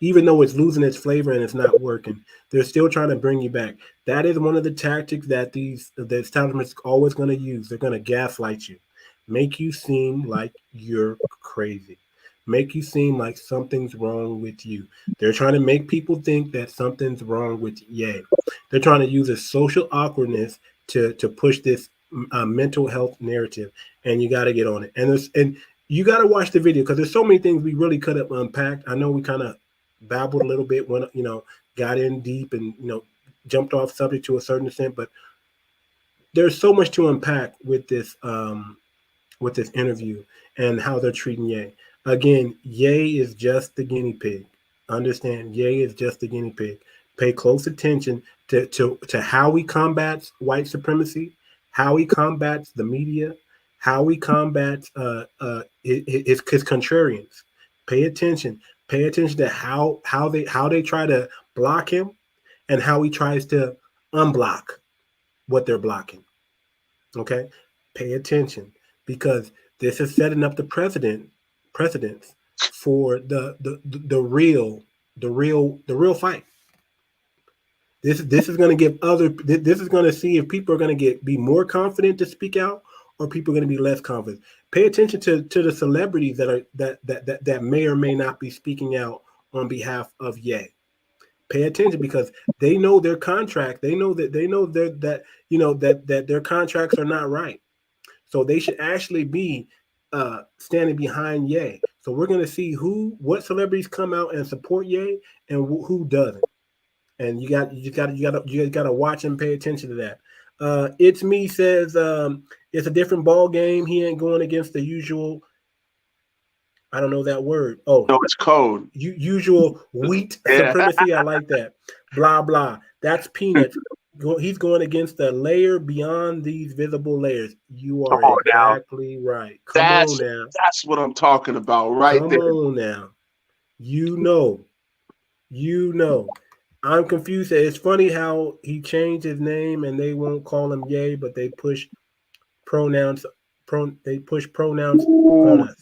Speaker 5: even though it's losing its flavor and it's not working, they're still trying to bring you back. That is one of the tactics that the establishment's always going to use. They're going to gaslight you, make you seem like you're crazy, make you seem like something's wrong with you. They're trying to make people think that something's wrong with Ye. They're trying to use a social awkwardness to push this mental health narrative, and you got to get on it. And you got to watch the video, because there's so many things we really could have unpacked. I know we kind of babbled a little bit when got in deep and jumped off subject to a certain extent, but there's so much to unpack with this interview and how they're treating Ye. Again, Ye is just the guinea pig. Understand, Ye is just the guinea pig. Pay close attention to how he combats white supremacy, how he combats the media, how he combats his contrarians. Pay attention. Pay attention to how they try to block him, and how he tries to unblock what they're blocking. Okay, pay attention, because this is setting up the precedents for the real fight. This is going to give this is going to see if people are going to be more confident to speak out, or people are going to be less confident. Pay attention to the celebrities that may or may not be speaking out on behalf of Ye. Pay attention, because they know their contract. They know that their contracts are not right. So they should actually be standing behind Ye. So we're going to see what celebrities come out and support Ye and who doesn't. And you got to watch and pay attention to that. It's Me says it's a different ball game. He ain't going against the usual. I don't know that word. Oh
Speaker 16: no, it's code.
Speaker 5: Usual wheat supremacy. I like that. Blah blah. That's peanuts. He's going against the layer beyond these visible layers. You are exactly right. Come on now.
Speaker 16: That's what I'm talking about right there.
Speaker 5: Come on now. You know. I'm confused. It's funny how he changed his name and they won't call him Ye, but they push pronouns. They push pronouns.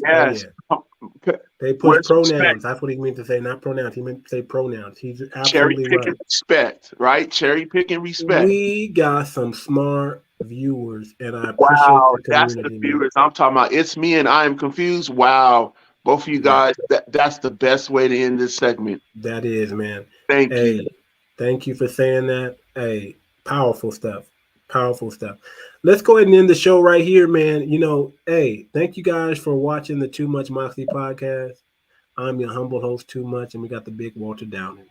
Speaker 16: Yes.
Speaker 5: Oh, yeah. They push pronouns. Respect? That's what he meant to say, not pronouns. He meant to say pronouns. He's absolutely
Speaker 16: cherry picking respect, right? Cherry picking respect.
Speaker 5: We got some smart viewers, and I appreciate
Speaker 16: that's the viewers I'm talking about. It's Me and I Am Confused. Wow. Both of you guys, that's the best way to end this segment.
Speaker 5: That is, man.
Speaker 16: Thank you.
Speaker 5: Thank you for saying that. Hey, powerful stuff. Powerful stuff. Let's go ahead and end the show right here, man. Thank you guys for watching the Too Much Moxley podcast. I'm your humble host, Too Much, and we got the big Walter Downing.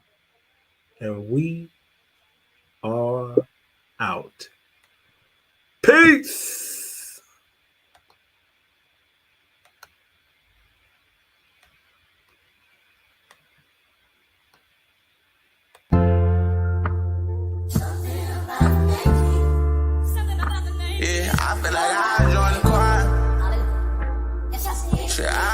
Speaker 5: And we are out. Peace.
Speaker 1: I feel like I joined the choir.